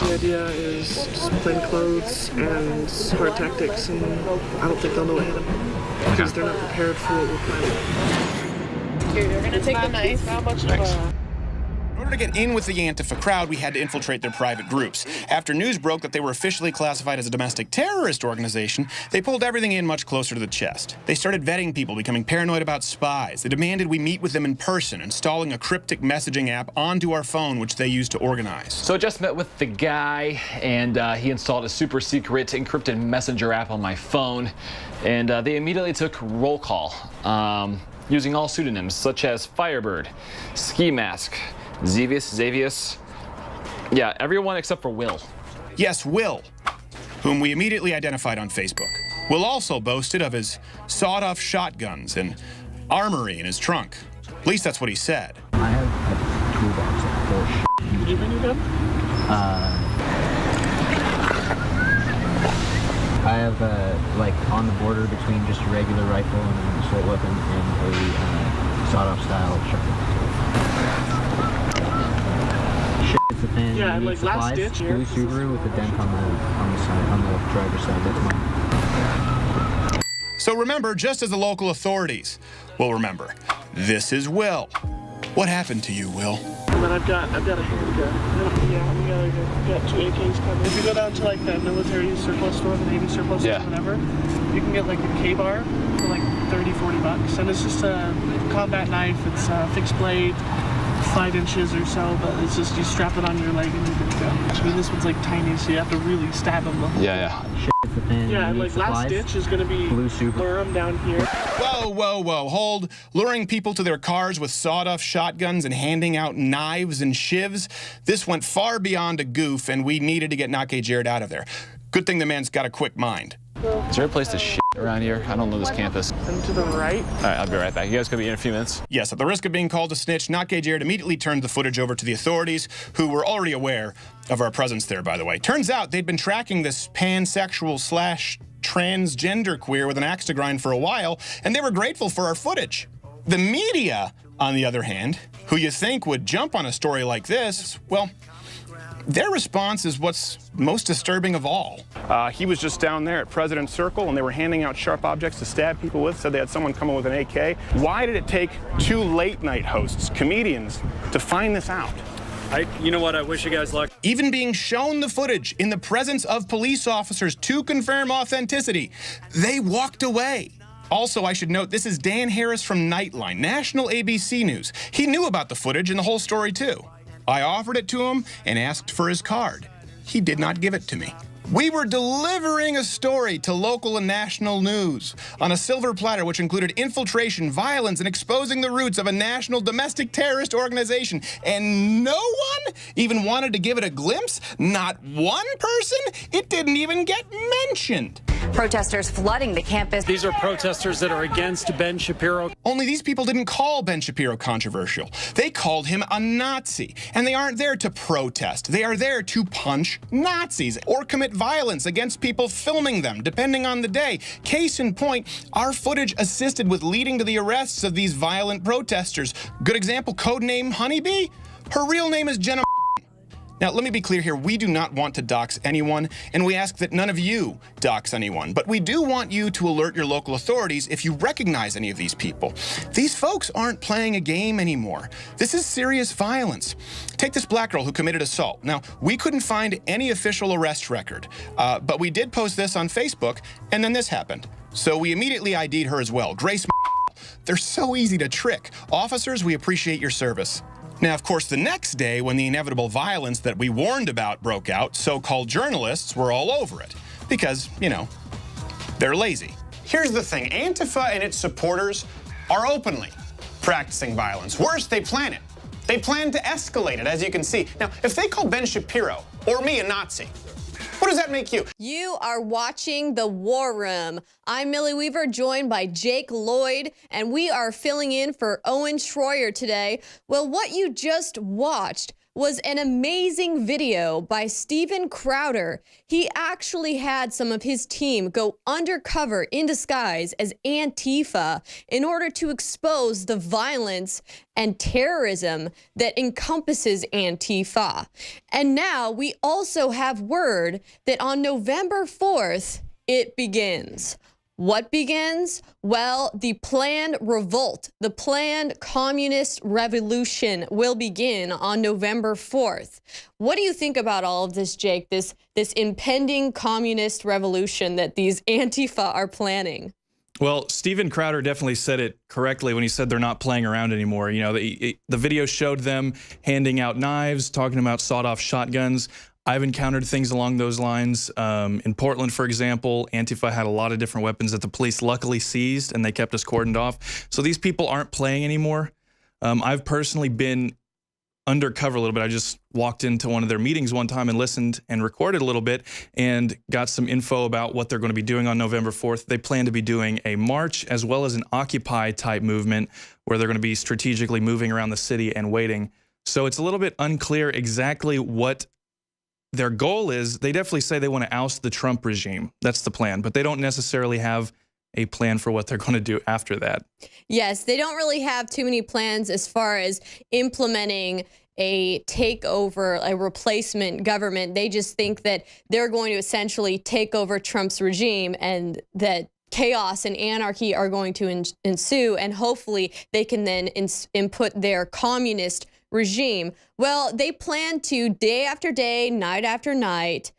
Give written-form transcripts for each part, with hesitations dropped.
The idea is just plain clothes and hard tactics, and I don't think they'll know what hit them because they're not prepared for what we're planning. Here, you're gonna take the knife. How much of a... In order to get in with the Antifa crowd, we had to infiltrate their private groups. After news broke that they were officially classified as a domestic terrorist organization, they pulled everything in much closer to the chest. They started vetting people, becoming paranoid about spies. They demanded we meet with them in person, installing a cryptic messaging app onto our phone, which they used to organize. So I just met with the guy, and he installed a super secret encrypted messenger app on my phone, and they immediately took roll call, using all pseudonyms such as Firebird, Ski Mask, Xavius. Yeah, everyone except for Will. Yes, Will, whom we immediately identified on Facebook. Will also boasted of his sawed-off shotguns and armory in his trunk. At least that's what he said. I have a toolbox full of shit. Did you bring your gun? I have like on the border between just a regular rifle and an assault weapon and a sawed-off style shotgun. It's a fan. Yeah, like last ditch here. Blue Subaru with a dent on the side, on the driver's side. That's mine. So remember, just as the local authorities will remember, this is Will. What happened to you, Will? And then I've got a handgun. Yeah, we got 2 AKs coming. If you go down to like the military surplus store, the Navy surplus store, whatever, you can get like a K-bar for like 30, 40 bucks. And it's just a combat knife. It's a fixed blade. 5 inches or so, but it's just you strap it on your leg and you're good to go. I mean, this one's like tiny, so you have to really stab him. Yeah, and like last ditch is gonna be Blue Subaru. lure him down here. Whoa, whoa, whoa, hold. Luring people to their cars with sawed-off shotguns and handing out knives and shivs. This went far beyond a goof, and we needed to get Nake Jared out of there. Good thing the man's got a quick mind. Is there a place to shit around here? I don't know this campus. And to the right. All right, I'll be right back. You guys could be in a few minutes. Yes, at the risk of being called a snitch, Nake Jared immediately turned the footage over to the authorities, who were already aware of our presence there, by the way. Turns out they'd been tracking this pansexual / transgender queer with an axe to grind for a while, and they were grateful for our footage. The media, on the other hand, who you think would jump on a story like this, well, their response is what's most disturbing of all. He was just down there at President's Circle, and they were handing out sharp objects to stab people with, said they had someone coming with an AK. Why did it take 2 late-night hosts, comedians, to find this out? You know what, I wish you guys luck. Even being shown the footage in the presence of police officers to confirm authenticity, they walked away. Also, I should note, this is Dan Harris from Nightline, national ABC News. He knew about the footage and the whole story, too. I offered it to him and asked for his card. He did not give it to me. We were delivering a story to local and national news on a silver platter which included infiltration, violence, and exposing the roots of a national domestic terrorist organization. And no one even wanted to give it a glimpse? Not one person? It didn't even get mentioned. Protesters flooding the campus. These are protesters that are against Ben Shapiro. Only these people didn't call Ben Shapiro controversial. They called him a Nazi. And they aren't there to protest. They are there to punch Nazis or commit violence against people filming them, depending on the day. Case in point, our footage assisted with leading to the arrests of these violent protesters. Good example, codename Honeybee. Her real name is Jenna. Now, let me be clear here. We do not want to dox anyone, and we ask that none of you dox anyone. But we do want you to alert your local authorities if you recognize any of these people. These folks aren't playing a game anymore. This is serious violence. Take this black girl who committed assault. Now, we couldn't find any official arrest record, but we did post this on Facebook, and then this happened. So we immediately ID'd her as well. Grace. They're so easy to trick. Officers, we appreciate your service. Now, of course, the next day, when the inevitable violence that we warned about broke out, so-called journalists were all over it. Because, you know, they're lazy. Here's the thing. Antifa and its supporters are openly practicing violence. Worse, they plan it. They plan to escalate it, as you can see. Now, if they call Ben Shapiro or me a Nazi, what does that make you? You are watching The War Room. I'm Millie Weaver, joined by Jake Lloyd, and we are filling in for Owen Schroyer today. Well, what you just watched was an amazing video by Steven Crowder. He actually had some of his team go undercover in disguise as Antifa in order to expose the violence and terrorism that encompasses Antifa. And now we also have word that on November 4th, it begins. What begins? Well, the planned revolt, the planned communist revolution will begin on November 4th. What do you think about all of this, Jake, this impending communist revolution that these Antifa are planning? Well, Steven Crowder definitely said it correctly when he said they're not playing around anymore. You know, the video showed them handing out knives, talking about sawed-off shotguns. I've encountered things along those lines. In Portland, for example, Antifa had a lot of different weapons that the police luckily seized, and they kept us cordoned off. So these people aren't playing anymore. I've personally been undercover a little bit. I just walked into one of their meetings one time and listened and recorded a little bit and got some info about what they're going to be doing on November 4th. They plan to be doing a march as well as an Occupy type movement where they're going to be strategically moving around the city and waiting. So it's a little bit unclear exactly what their goal is. They definitely say they want to oust the Trump regime. That's the plan, but they don't necessarily have a plan for what they're going to do after that. Yes, they don't really have too many plans as far as implementing a takeover, a replacement government. They just think that they're going to essentially take over Trump's regime and that chaos and anarchy are going to ensue, and hopefully they can then input their communist regime. Well, they plan to day after day, night after night,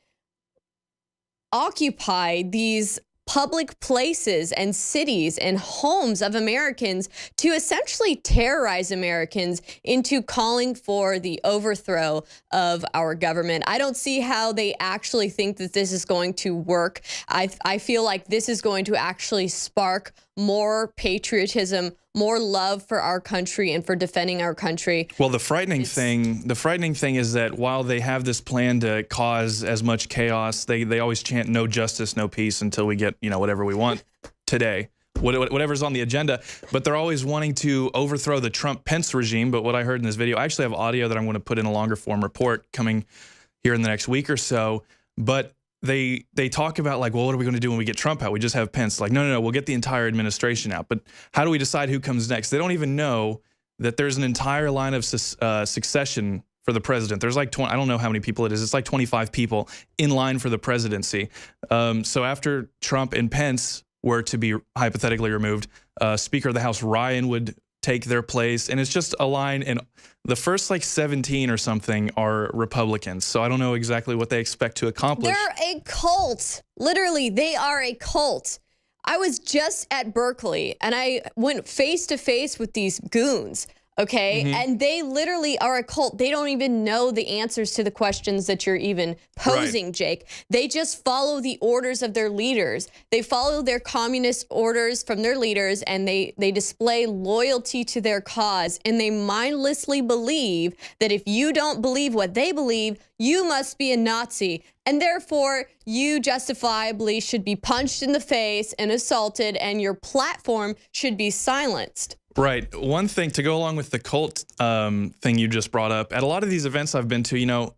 occupy these public places and cities and homes of Americans to essentially terrorize Americans into calling for the overthrow of our government. I don't see how they actually think that this is going to work. I feel like this is going to actually spark more patriotism, more love for our country and for defending our country. Well, the frightening thing is that while they have this plan to cause as much chaos, they always chant no justice, no peace until we get, you know, whatever we want today, whatever's on the agenda. But they're always wanting to overthrow the Trump-Pence regime. But what I heard in this video, I actually have audio that I'm going to put in a longer form report coming here in the next week or so. But they talk about, like, well, what are we going to do when we get Trump out? We just have Pence. Like, no, we'll get the entire administration out. But how do we decide who comes next? They don't even know that there's an entire line of succession for the president. There's like 20, I don't know how many people it is. It's like 25 people in line for the presidency. So after Trump and Pence were to be hypothetically removed, Speaker of the House Ryan would take their place, and it's just a line, and the first like 17 or something are Republicans. So I don't know exactly what they expect to accomplish. They're a cult. Literally, they are a cult. I was just at Berkeley, and I went face to face with these goons. Okay, and they literally are a cult. They don't even know the answers to the questions that you're even posing, Jake. They just follow the orders of their leaders. They follow their communist orders from their leaders, and they display loyalty to their cause, and they mindlessly believe that if you don't believe what they believe, you must be a Nazi, and therefore you justifiably should be punched in the face and assaulted, and your platform should be silenced. Right. One thing to go along with the cult thing you just brought up, at a lot of these events I've been to, you know,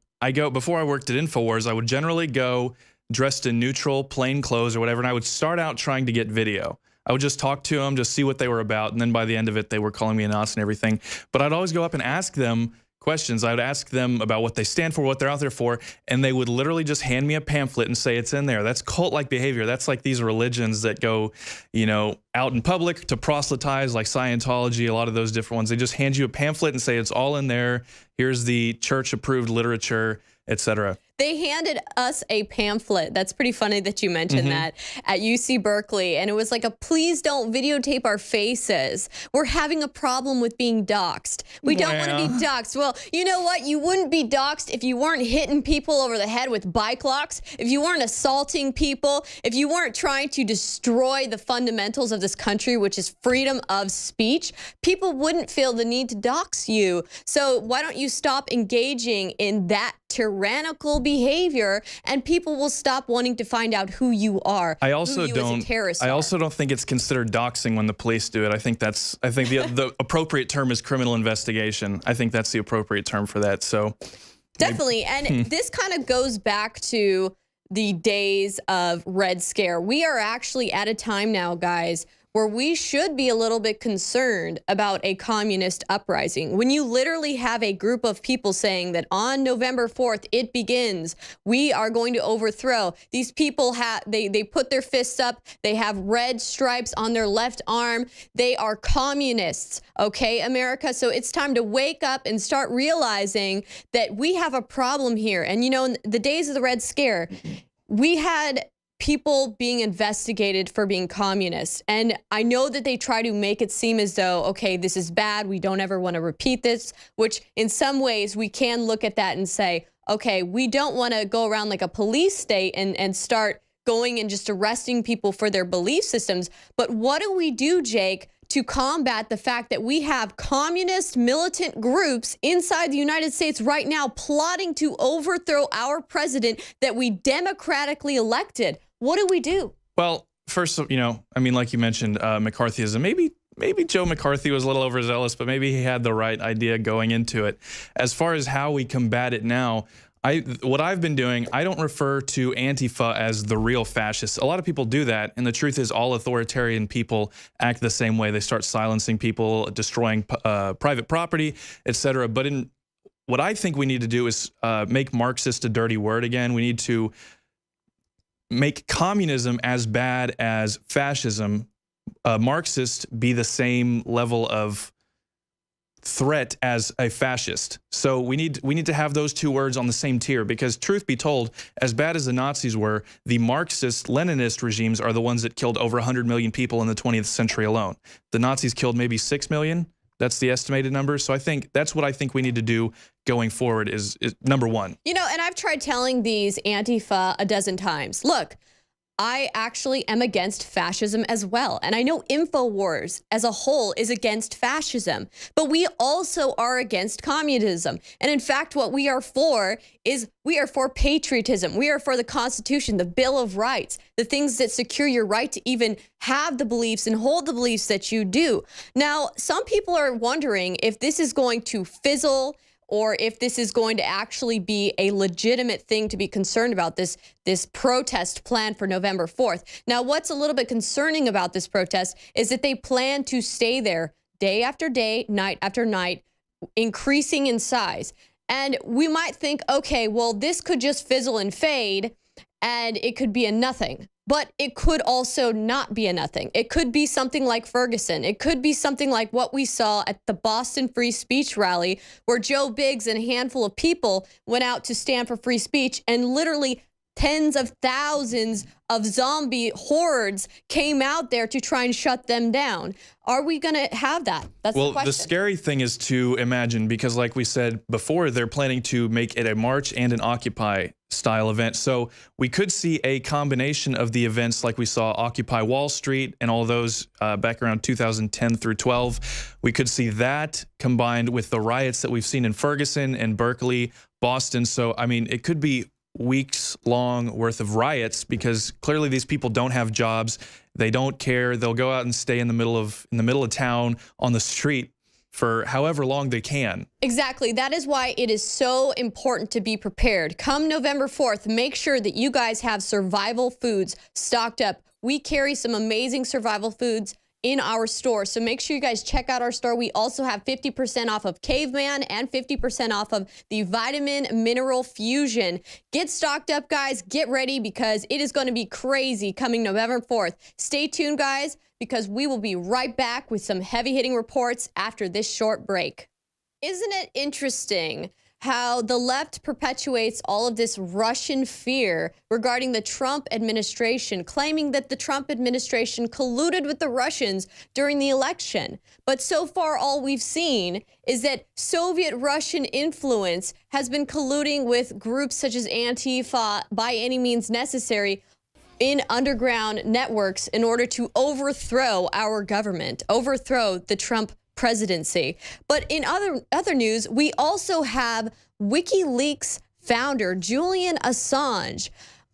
before I worked at InfoWars, I would generally go dressed in neutral, plain clothes or whatever, and I would start out trying to get video. I would just talk to them, just see what they were about, and then by the end of it, they were calling me a Nazi and everything. But I'd always go up and ask them questions. I would ask them about what they stand for, what they're out there for, and they would literally just hand me a pamphlet and say it's in there. That's cult-like behavior. That's like these religions that go, you know, out in public to proselytize, like Scientology, a lot of those different ones. They just hand you a pamphlet and say it's all in there. Here's the church-approved literature, etc. They handed us a pamphlet. That's pretty funny that you mentioned that at UC Berkeley. And it was like a please don't videotape our faces. We're having a problem with being doxxed. We don't want to be doxxed. Well, you know what? You wouldn't be doxxed if you weren't hitting people over the head with bike locks, if you weren't assaulting people, if you weren't trying to destroy the fundamentals of this country, which is freedom of speech. People wouldn't feel the need to dox you. So why don't you stop engaging in that tyranny? tyrannical behavior, and people will stop wanting to find out who you are. I also who you as a terrorist I are. also don't think it's considered doxing when the police do it. I think the appropriate term is criminal investigation. I think that's the appropriate term for that. So definitely. And this kind of goes back to the days of Red Scare. We are actually at a time now, guys, where we should be a little bit concerned about a communist uprising. When you literally have a group of people saying that on November 4th, it begins, we are going to overthrow. These people they put their fists up. They have red stripes on their left arm. They are communists, okay, America? So it's time to wake up and start realizing that we have a problem here. And, you know, in the days of the Red Scare, we had people being investigated for being communists. And I know that they try to make it seem as though, okay, this is bad. We don't ever want to repeat this, which in some ways we can look at that and say, okay, we don't want to go around like a police state and start going and just arresting people for their belief systems. But what do we do, Jake, to combat the fact that we have communist militant groups inside the United States right now plotting to overthrow our president that we democratically elected? What do we do? Well, first, you know, I mean, like you mentioned, McCarthyism. Maybe Joe McCarthy was a little overzealous, but maybe he had the right idea going into it. As far as how we combat it now, what I've been doing, I don't refer to Antifa as the real fascists. A lot of people do that, and the truth is all authoritarian people act the same way. They start silencing people, destroying private property, etc. But what I think we need to do is make Marxist a dirty word again. We need to make communism as bad as fascism. Marxist be the same level of threat as a fascist. So we need to have those two words on the same tier, because truth be told, as bad as the Nazis were, the Marxist-Leninist regimes are the ones that killed over 100 million people in the 20th century alone. The Nazis killed maybe 6 million. That's the estimated number. So I think that's what I think we need to do going forward is number one. You know, and I've tried telling these Antifa a dozen times. Look, I actually am against fascism as well. And I know InfoWars as a whole is against fascism, but we also are against communism. And in fact, what we are for is we are for patriotism. We are for the Constitution, the Bill of Rights, the things that secure your right to even have the beliefs and hold the beliefs that you do. Now, some people are wondering if this is going to fizzle, or if this is going to actually be a legitimate thing to be concerned about, this protest plan for November 4th. Now, what's a little bit concerning about this protest is that they plan to stay there day after day, night after night, increasing in size. And we might think, okay, well, this could just fizzle and fade, and it could be a nothing. But it could also not be a nothing. It could be something like Ferguson. It could be something like what we saw at the Boston Free Speech rally, where Joe Biggs and a handful of people went out to stand for free speech, and literally tens of thousands of zombie hordes came out there to try and shut them down. Are we going to have that? That's the question. Well, the scary thing is to imagine, because like we said before, they're planning to make it a march and an Occupy style event. So we could see a combination of the events like we saw Occupy Wall Street and all those back around 2010 through 12. We could see that combined with the riots that we've seen in Ferguson and Berkeley, Boston. So, I mean, it could be weeks long worth of riots, because clearly these people don't have jobs. They don't care. They'll go out and stay in the middle of town on the street for however long they can. Exactly. That is why it is so important to be prepared. Come November 4th, make sure that you guys have survival foods stocked up. We carry some amazing survival foods in our store, so make sure you guys check out our store. We also have 50% off of Caveman and 50% off of the Vitamin Mineral Fusion. Get stocked up, guys. Get ready, because it is going to be crazy coming November 4th. Stay tuned, guys, because we will be right back with some heavy-hitting reports after this short break. Isn't it interesting how the left perpetuates all of this Russian fear regarding the Trump administration, claiming that the Trump administration colluded with the Russians during the election? But so far, all we've seen is that Soviet Russian influence has been colluding with groups such as Antifa by any means necessary in underground networks in order to overthrow our government, overthrow the Trump presidency. But in other news, we also have WikiLeaks founder, Julian Assange,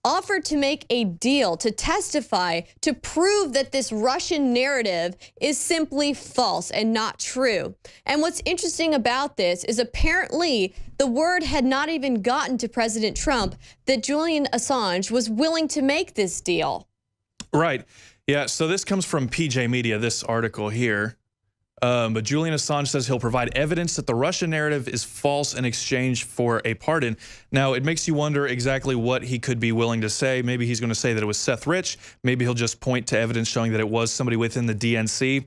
offered to make a deal to testify to prove that this Russian narrative is simply false and not true. And what's interesting about this is apparently the word had not even gotten to President Trump that Julian Assange was willing to make this deal. Right. Yeah, so this comes from PJ Media, this article here. But Julian Assange says he'll provide evidence that the Russian narrative is false in exchange for a pardon. Now, it makes you wonder exactly what he could be willing to say. Maybe he's going to say that it was Seth Rich. Maybe he'll just point to evidence showing that it was somebody within the DNC.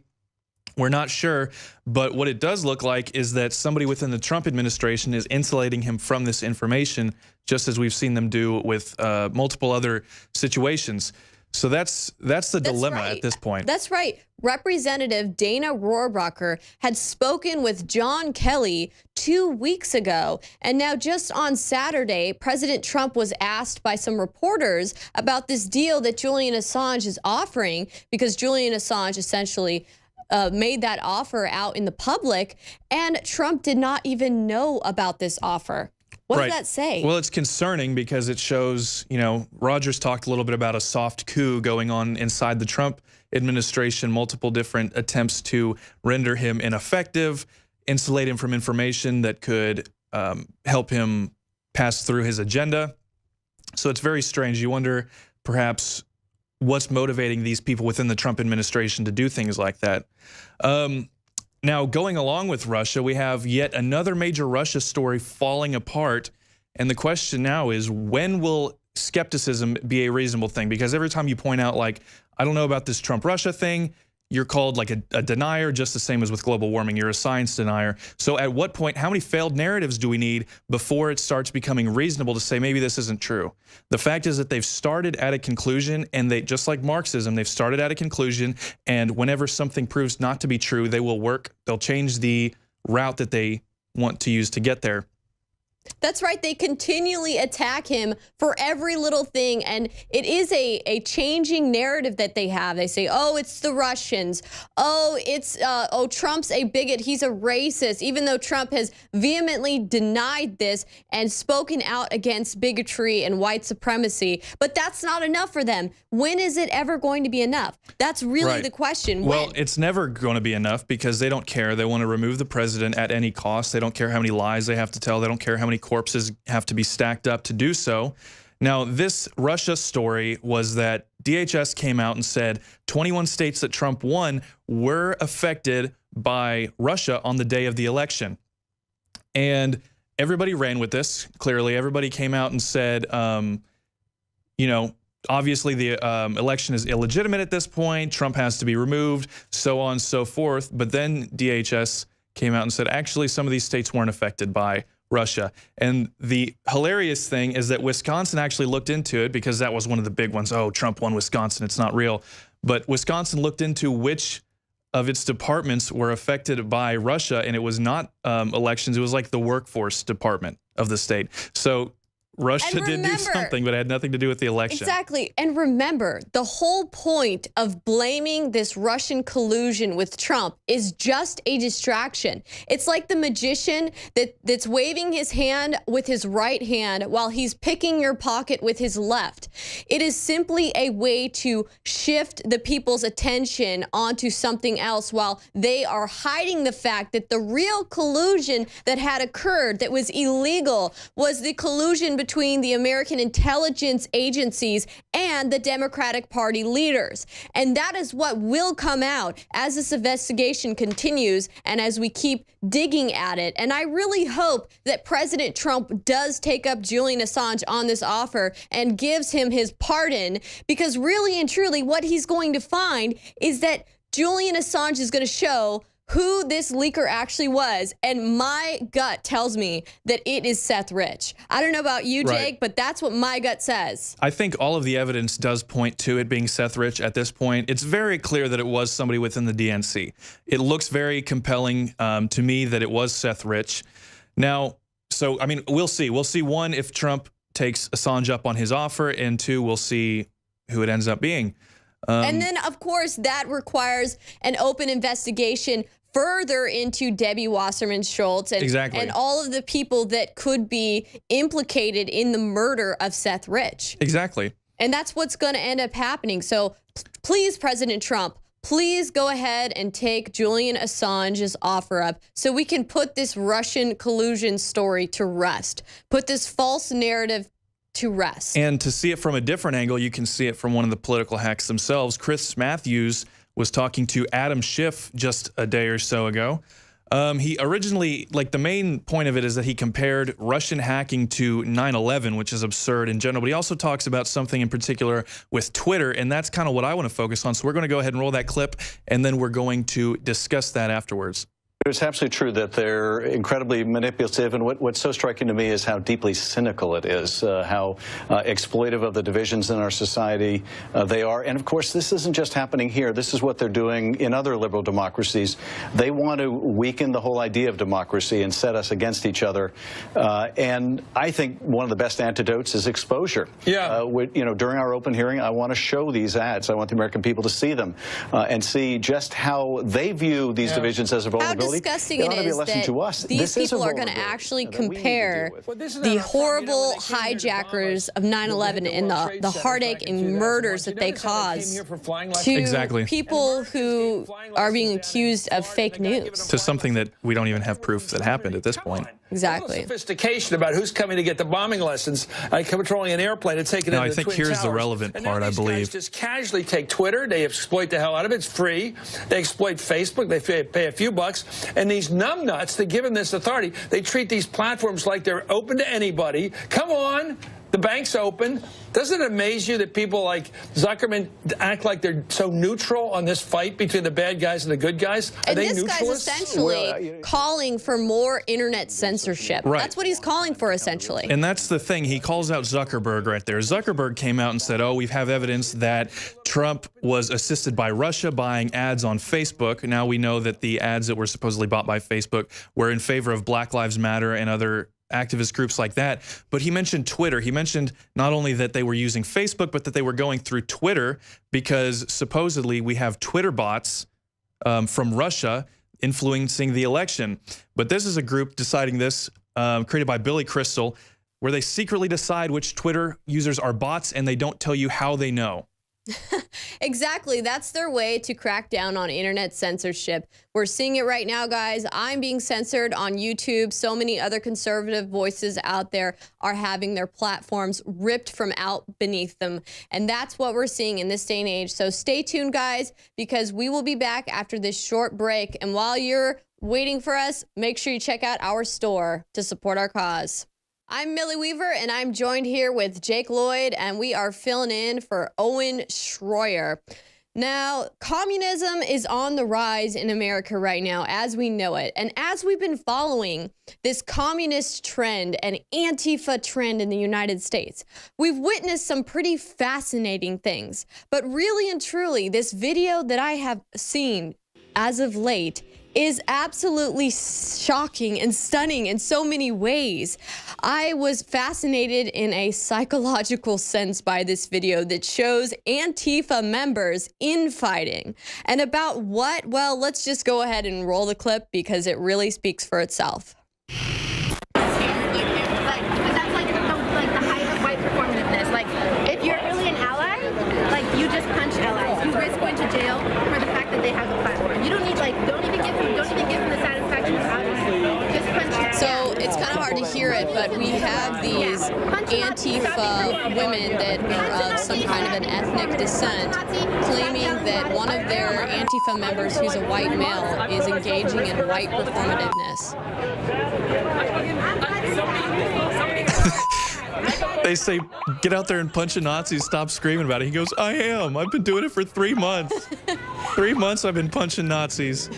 We're not sure, but what it does look like is that somebody within the Trump administration is insulating him from this information, just as we've seen them do with multiple other situations. So that's the dilemma at this point. That's right. Representative Dana Rohrabacher had spoken with John Kelly 2 weeks ago. And now just on Saturday, President Trump was asked by some reporters about this deal that Julian Assange is offering, because Julian Assange essentially made that offer out in the public, and Trump did not even know about this offer. What does that say? Well, it's concerning because it shows, you know, Rogers talked a little bit about a soft coup going on inside the Trump administration, multiple different attempts to render him ineffective, insulate him from information that could help him pass through his agenda. So it's very strange. You wonder perhaps what's motivating these people within the Trump administration to do things like that. Now, going along with Russia, we have yet another major Russia story falling apart. And the question now is, when will skepticism be a reasonable thing? Because every time you point out, like, I don't know about this Trump-Russia thing, you're called like a denier, just the same as with global warming. You're a science denier. So at what point, how many failed narratives do we need before it starts becoming reasonable to say maybe this isn't true? The fact is that they've started at a conclusion, and they, just like Marxism, they've started at a conclusion, and whenever something proves not to be true, they will work, they'll change the route that they want to use to get there. That's right. They continually attack him for every little thing. And it is a changing narrative that they have. They say, oh, it's the Russians. Oh, it's Trump's a bigot. He's a racist, even though Trump has vehemently denied this and spoken out against bigotry and white supremacy. But that's not enough for them. When is it ever going to be enough? That's really the question. Well, it's never going to be enough because they don't care. They want to remove the president at any cost. They don't care how many lies they have to tell. They don't care how many corpses have to be stacked up to do so. Now, this Russia story was that DHS came out and said 21 states that Trump won were affected by Russia on the day of the election. And everybody ran with this. Clearly, everybody came out and said, you know, obviously the election is illegitimate at this point. Trump has to be removed, so on and so forth. But then DHS came out and said, actually, some of these states weren't affected by Russia. And the hilarious thing is that Wisconsin actually looked into it, because that was one of the big ones. Oh, Trump won Wisconsin. It's not real. But Wisconsin looked into which of its departments were affected by Russia, and it was not elections. It was like the workforce department of the state. So Russia did do something, but it had nothing to do with the election. Exactly. And remember, the whole point of blaming this Russian collusion with Trump is just a distraction. It's like the magician that's waving his hand with his right hand while he's picking your pocket with his left. It is simply a way to shift the people's attention onto something else while they are hiding the fact that the real collusion that had occurred, that was illegal, was the collusion between the American intelligence agencies and the Democratic Party leaders. And that is what will come out as this investigation continues and as we keep digging at it. And I really hope that President Trump does take up Julian Assange on this offer and gives him his pardon, because really and truly what he's going to find is that Julian Assange is going to show who this leaker actually was, and my gut tells me that it is Seth Rich. I don't know about you, Jake, but that's what my gut says. I think all of the evidence does point to it being Seth Rich at this point. It's very clear that it was somebody within the DNC. It looks very compelling to me that it was Seth Rich. Now, so, I mean, we'll see. We'll see, one, if Trump takes Assange up on his offer, and two, we'll see who it ends up being. And then, of course, that requires an open investigation further into Debbie Wasserman Schultz and all of the people that could be implicated in the murder of Seth Rich. Exactly. And that's what's going to end up happening. So please, President Trump, please go ahead and take Julian Assange's offer up so we can put this Russian collusion story to rest, put this false narrative to rest. And to see it from a different angle, you can see it from one of the political hacks themselves. Chris Matthews was talking to Adam Schiff just a day or so ago. He originally, like, the main point of it is that he compared Russian hacking to 9/11, which is absurd in general. But he also talks about something in particular with Twitter, and that's kind of what I want to focus on. So we're going to go ahead and roll that clip, and then we're going to discuss that afterwards. It's absolutely true that they're incredibly manipulative, and what's so striking to me is how deeply cynical it is, how exploitive of the divisions in our society they are. And of course, this isn't just happening here. This is what they're doing in other liberal democracies. They want to weaken the whole idea of democracy and set us against each other. And I think one of the best antidotes is exposure. Yeah. You know, during our open hearing, I want to show these ads. I want the American people to see them and see just how they view these divisions as a vulnerability. How disgusting it is that these people are going to actually compare the horrible hijackers of 9/11 and the heartache and murders that they caused to people who are being accused of fake news. To something that we don't even have proof that happened at this point. Exactly. Sophistication about who's coming to get the bombing lessons, controlling an airplane and taking it into the Twin Towers. I think here's the relevant part, I believe. Guys just casually take Twitter. They exploit the hell out of it. It's free. They exploit Facebook. They pay a few bucks. And these numbnuts that give them this authority, they treat these platforms like they're open to anybody. Come on. The bank's open. Doesn't it amaze you that people like Zuckerman act like they're so neutral on this fight between the bad guys and the good guys? Are and they this neutralists? guy's essentially calling for more internet censorship. Right. That's what he's calling for, essentially. And that's the thing. He calls out Zuckerberg right there. Zuckerberg came out and said, oh, we have evidence that Trump was assisted by Russia buying ads on Facebook. Now we know that the ads that were supposedly bought by Facebook were in favor of Black Lives Matter and other activist groups like that. But he mentioned Twitter. He mentioned not only that they were using Facebook, but that they were going through Twitter because supposedly we have Twitter bots from Russia influencing the election. But this is a group deciding this, created by Billy Crystal, where they secretly decide which Twitter users are bots and they don't tell you how they know. Exactly. That's their way to crack down on internet censorship. We're seeing it right now, guys. I'm being censored on YouTube. So many other conservative voices out there are having their platforms ripped from out beneath them. And that's what we're seeing in this day and age. So stay tuned, guys, because we will be back after this short break. And while you're waiting for us, make sure you check out our store to support our cause. I'm Millie Weaver, and I'm joined here with Jake Lloyd, and we are filling in for Owen Schroyer. Now, communism is on the rise in America right now, as we know it. And as we've been following this communist trend and Antifa trend in the United States, we've witnessed some pretty fascinating things. But really and truly, this video that I have seen as of late is absolutely shocking and stunning in so many ways. I was fascinated in a psychological sense by this video that shows Antifa members infighting. And about what? Well, let's just go ahead and roll the clip because it really speaks for itself. That's like the height of white performativeness. Like, if you're really an ally, like, you just punch allies. You risk going to jail for the fact that they have a platform. You don't need, like, don't even give them the satisfaction of allies. Just punch them. So it's kind of hard to hear it, but we have these Antifa women that are of some kind of an ethnic descent claiming that one of their Antifa members who's a white male is engaging in white performativeness. They say, get out there and punch a Nazi, stop screaming about it. He goes, I am. I've been doing it for 3 months. 3 months I've been punching Nazis.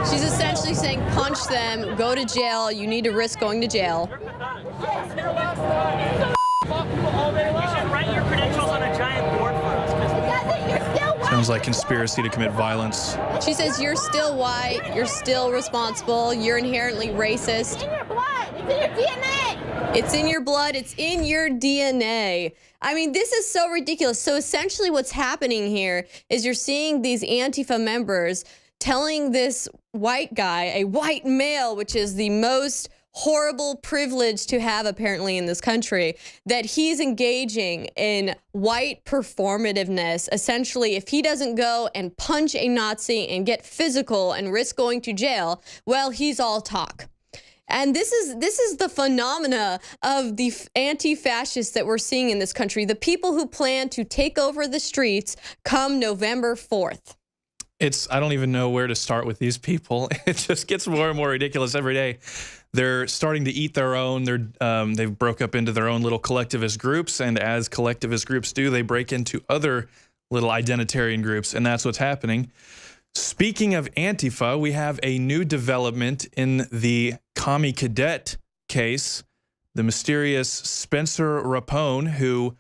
She's essentially saying, punch them, go to jail, you need to risk going to jail. You should write your credentials on a giant board for us. Sounds like conspiracy to commit violence. She says, you're still white, you're still responsible, you're inherently racist. It's in your blood, it's in your DNA. It's in your blood. It's in your DNA. I mean, this is so ridiculous. So essentially what's happening here is you're seeing these Antifa members telling this white guy, a white male, which is the most horrible privilege to have apparently in this country, that he's engaging in white performativeness. Essentially, if he doesn't go and punch a Nazi and get physical and risk going to jail, well, he's all talk. And this is the phenomena of the anti-fascists that we're seeing in this country, the people who plan to take over the streets come November 4th. I don't even know where to start with these people. It just gets more and more ridiculous every day. They're starting to eat their own. They've broke up into their own little collectivist groups, and as collectivist groups do, they break into other little identitarian groups, and that's what's happening. Speaking of Antifa, we have a new development in the commie cadet case. The mysterious Spencer Rapone, who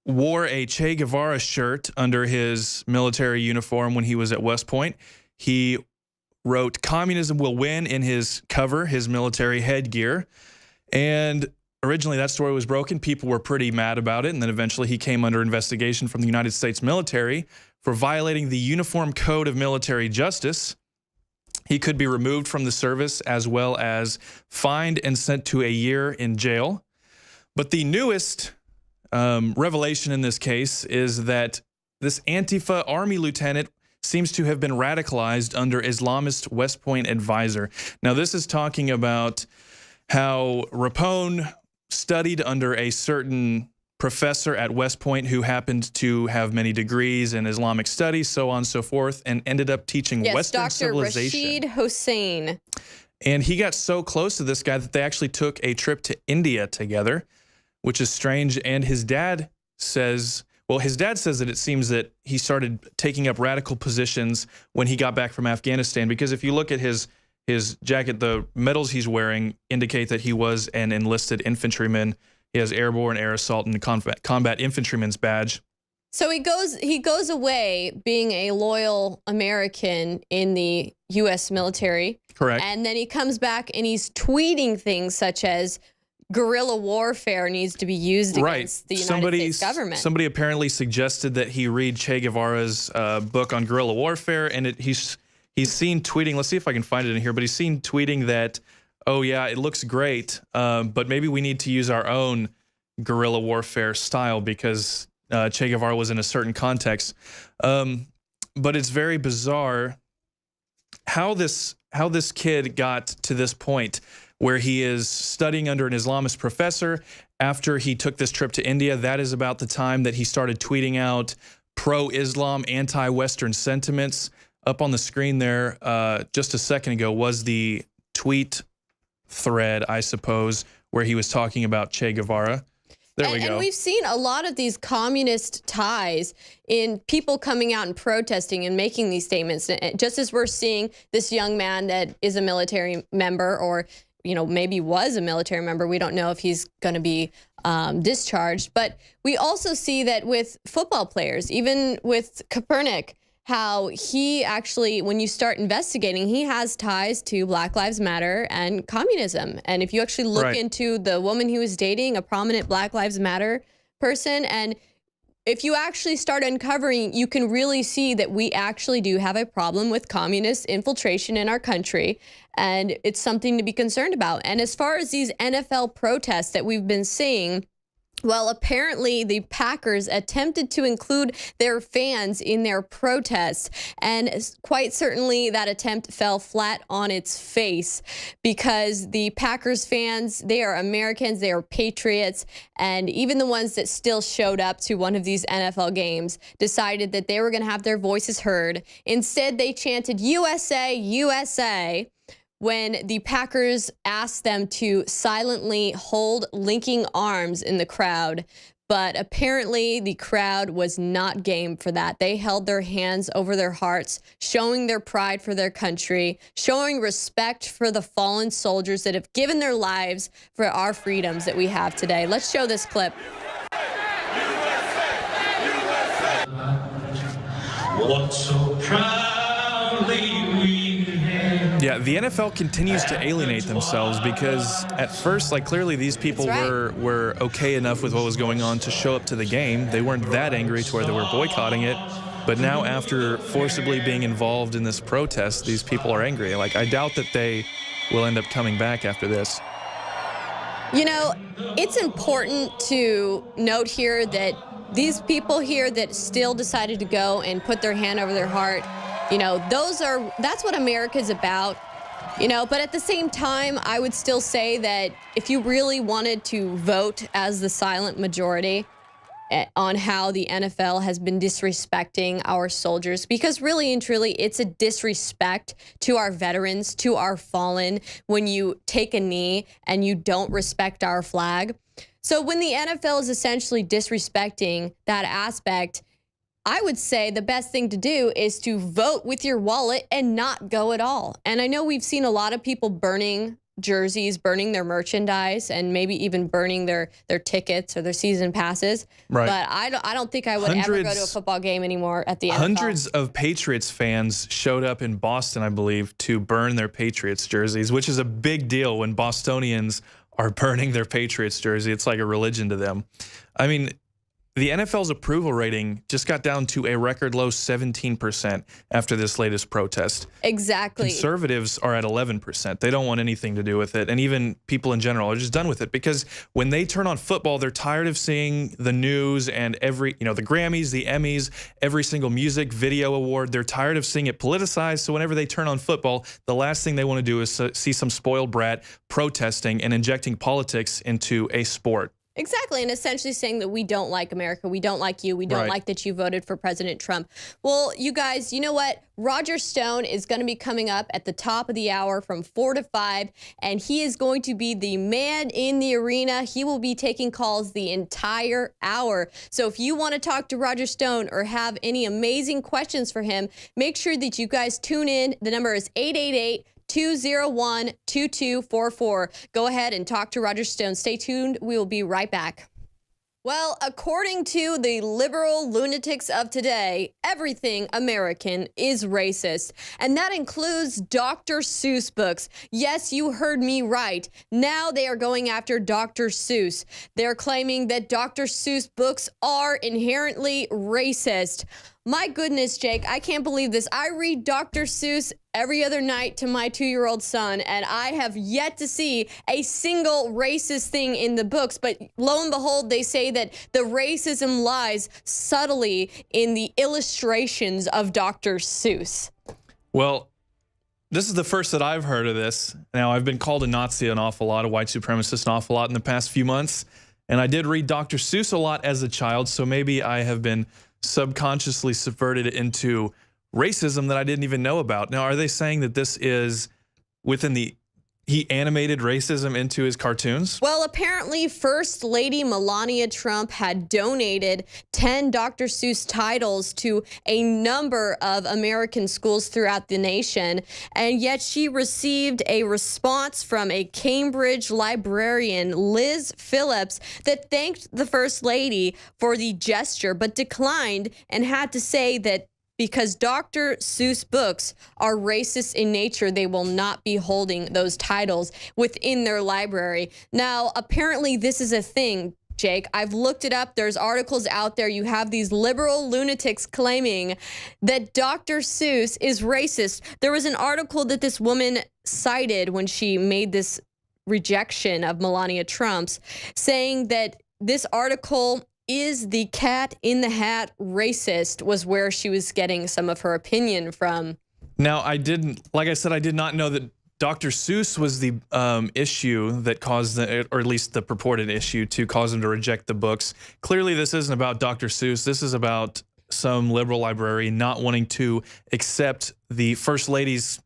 wore a Che Guevara shirt under his military uniform when he was at West Point. He wrote "Communism will win" in his cover, his military headgear. And originally that story was broken. People were pretty mad about it. And then eventually he came under investigation from the United States military for violating the Uniform Code of Military Justice. He could be removed from the service as well as fined and sent to a year in jail. But the newest revelation in this case is that this Antifa Army lieutenant seems to have been radicalized under Islamist West Point advisor. Now, this is talking about how Rapone studied under a certain professor at West Point who happened to have many degrees in Islamic studies, so on and so forth, and ended up teaching Western civilization. Dr. Rashid Hossein. And he got so close to this guy that they actually took a trip to India together, which is strange. And his dad says, well, his dad says that it seems that he started taking up radical positions when he got back from Afghanistan, because if you look at his jacket, the medals he's wearing indicate that he was an enlisted infantryman. He has airborne, air assault, and combat infantryman's badge. So he goes away being a loyal American in the U.S. military. Correct. And then he comes back and he's tweeting things such as guerrilla warfare needs to be used against the United States government. Somebody apparently suggested that he read Che Guevara's book on guerrilla warfare, and he's seen tweeting. Let's see if I can find it in here. But he's seen tweeting that, oh yeah, it looks great, but maybe we need to use our own guerrilla warfare style because Che Guevara was in a certain context. But it's very bizarre how this kid got to this point where he is studying under an Islamist professor. After he took this trip to India, that is about the time that he started tweeting out pro-Islam, anti-Western sentiments. Up on the screen there just a second ago was the tweet thread, I suppose, where he was talking about Che Guevara. There we go. And we've seen a lot of these communist ties in people coming out and protesting and making these statements. Just as we're seeing this young man that is a military member, or maybe was a military member. We don't know if he's going to be discharged. But we also see that with football players, even with Kaepernick, how he actually, when you start investigating, he has ties to Black Lives Matter and communism. And if you actually look into the woman he was dating, a prominent Black Lives Matter person, and if you actually start uncovering, you can really see that we actually do have a problem with communist infiltration in our country. And it's something to be concerned about. And as far as these NFL protests that we've been seeing, well, apparently the Packers attempted to include their fans in their protests, and quite certainly that attempt fell flat on its face, because the Packers fans, they are Americans, they are patriots, and even the ones that still showed up to one of these NFL games decided that they were going to have their voices heard. Instead, they chanted USA, USA, when the Packers asked them to silently hold linking arms in the crowd. But apparently the crowd was not game for that. They held their hands over their hearts, showing their pride for their country, showing respect for the fallen soldiers that have given their lives for our freedoms that we have today. Let's show this clip. Yeah, Yeah, the NFL continues to alienate themselves because at first, like, clearly these people were okay enough with what was going on to show up to the game. They weren't that angry to where they were boycotting it. But now, after forcibly being involved in this protest, these people are angry. Like, I doubt that they will end up coming back after this. You know, it's important to note here that these people here that still decided to go and put their hand over their heart, you know, that's what America's about, you know. But at the same time, I would still say that if you really wanted to vote as the silent majority on how the NFL has been disrespecting our soldiers, because really and truly, it's a disrespect to our veterans, to our fallen, when you take a knee and you don't respect our flag. So when the NFL is essentially disrespecting that aspect, I would say the best thing to do is to vote with your wallet and not go at all. And I know we've seen a lot of people burning jerseys, burning their merchandise, and maybe even burning their tickets or their season passes. Right. But I don't think I would ever go to a football game anymore at the NFL. Hundreds of Patriots fans showed up in Boston, I believe, to burn their Patriots jerseys, which is a big deal when Bostonians are burning their Patriots jersey. It's like a religion to them. I mean, the NFL's approval rating just got down to a record low 17% after this latest protest. Exactly. Conservatives are at 11%. They don't want anything to do with it. And even people in general are just done with it, because when they turn on football, they're tired of seeing the news and the Grammys, the Emmys, every single music video award. They're tired of seeing it politicized. So whenever they turn on football, the last thing they want to do is see some spoiled brat protesting and injecting politics into a sport. Exactly, and essentially saying that we don't like America, we don't like you, we don't like that you voted for President Trump. Well, you guys, you know what? Roger Stone is going to be coming up at the top of the hour from 4 to 5, and he is going to be the man in the arena. He will be taking calls the entire hour. So if you want to talk to Roger Stone or have any amazing questions for him, make sure that you guys tune in. The number is 888-201-2244. Go ahead and talk to Roger Stone. Stay tuned. We will be right back. Well, according to the liberal lunatics of today, everything American is racist. And that includes Dr. Seuss books. Yes, you heard me right. Now they are going after Dr. Seuss. They're claiming that Dr. Seuss books are inherently racist. My goodness, Jake, I can't believe this. I read Dr. Seuss every other night to my 2-year-old son, and I have yet to see a single racist thing in the books. But lo and behold, they say that the racism lies subtly in the illustrations of Dr. Seuss. Well, this is the first that I've heard of this. Now, I've been called a Nazi an awful lot, a white supremacist an awful lot in the past few months, and I did read Dr. Seuss a lot as a child, so maybe I have been subconsciously subverted into racism that I didn't even know about. Now, are they saying that this is within he animated racism into his cartoons? Well, apparently First Lady Melania Trump had donated 10 Dr. Seuss titles to a number of American schools throughout the nation, and yet she received a response from a Cambridge librarian, Liz Phillips, that thanked the First Lady for the gesture, but declined and had to say that because Dr. Seuss books are racist in nature, they will not be holding those titles within their library. Now, apparently this is a thing, Jake. I've looked it up. There's articles out there. You have these liberal lunatics claiming that Dr. Seuss is racist. There was an article that this woman cited when she made this rejection of Melania Trump's, saying that this article is the Cat in the Hat racist, was where she was getting some of her opinion from. Now, like I said, I did not know that Dr. Seuss was the issue that caused, or at least the purported issue to cause him to reject the books. Clearly, this isn't about Dr. Seuss. This is about some liberal librarian not wanting to accept the First Lady's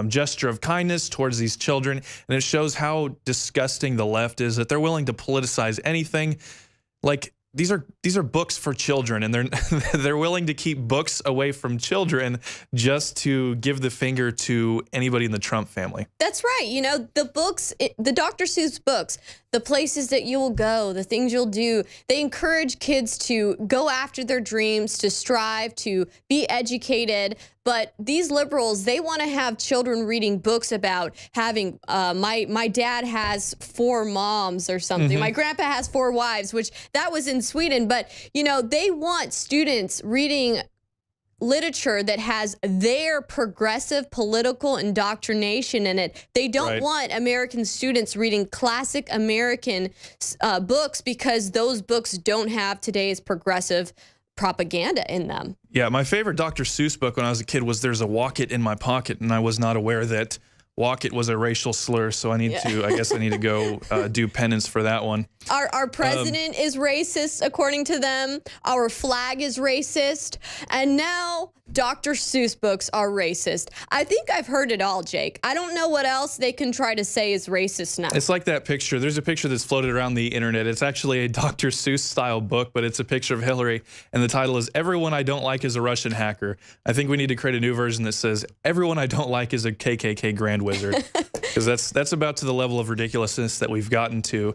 gesture of kindness towards these children. And it shows how disgusting the left is, that they're willing to politicize anything. Like, these are books for children, and they're willing to keep books away from children just to give the finger to anybody in the Trump family. That's right. You know, the books, the Dr. Seuss books, the places that you will go, the things you'll do, they encourage kids to go after their dreams, to strive, to be educated. But these liberals, they want to have children reading books about having, my dad has 4 moms or something. My grandpa has 4 wives, which that was in Sweden. But, you know, they want students reading literature that has their progressive political indoctrination in it. They don't want American students reading classic American books because those books don't have today's progressive propaganda in them. Yeah, my favorite Dr. Seuss book when I was a kid was There's a Walk It in My Pocket, and I was not aware that walk it was a racial slur, so I guess I need to go do penance for that one. Our president is racist, according to them. Our flag is racist. And now Dr. Seuss books are racist. I think I've heard it all, Jake. I don't know what else they can try to say is racist now. It's like that picture. There's a picture that's floated around the internet. It's actually a Dr. Seuss style book, but it's a picture of Hillary, and the title is Everyone I Don't Like is a Russian Hacker. I think we need to create a new version that says Everyone I Don't Like is a KKK Grand Wizard, because that's about to the level of ridiculousness that we've gotten to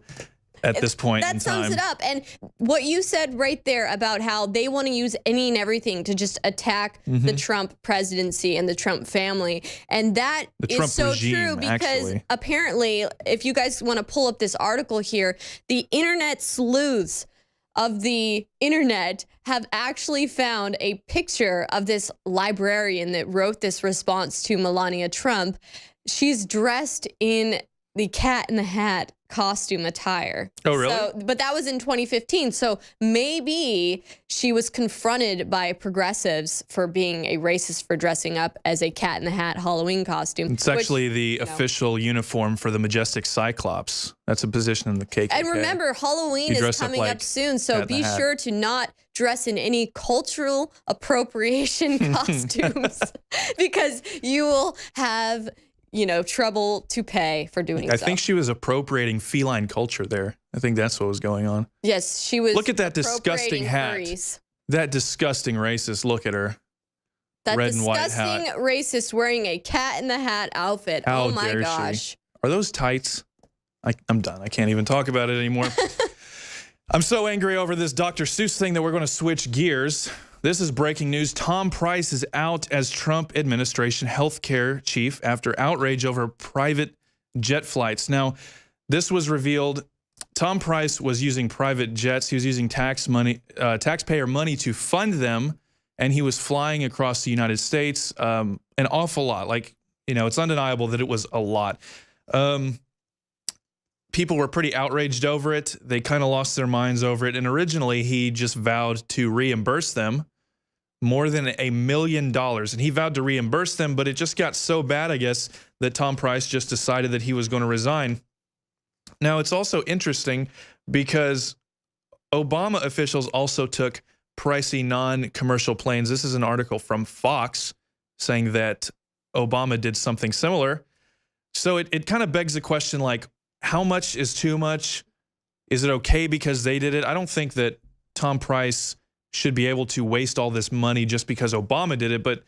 at this point in time. That sums it up. And what you said right there about how they want to use any and everything to just attack the Trump presidency and the Trump family. And that is so true because apparently, if you guys want to pull up this article here, the internet sleuths of the internet have actually found a picture of this librarian that wrote this response to Melania Trump. She's dressed in the Cat in the Hat costume attire. Oh, really? But that was in 2015. So maybe she was confronted by progressives for being a racist for dressing up as a Cat in the Hat Halloween costume. It's actually the official uniform for the Majestic Cyclops. That's a position in the KKK. And remember, Halloween is coming up soon, so be sure to not dress in any cultural appropriation costumes because you will have, you know, trouble to pay for doing so. I think she was appropriating feline culture there. I think that's what was going on. Yes, she was. Look at that disgusting hat. Furries. That disgusting racist. Look at her. That red and white hat. disgusting racist wearing a Cat in the Hat outfit. How oh my dare gosh. she? Are those tights? I'm done. I can't even talk about it anymore. I'm so angry over this Dr. Seuss thing that we're going to switch gears. This is breaking news. Tom Price is out as Trump administration healthcare chief after outrage over private jet flights. Now, this was revealed. Tom Price was using private jets. He was using taxpayer money to fund them, and he was flying across the United States an awful lot. Like, you know, it's undeniable that it was a lot. People were pretty outraged over it. They kind of lost their minds over it. And originally, he just vowed to reimburse them more than $1 million. And he vowed to reimburse them, but it just got so bad, I guess, that Tom Price just decided that he was going to resign. Now, it's also interesting because Obama officials also took pricey non-commercial planes. This is an article from Fox saying that Obama did something similar. So it kind of begs the question, like, how much is too much? Is it okay because they did it? I don't think that Tom Price should be able to waste all this money just because Obama did it, but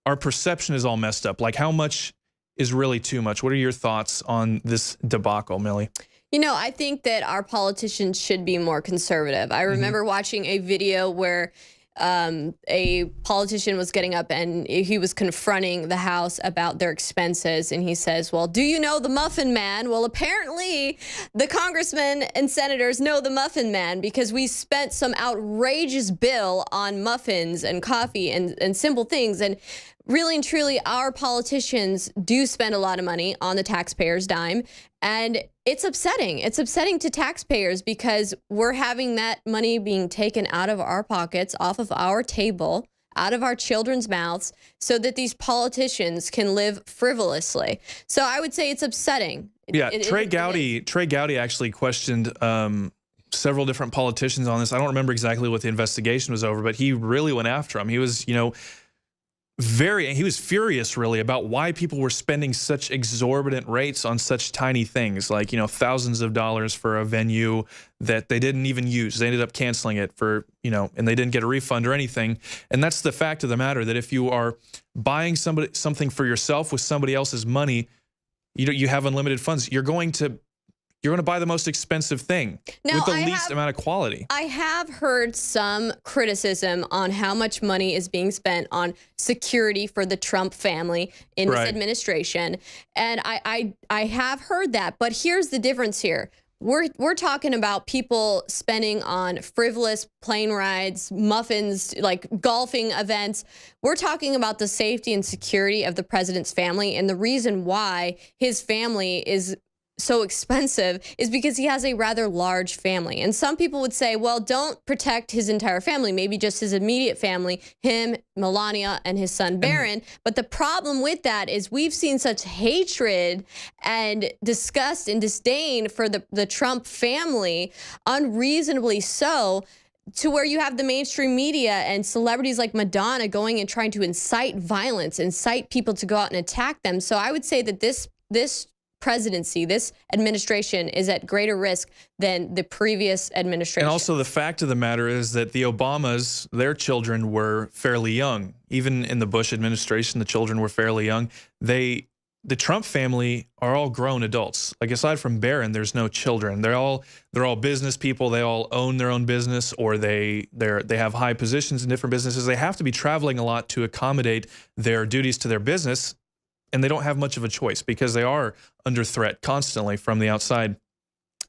our perception is all messed up. Like, how much is really too much? What are your thoughts on this debacle, Millie? You know, I think that our politicians should be more conservative. I remember watching a video where a politician was getting up and he was confronting the House about their expenses, and he says, well, do you know the Muffin Man? Well, apparently the congressmen and senators know the Muffin Man because we spent some outrageous bill on muffins and coffee and simple things. And really and truly, our politicians do spend a lot of money on the taxpayers' dime. And it's upsetting. It's upsetting to taxpayers because we're having that money being taken out of our pockets, off of our table, out of our children's mouths, so that these politicians can live frivolously. So I would say it's upsetting. Yeah, Trey Gowdy actually questioned several different politicians on this. I don't remember exactly what the investigation was over, but he really went after him. He was, you know, he was furious really about why people were spending such exorbitant rates on such tiny things, like, you know, thousands of dollars for a venue that they didn't even use. They ended up canceling it for, you know, and they didn't get a refund or anything. And that's the fact of the matter, that if you are buying something for yourself with somebody else's money, you have unlimited funds. You're going to buy the most expensive thing with the least amount of quality. I have heard some criticism on how much money is being spent on security for the Trump family in this administration. And I have heard that. But here's the difference here. We're talking about people spending on frivolous plane rides, muffins, like golfing events. We're talking about the safety and security of the president's family. And the reason why his family is so expensive is because he has a rather large family. And some people would say, well, don't protect his entire family, maybe just his immediate family, him, Melania, and his son Barron. But the problem with that is we've seen such hatred and disgust and disdain for the Trump family, unreasonably so, to where you have the mainstream media and celebrities like Madonna going and trying to incite violence, incite people to go out and attack them. So I would say that this presidency, this administration is at greater risk than the previous administration. And also the fact of the matter is that the Obamas, their children were fairly young. Even in the Bush administration, the children were fairly young. The Trump family are all grown adults. Like, aside from Barron, there's no children. They're all business people. They all own their own business, or they have high positions in different businesses. They have to be traveling a lot to accommodate their duties to their business. And they don't have much of a choice because they are under threat constantly from the outside.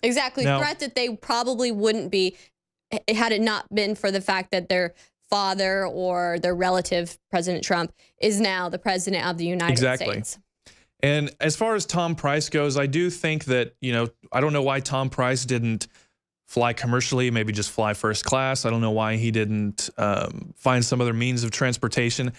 Exactly. Now, threat that they probably wouldn't be had it not been for the fact that their father or their relative, President Trump, is now the president of the United States. And as far as Tom Price goes, I do think that, you know, I don't know why Tom Price didn't fly commercially, maybe just fly first class. I don't know why he didn't find some other means of transportation.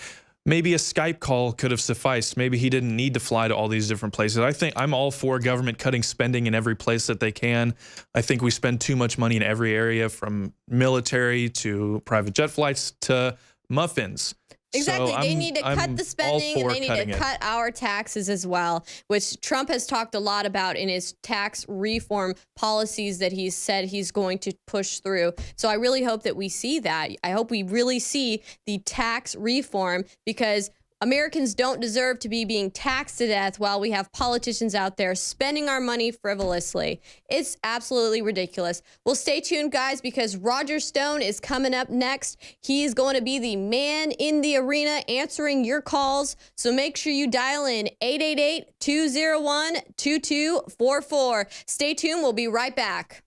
Maybe a Skype call could have sufficed. Maybe he didn't need to fly to all these different places. I think I'm all for government cutting spending in every place that they can. I think we spend too much money in every area, from military to private jet flights to muffins. Exactly. They need to cut the spending, and they need to cut our taxes as well, which Trump has talked a lot about in his tax reform policies that he's said he's going to push through. So I really hope that we see that. I hope we really see the tax reform, because Americans don't deserve to be being taxed to death while we have politicians out there spending our money frivolously. It's absolutely ridiculous. Well, stay tuned, guys, because Roger Stone is coming up next. He's going to be the man in the arena answering your calls. So make sure you dial in 888-201-2244. Stay tuned. We'll be right back.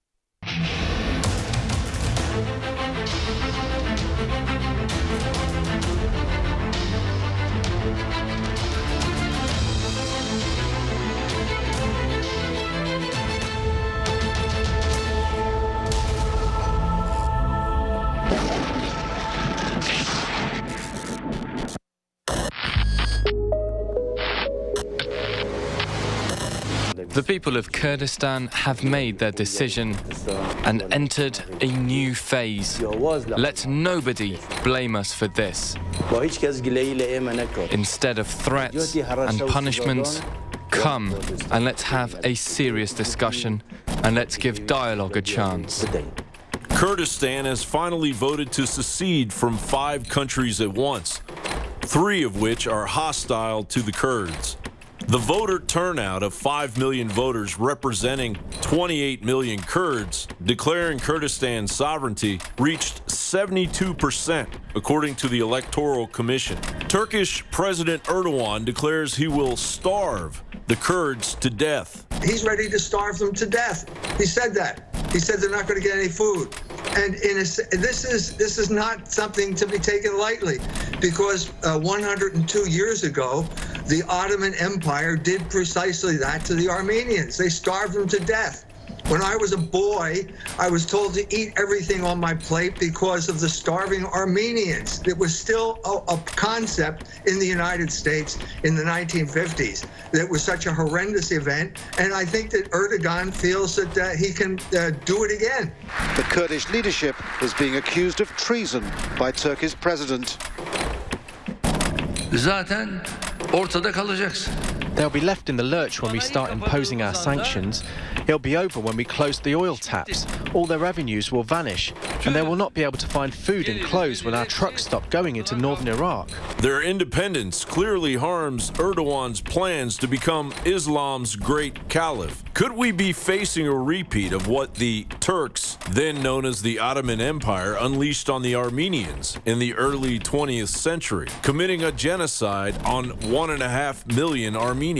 The people of Kurdistan have made their decision and entered a new phase. Let nobody blame us for this. Instead of threats and punishments, come and let's have a serious discussion, and let's give dialogue a chance. Kurdistan has finally voted to secede from 5 countries at once, 3 of which are hostile to the Kurds. The voter turnout of 5 million voters representing 28 million Kurds declaring Kurdistan's sovereignty reached 72%, according to the Electoral Commission. Turkish President Erdogan declares he will starve the Kurds to death. He's ready to starve them to death. He said that. He said they're not going to get any food. And this is not something to be taken lightly, because 102 years ago, the Ottoman Empire did precisely that to the Armenians. They starved them to death. When I was a boy, I was told to eat everything on my plate because of the starving Armenians. It was still a concept in the United States in the 1950s. That was such a horrendous event, and I think that Erdogan feels that he can do it again. The Kurdish leadership is being accused of treason by Turkey's president. zaten ortada kalacaksın. They'll be left in the lurch when we start imposing our sanctions. It'll be over when we close the oil taps. All their revenues will vanish, and they will not be able to find food and clothes when our trucks stop going into northern Iraq. Their independence clearly harms Erdogan's plans to become Islam's great caliph. Could we be facing a repeat of what the Turks, then known as the Ottoman Empire, unleashed on the Armenians in the early 20th century, committing a genocide on 1.5 million Armenians?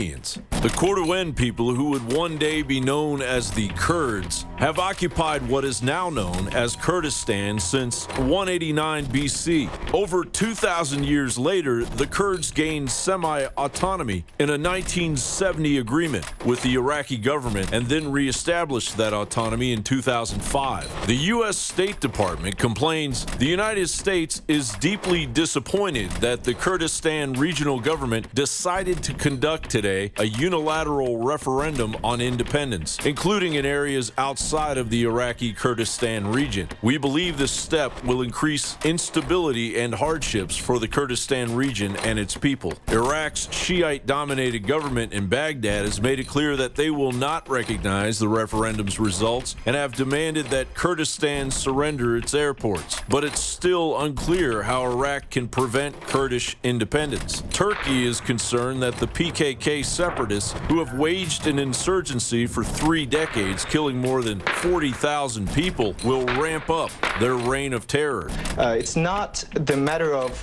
The Kordovan people, who would one day be known as the Kurds, have occupied what is now known as Kurdistan since 189 BC. Over 2,000 years later, the Kurds gained semi-autonomy in a 1970 agreement with the Iraqi government and then reestablished that autonomy in 2005. The U.S. State Department complains the United States is deeply disappointed that the Kurdistan regional government decided to conduct today a unilateral referendum on independence, including in areas outside of the Iraqi Kurdistan region. We believe this step will increase instability and hardships for the Kurdistan region and its people. Iraq's Shiite-dominated government in Baghdad has made it clear that they will not recognize the referendum's results and have demanded that Kurdistan surrender its airports. But it's still unclear how Iraq can prevent Kurdish independence. Turkey is concerned that the PKK separatists, who have waged an insurgency for 3 decades, killing more than 40,000 people, will ramp up their reign of terror. It's not the matter of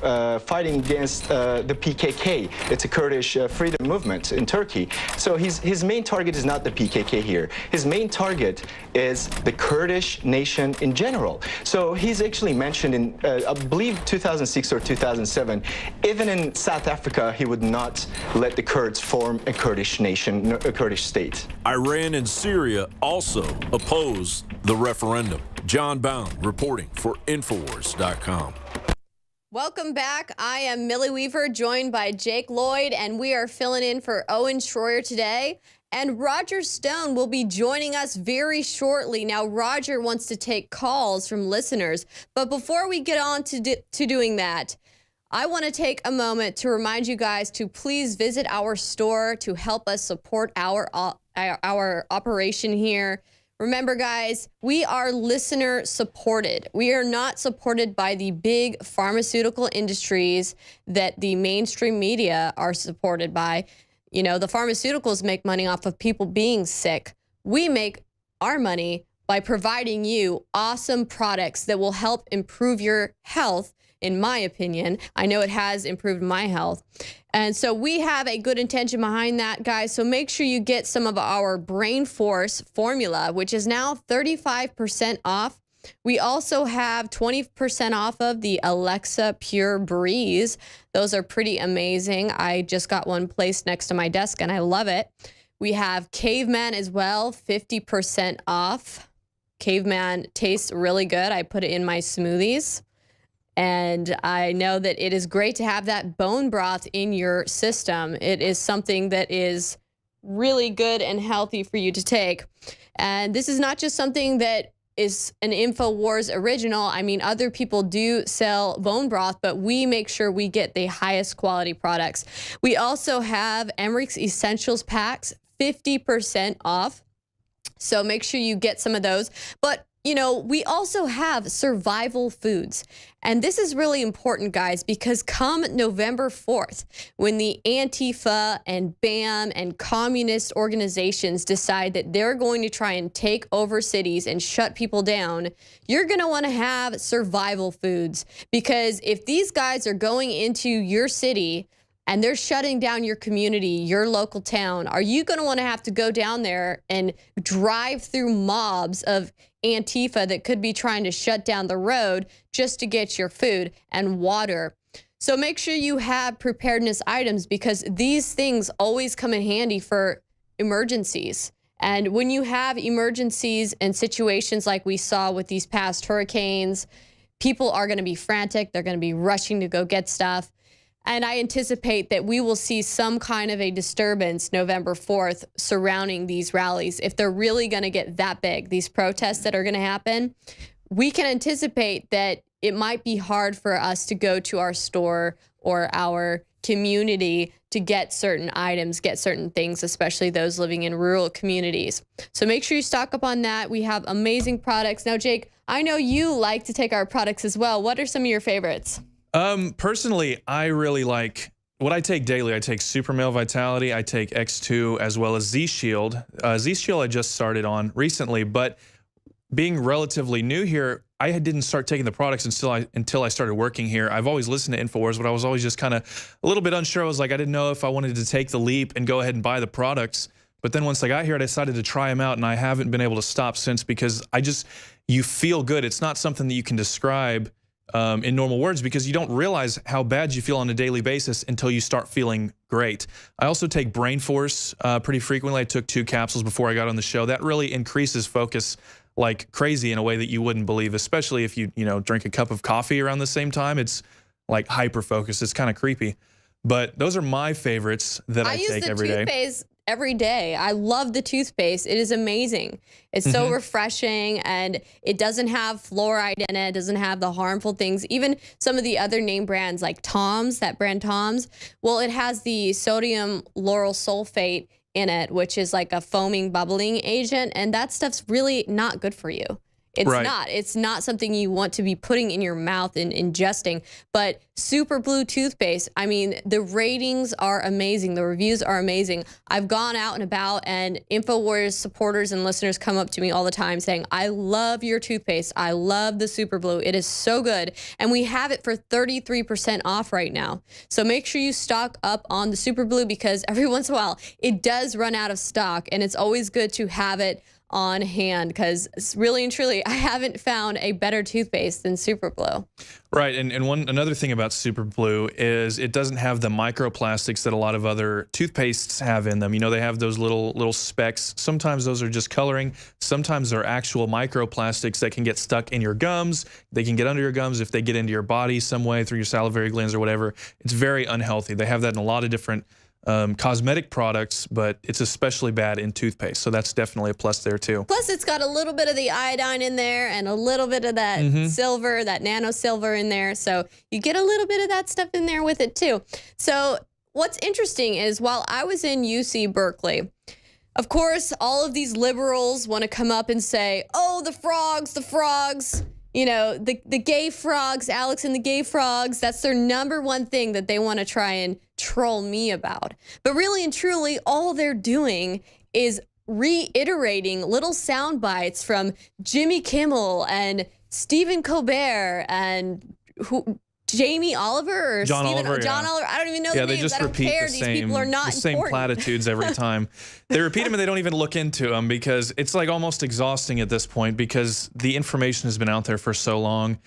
fighting against the PKK. It's a Kurdish freedom movement in Turkey. So his main target is not the PKK here. His main target is the Kurdish nation in general. So he's actually mentioned in, I believe, 2006 or 2007, even in South Africa, he would not let the Kurds form a Kurdish nation, a Kurdish state. Iran and Syria also opposed the referendum. John Bound reporting for Infowars.com. Welcome back. I am Millie Weaver, joined by Jake Lloyd, and we are filling in for Owen Schroyer today. And Roger Stone will be joining us very shortly. Now, Roger wants to take calls from listeners, but before we get on to doing that, I want to take a moment to remind you guys to please visit our store to help us support our operation here. Remember, guys, we are listener supported. We are not supported by the big pharmaceutical industries that the mainstream media are supported by. You know, the pharmaceuticals make money off of people being sick. We make our money by providing you awesome products that will help improve your health. In my opinion, I know it has improved my health. And so we have a good intention behind that, guys. So make sure you get some of our Brain Force formula, which is now 35% off. We also have 20% off of the Alexa Pure Breeze. Those are pretty amazing. I just got one placed next to my desk and I love it. We have Caveman as well, 50% off. Caveman tastes really good. I put it in my smoothies. And I know that it is great to have that bone broth in your system. It is something that is really good and healthy for you to take. And this is not just something that is an InfoWars original. I mean, other people do sell bone broth, but we make sure we get the highest quality products. We also have Emmerich's Essentials Packs, 50% off. So make sure you get some of those. But you know, we also have survival foods. And this is really important, guys, because come November 4th, when the Antifa and BAM and communist organizations decide that they're going to try and take over cities and shut people down, you're going to want to have survival foods. Because if these guys are going into your city and they're shutting down your community, your local town, are you going to want to have to go down there and drive through mobs of Antifa that could be trying to shut down the road just to get your food and water? So make sure you have preparedness items, because these things always come in handy for emergencies. And when you have emergencies and situations like we saw with these past hurricanes, people are going to be frantic. They're going to be rushing to go get stuff. And I anticipate that we will see some kind of a disturbance November 4th surrounding these rallies. If they're really going to get that big, these protests that are going to happen, we can anticipate that it might be hard for us to go to our store or our community to get certain items, get certain things, especially those living in rural communities. So make sure you stock up on that. We have amazing products. Now, Jake, I know you like to take our products as well. What are some of your favorites? Personally, I really like what I take daily. I take Super Male Vitality, I take X2, as well as Z-Shield. Z-Shield I just started on recently, but being relatively new here, I didn't start taking the products until I started working here. I've always listened to InfoWars, but I was always just kind of a little bit unsure. I was like, I didn't know if I wanted to take the leap and go ahead and buy the products. But then once I got here, I decided to try them out, and I haven't been able to stop since, because you feel good. It's not something that you can describe in normal words, because you don't realize how bad you feel on a daily basis until you start feeling great. I also take Brain Force pretty frequently. I took 2 capsules before I got on the show. That really increases focus like crazy in a way that you wouldn't believe, especially if you drink a cup of coffee around the same time. It's like hyper focus. It's kind of creepy. But those are my favorites that I take every day. I use the toothpaste every day. I love the toothpaste. It is amazing. It's so refreshing, and it doesn't have fluoride in it. It doesn't have the harmful things. Even some of the other name brands like Tom's, that brand Tom's, well, it has the sodium lauryl sulfate in it, which is like a foaming, bubbling agent, and that stuff's really not good for you. It's not something you want to be putting in your mouth and ingesting. But Super Blue toothpaste, I mean, the ratings are amazing. The reviews are amazing. I've gone out and about, and InfoWars supporters and listeners come up to me all the time saying, I love your toothpaste. I love the Super Blue. It is so good. And we have it for 33% off right now. So make sure you stock up on the Super Blue, because every once in a while it does run out of stock, and it's always good to have it on hand, because really and truly, I haven't found a better toothpaste than Super Blue. Right, and another thing about Super Blue is it doesn't have the microplastics that a lot of other toothpastes have in them. You know, they have those little specks. Sometimes those are just coloring. Sometimes they're actual microplastics that can get stuck in your gums. They can get under your gums if they get into your body some way through your salivary glands or whatever. It's very unhealthy. They have that in a lot of different cosmetic products, but it's especially bad in toothpaste. So that's definitely a plus there too. Plus, it's got a little bit of the iodine in there and a little bit of that silver, that nano silver in there. So you get a little bit of that stuff in there with it too. So what's interesting is, while I was in UC Berkeley, of course, all of these liberals want to come up and say, oh, the frogs. You know, the gay frogs, Alex and the gay frogs, that's their #1 thing that they want to try and troll me about. But really and truly, all they're doing is reiterating little sound bites from Jimmy Kimmel and Stephen Colbert and Jamie Oliver or John Oliver. I don't even know the names. They just I don't repeat care. the These people are not the same important. platitudes every time. They repeat them and they don't even look into them, because it's like almost exhausting at this point, because the information has been out there for so long,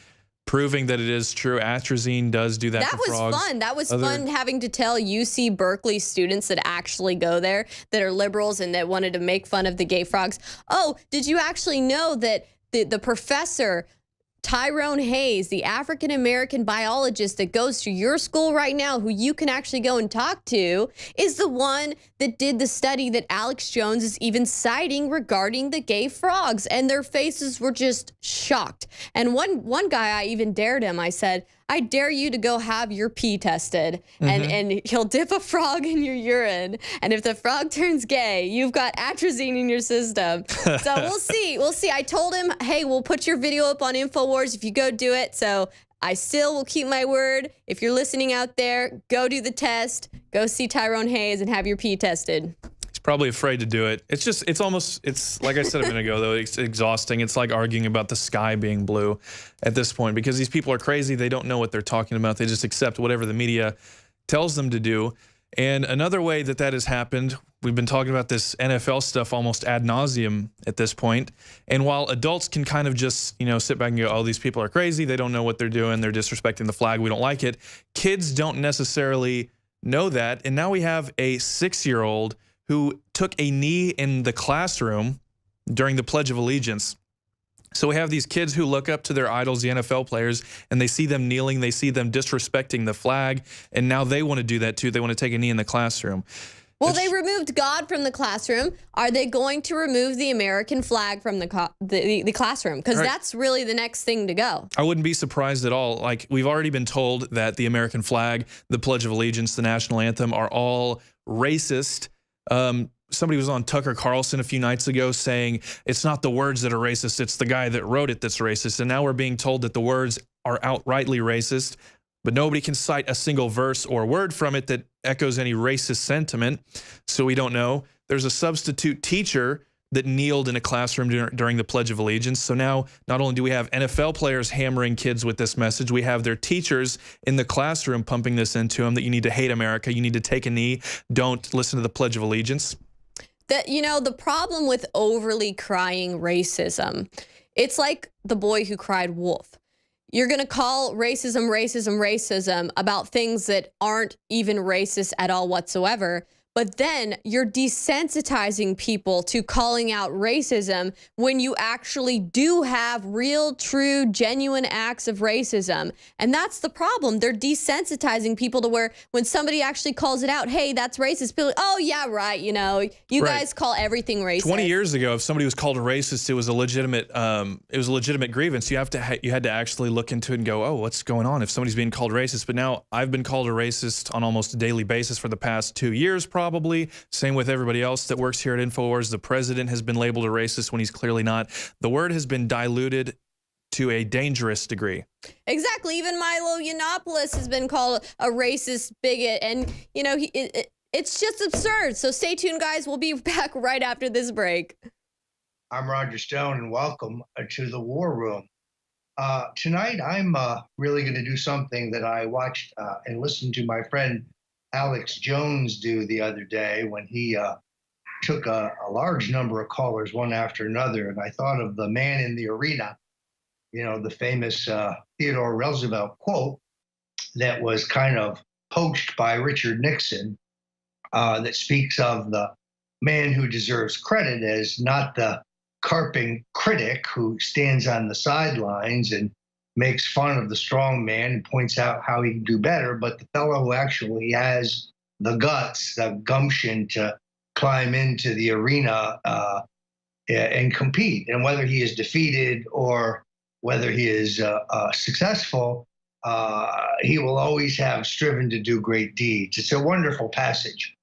proving that it is true. Atrazine does do that for frogs. That was fun. That was fun having to tell UC Berkeley students that actually go there, that are liberals and that wanted to make fun of the gay frogs. Oh, did you actually know that the professor Tyrone Hayes, the African-American biologist that goes to your school right now, who you can actually go and talk to, is the one that did the study that Alex Jones is even citing regarding the gay frogs, and their faces were just shocked. And one guy, I even dared him. I said, I dare you to go have your pee tested, and he'll dip a frog in your urine, and if the frog turns gay, you've got atrazine in your system. So we'll see. We'll see. I told him, hey, we'll put your video up on InfoWars if you go do it. So I still will keep my word. If you're listening out there, go do the test. Go see Tyrone Hayes and have your pee tested. He's probably afraid to do it. It's like I said a minute ago, though, it's exhausting. It's like arguing about the sky being blue at this point, because these people are crazy. They don't know what they're talking about. They just accept whatever the media tells them to do. And another way that has happened, we've been talking about this NFL stuff almost ad nauseum at this point. And while adults can kind of just, sit back and go, oh, these people are crazy. They don't know what they're doing. They're disrespecting the flag. We don't like it. Kids don't necessarily know that. And now we have a 6-year-old who took a knee in the classroom during the Pledge of Allegiance. So we have these kids who look up to their idols, the NFL players, and they see them kneeling, they see them disrespecting the flag, and now they want to do that too. They want to take a knee in the classroom. Well, they removed God from the classroom. Are they going to remove the American flag from the classroom? Because that's really the next thing to go. I wouldn't be surprised at all. Like, we've already been told that the American flag, the Pledge of Allegiance, the national anthem are all racist. Somebody was on Tucker Carlson a few nights ago saying it's not the words that are racist, it's the guy that wrote it that's racist. And now we're being told that the words are outrightly racist, but nobody can cite a single verse or word from it that echoes any racist sentiment. So we don't know. There's a substitute teacher that kneeled in a classroom during the Pledge of Allegiance. So now not only do we have NFL players hammering kids with this message, we have their teachers in the classroom pumping this into them that you need to hate America, you need to take a knee, don't listen to the Pledge of Allegiance. That, you know, the problem with overly crying racism, it's like the boy who cried wolf. You're going to call racism, racism, racism about things that aren't even racist at all whatsoever. But then you're desensitizing people to calling out racism when you actually do have real, true, genuine acts of racism. And that's the problem. They're desensitizing people to where when somebody actually calls it out, hey, that's racist, people, oh, yeah, right, you know, you guys call everything racist. 20 years ago, if somebody was called a racist, it was a legitimate grievance. You had to actually look into it and go, oh, what's going on if somebody's being called racist? But now I've been called a racist on almost a daily basis for the past 2 years, probably. Same with everybody else that works here at InfoWars. The president has been labeled a racist when he's clearly not. The word has been diluted to a dangerous degree. Exactly. Even Milo Yiannopoulos has been called a racist bigot. And, you know, it's just absurd. So stay tuned, guys. We'll be back right after this break. I'm Roger Stone, and welcome to the War Room. Tonight, I'm really going to do something that I watched and listened to my friend Alex Jones do the other day when he took a large number of callers one after another. And I thought of the man in the arena, you know, the famous Theodore Roosevelt quote that was kind of poached by Richard Nixon that speaks of the man who deserves credit as not the carping critic who stands on the sidelines and makes fun of the strong man and points out how he can do better, but the fellow who actually has the guts, the gumption to climb into the arena and compete. And whether he is defeated or whether he is successful, he will always have striven to do great deeds. It's a wonderful passage.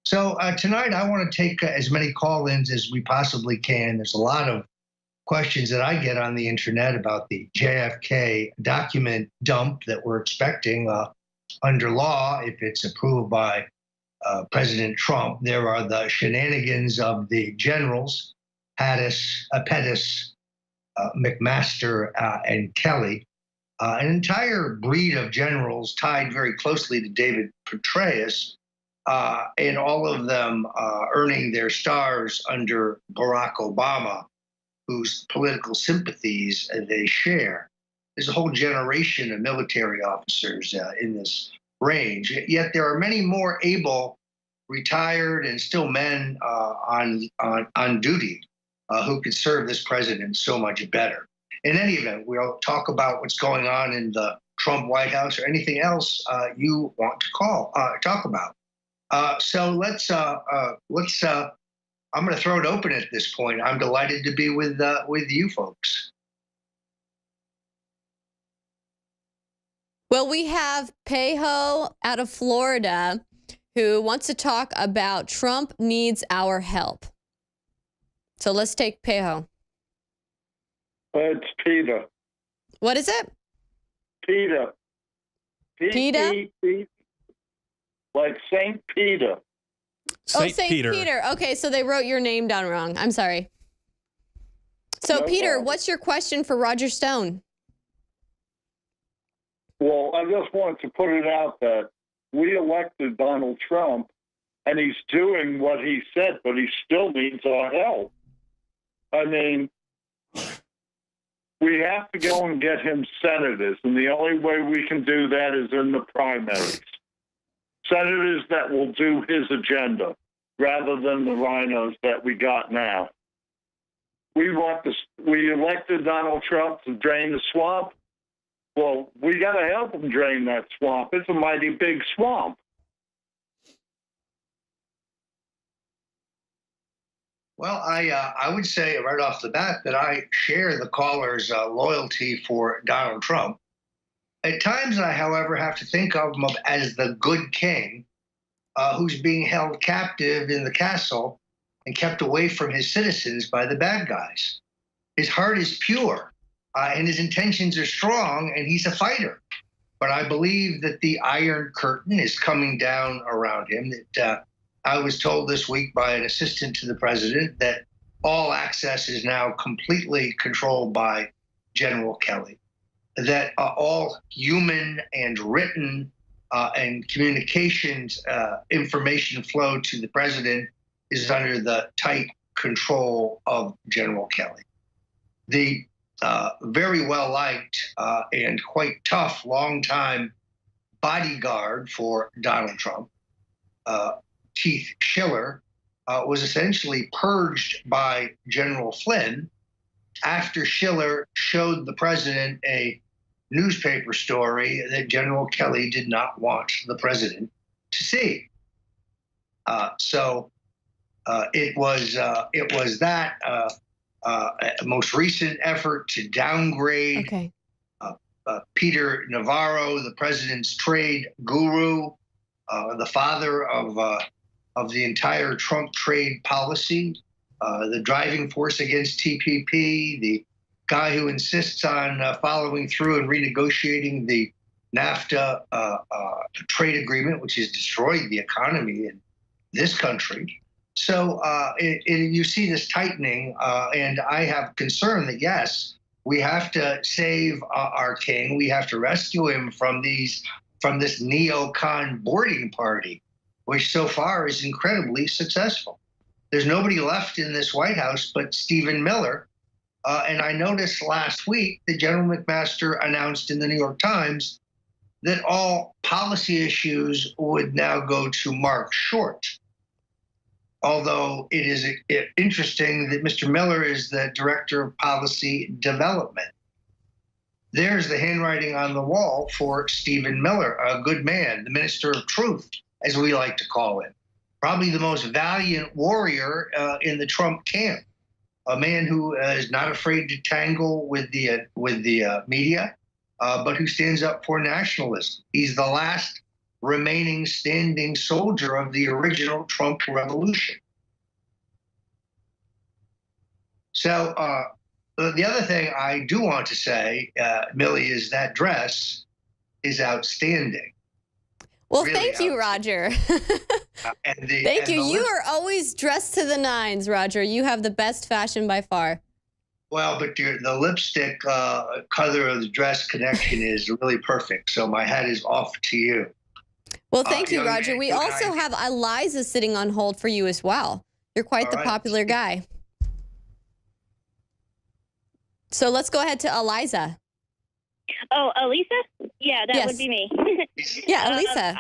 So tonight I want to take as many call-ins as we possibly can. There's a lot of questions that I get on the internet about the JFK document dump that we're expecting under law if it's approved by President Trump. There are the shenanigans of the generals, Pettis, McMaster, and Kelly, an entire breed of generals tied very closely to David Petraeus, and all of them earning their stars under Barack Obama, whose political sympathies they share. There's a whole generation of military officers in this range, yet there are many more able, retired, and still men on duty who could serve this president so much better. In any event, we'll talk about what's going on in the Trump White House or anything else you want to talk about. So let's I'm going to throw it open at this point. I'm delighted to be with you folks. Well, we have Pejo out of Florida who wants to talk about Trump needs our help. So let's take Pejo. It's Peter. What is it? Peter. Peter? Like St. Peter. St. Peter. Okay, so they wrote your name down wrong. I'm sorry. So, No Peter, problem. what's your question for Roger Stone? Well, I just wanted to put it out that we elected Donald Trump, and he's doing what he said, but he still needs our help. I mean, we have to go and get him senators, and the only way we can do that is in the primaries. Senators that will do his agenda rather than the rhinos that we got now. We elected Donald Trump to drain the swamp. Well, we got to help him drain that swamp. It's a mighty big swamp. Well, I would say right off the bat that I share the caller's loyalty for Donald Trump. At times, I, however, have to think of him as the good king who's being held captive in the castle and kept away from his citizens by the bad guys. His heart is pure and his intentions are strong, and he's a fighter. But I believe that the Iron Curtain is coming down around him. That I was told this week by an assistant to the president that all access is now completely controlled by General Kelly, that all human and written and communications information flow to the president is under the tight control of General Kelly. The very well-liked and quite tough longtime bodyguard for Donald Trump, Keith Schiller, was essentially purged by General Flynn after Schiller showed the president a newspaper story that General Kelly did not want the president to see. So it was that most recent effort to downgrade Peter Navarro, the president's trade guru, the father of the entire Trump trade policy, the driving force against TPP, the guy who insists on following through and renegotiating the NAFTA trade agreement, which has destroyed the economy in this country. So you see this tightening, and I have concern that, yes, we have to save our king. We have to rescue him from this neocon boarding party, which so far is incredibly successful. There's nobody left in this White House but Stephen Miller. And I noticed last week that General McMaster announced in the New York Times that all policy issues would now go to Mark Short. Although it is interesting that Mr. Miller is the Director of Policy Development. There's the handwriting on the wall for Stephen Miller, a good man, the Minister of Truth, as we like to call him. Probably the most valiant warrior in the Trump camp. A man who is not afraid to tangle with the media, but who stands up for nationalism. He's the last remaining standing soldier of the original Trump revolution. So the other thing I do want to say, Millie, is that dress is outstanding. Well, really thank you, Roger. Thank you. You are always dressed to the nines, Roger. You have the best fashion by far. Well, but the lipstick color of the dress connection is really perfect. So my hat is off to you. Well, thank you, Roger. We also have Eliza sitting on hold for you as well. You're quite the popular guy. So let's go ahead to Eliza. Oh, Elisa? Yeah, that would be me. Yeah, Elisa.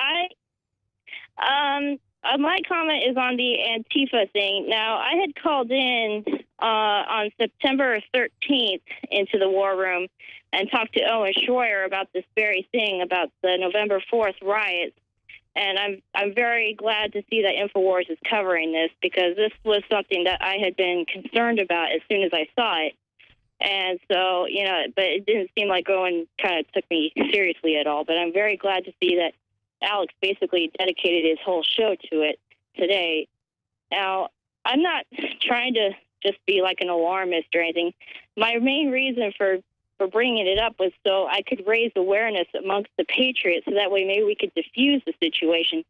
My comment is on the Antifa thing. Now, I had called in on September 13th into the War Room and talked to Owen Schroyer about this very thing, about the November 4th riots. And I'm very glad to see that InfoWars is covering this, because this was something that I had been concerned about as soon as I saw it. And so, you know, but it didn't seem like Owen kind of took me seriously at all. But I'm very glad to see that Alex basically dedicated his whole show to it today. Now, I'm not trying to just be like an alarmist or anything. My main reason for bringing it up was so I could raise awareness amongst the patriots, so that way maybe we could diffuse the situation.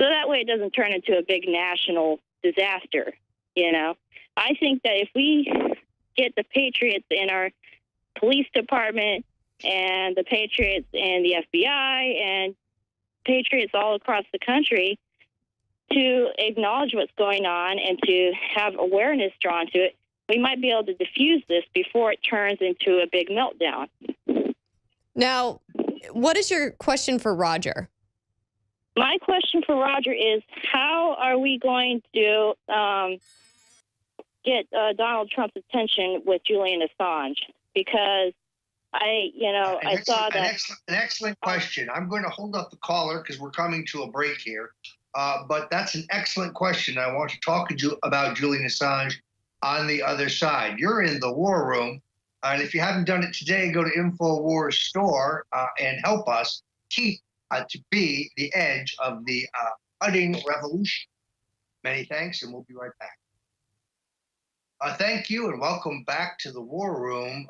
So that way it doesn't turn into a big national disaster, you know. I think that if we get the patriots in our police department and the patriots in the FBI and patriots all across the country to acknowledge what's going on and to have awareness drawn to it, we might be able to diffuse this before it turns into a big meltdown. Now, what is your question for Roger? My question for Roger is, how are we going to get Donald Trump's attention with Julian Assange? Because I saw that. An excellent question. I'm going to hold up the caller because we're coming to a break here. But that's an excellent question. I want to talk to you about Julian Assange on the other side. You're in the War Room. And if you haven't done it today, go to InfoWars store and help us keep to be the edge of the cutting revolution. Many thanks, and we'll be right back. Thank you, and welcome back to the War Room.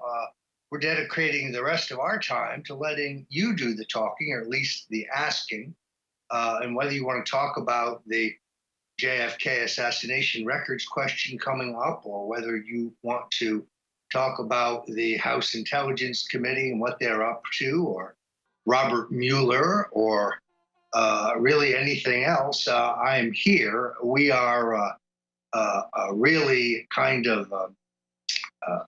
We're dedicating the rest of our time to letting you do the talking, or at least the asking. And whether you want to talk about the JFK assassination records question coming up, or whether you want to talk about the House Intelligence Committee and what they're up to, or Robert Mueller, or really anything else, I am here. We are really kind of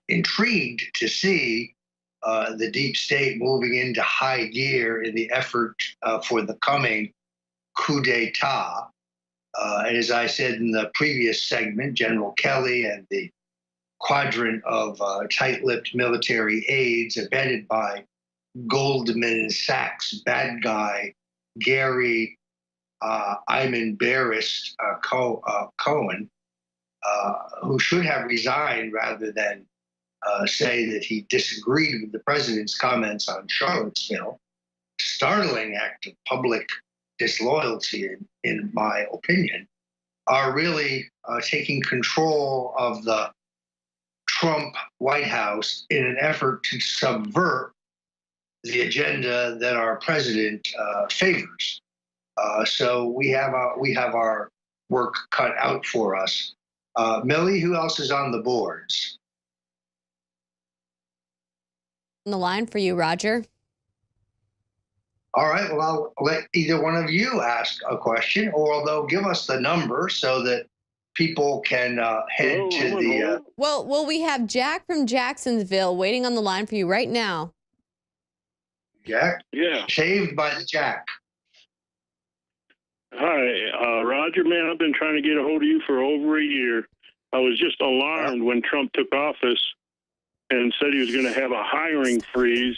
intrigued to see the deep state moving into high gear in the effort for the coming coup d'etat. And as I said in the previous segment, General Kelly and the quadrant of tight-lipped military aides abetted by Goldman Sachs bad guy Gary Ayman Barrist Cohen, who should have resigned rather than say that he disagreed with the president's comments on Charlottesville. Startling act of public disloyalty, in my opinion, are really taking control of the Trump White House in an effort to subvert the agenda that our president favors. So we have our work cut out for us. Millie, who else is on the boards? On the line for you, Roger. All right, well, I'll let either one of you ask a question, or they'll give us the number so that people can head to the... Well, we have Jack from Jacksonville waiting on the line for you right now. Jack? Yeah. Saved by the Jack. Hi, Roger, man, I've been trying to get a hold of you for over a year. I was just alarmed when Trump took office and said he was going to have a hiring freeze.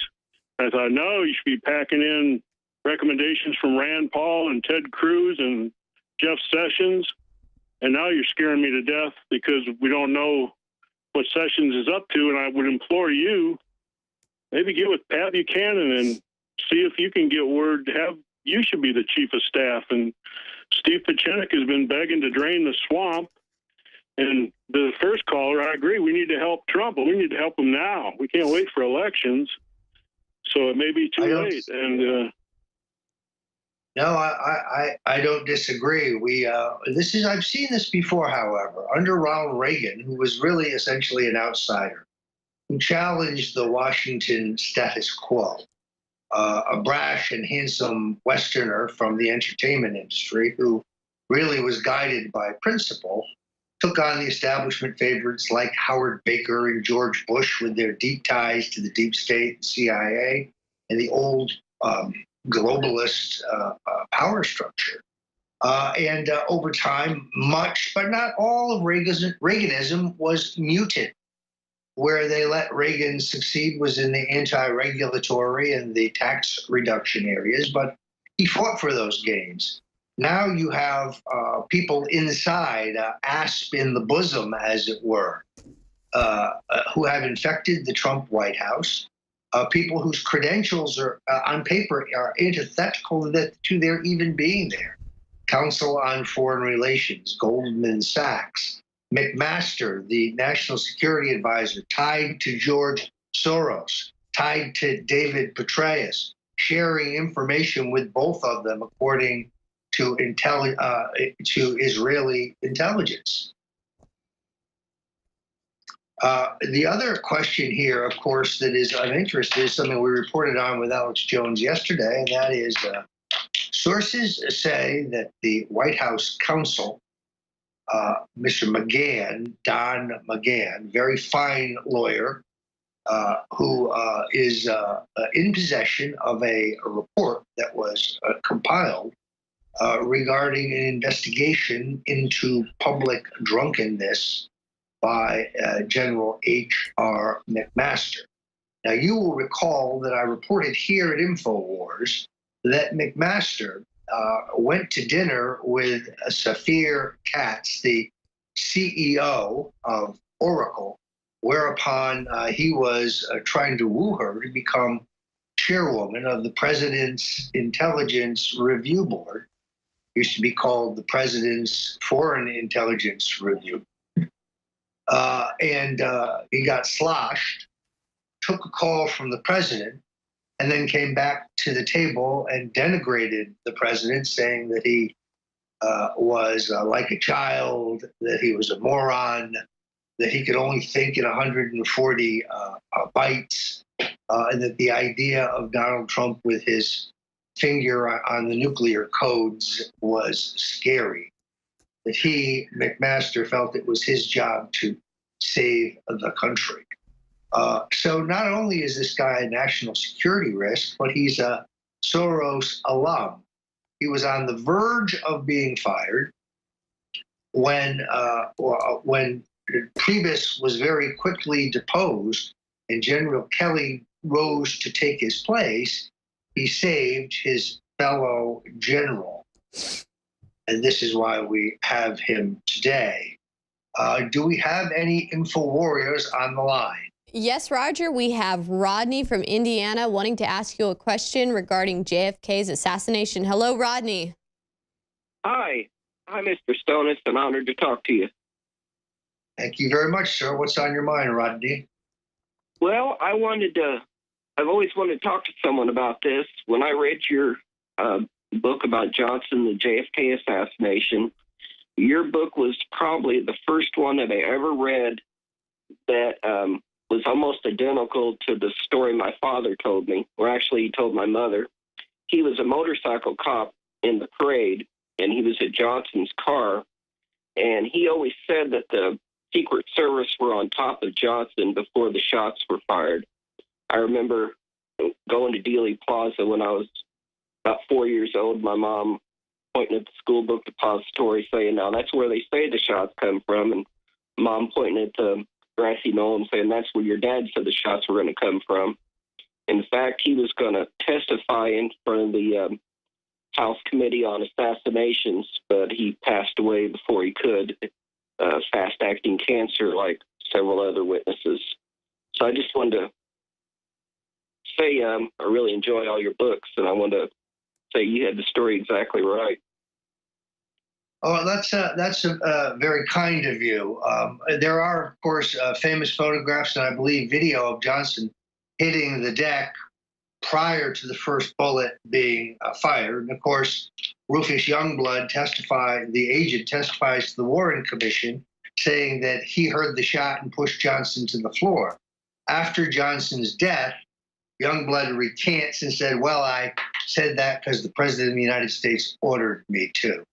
I thought, no, you should be packing in recommendations from Rand Paul and Ted Cruz and Jeff Sessions. And now you're scaring me to death because we don't know what Sessions is up to. And I would implore you, maybe get with Pat Buchanan and see if you can get word to have you should be the chief of staff. And Steve Pieczenik has been begging to drain the swamp. And the first caller, I agree, we need to help Trump, but we need to help him now. We can't wait for elections. So it may be too late. And no, I don't disagree. I've seen this before, however, under Ronald Reagan, who was really essentially an outsider, who challenged the Washington status quo. A brash and handsome Westerner from the entertainment industry who really was guided by principle, took on the establishment favorites like Howard Baker and George Bush with their deep ties to the deep state, the CIA, and the old globalist power structure. And over time, much, but not all of Reaganism was muted. Where they let Reagan succeed was in the anti-regulatory and the tax reduction areas, but he fought for those gains. Now you have people inside, asp in the bosom, as it were, who have infected the Trump White House, people whose credentials are on paper are antithetical to their even being there. Council on Foreign Relations, Goldman Sachs, McMaster, the national security advisor, tied to George Soros, tied to David Petraeus, sharing information with both of them according to Israeli intelligence. The other question here, of course, that is of interest is something we reported on with Alex Jones yesterday, and that is sources say that the White House counsel, Mr. McGahn, Don McGahn, very fine lawyer, who is in possession of a report that was compiled regarding an investigation into public drunkenness by General H.R. McMaster. Now, you will recall that I reported here at InfoWars that McMaster went to dinner with Safir Katz, the CEO of oracle, whereupon he was trying to woo her to become chairwoman of the President's Intelligence Review Board. Used to be called the President's Foreign Intelligence Review. And he got sloshed, took a call from the president, and then came back to the table and denigrated the president, saying that he was like a child, that he was a moron, that he could only think in 140 bytes, and that the idea of Donald Trump with his finger on the nuclear codes was scary. That he, McMaster, felt it was his job to save the country. So not only is this guy a national security risk, but he's a Soros alum. He was on the verge of being fired when Priebus was very quickly deposed and General Kelly rose to take his place. He saved his fellow general. And this is why we have him today. Do we have any info warriors on the line? Yes, Roger, we have Rodney from Indiana wanting to ask you a question regarding JFK's assassination. Hello, Rodney. Hi, Mr. Stone. It's an honor to talk to you. Thank you very much, sir. What's on your mind, Rodney? Well, I've always wanted to talk to someone about this. When I read your book about Johnson, the JFK assassination, your book was probably the first one that I ever read that was almost identical to the story my father told me, or actually he told my mother. He was a motorcycle cop in the parade, and he was at Johnson's car, and he always said that the Secret Service were on top of Johnson before the shots were fired. I remember going to Dealey Plaza when I was about 4 years old, my mom pointing at the school book depository saying, now that's where they say the shots come from, and Mom pointing at the grassy knoll and saying, that's where your dad said the shots were going to come from. In fact, he was going to testify in front of the House Committee on Assassinations, but he passed away before he could, fast-acting cancer like several other witnesses. So I just wanted to say I really enjoy all your books, and I want to say you had the story exactly right. Oh, that's very kind of you. There are, of course, famous photographs and I believe video of Johnson hitting the deck prior to the first bullet being fired. And of course, Rufus Youngblood the agent testifies to the Warren Commission, saying that he heard the shot and pushed Johnson to the floor. After Johnson's death, Youngblood recants and said, well, I said that because the President of the United States ordered me to.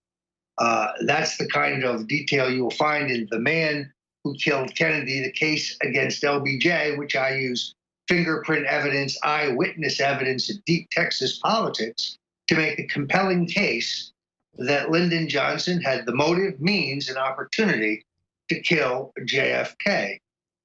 That's the kind of detail you will find in The Man Who Killed Kennedy, the case against LBJ, which I use fingerprint evidence, eyewitness evidence, and deep Texas politics to make a compelling case that Lyndon Johnson had the motive, means, and opportunity to kill JFK.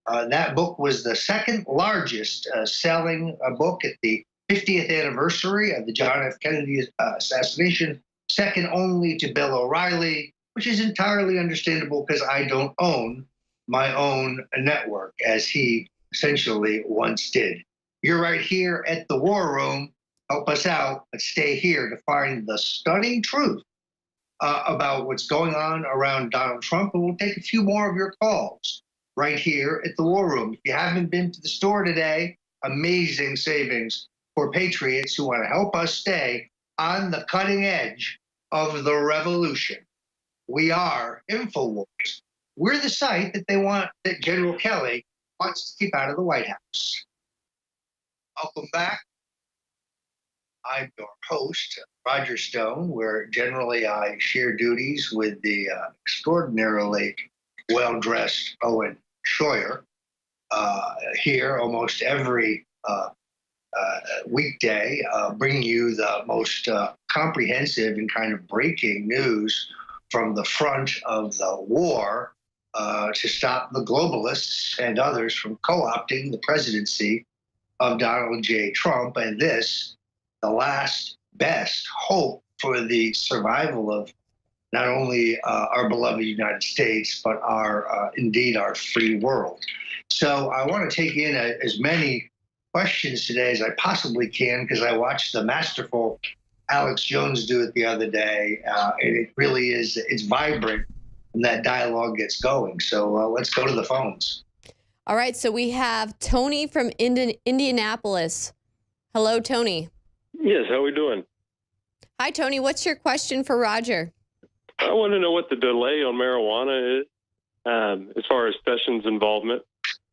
That book was the second largest selling book at the 50th anniversary of the John F. Kennedy assassination, second only to Bill O'Reilly, which is entirely understandable because I don't own my own network, as he essentially once did. You're right here at the War Room. Help us out, but stay here to find the stunning truth about what's going on around Donald Trump, and we'll take a few more of your calls right here at the War Room. If you haven't been to the store today, amazing savings for patriots who want to help us stay on the cutting edge of the revolution. We are InfoWars. We're the site that General Kelly wants to keep out of the White House. Welcome back. I'm your host, Roger Stone, where generally I share duties with the extraordinarily well-dressed Owen Schroyer here almost every weekday, bringing you the most comprehensive and kind of breaking news from the front of the war to stop the globalists and others from co-opting the presidency of Donald J. Trump, and this, the last best hope for the survival of not only our beloved United States, but indeed our free world. So I want to take in as many questions today as I possibly can, because I watched the masterful Alex Jones do it the other day, and it really is, it's vibrant when that dialogue gets going. So let's go to the phones. All right, so we have Tony from Indianapolis. Hello, Tony. Yes, how are we doing? Hi, Tony. What's your question for Roger? I want to know what the delay on marijuana is, as far as Sessions' involvement.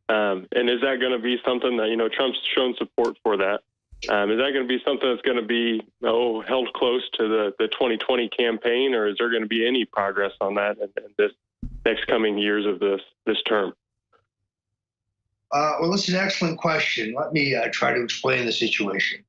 And is that going to be something that, you know, Trump's shown support for that? Is that going to be something that's going to be held close to the 2020 campaign, or is there going to be any progress on that in this next coming years of this term? Well, it's an excellent question. Let me try to explain the situation.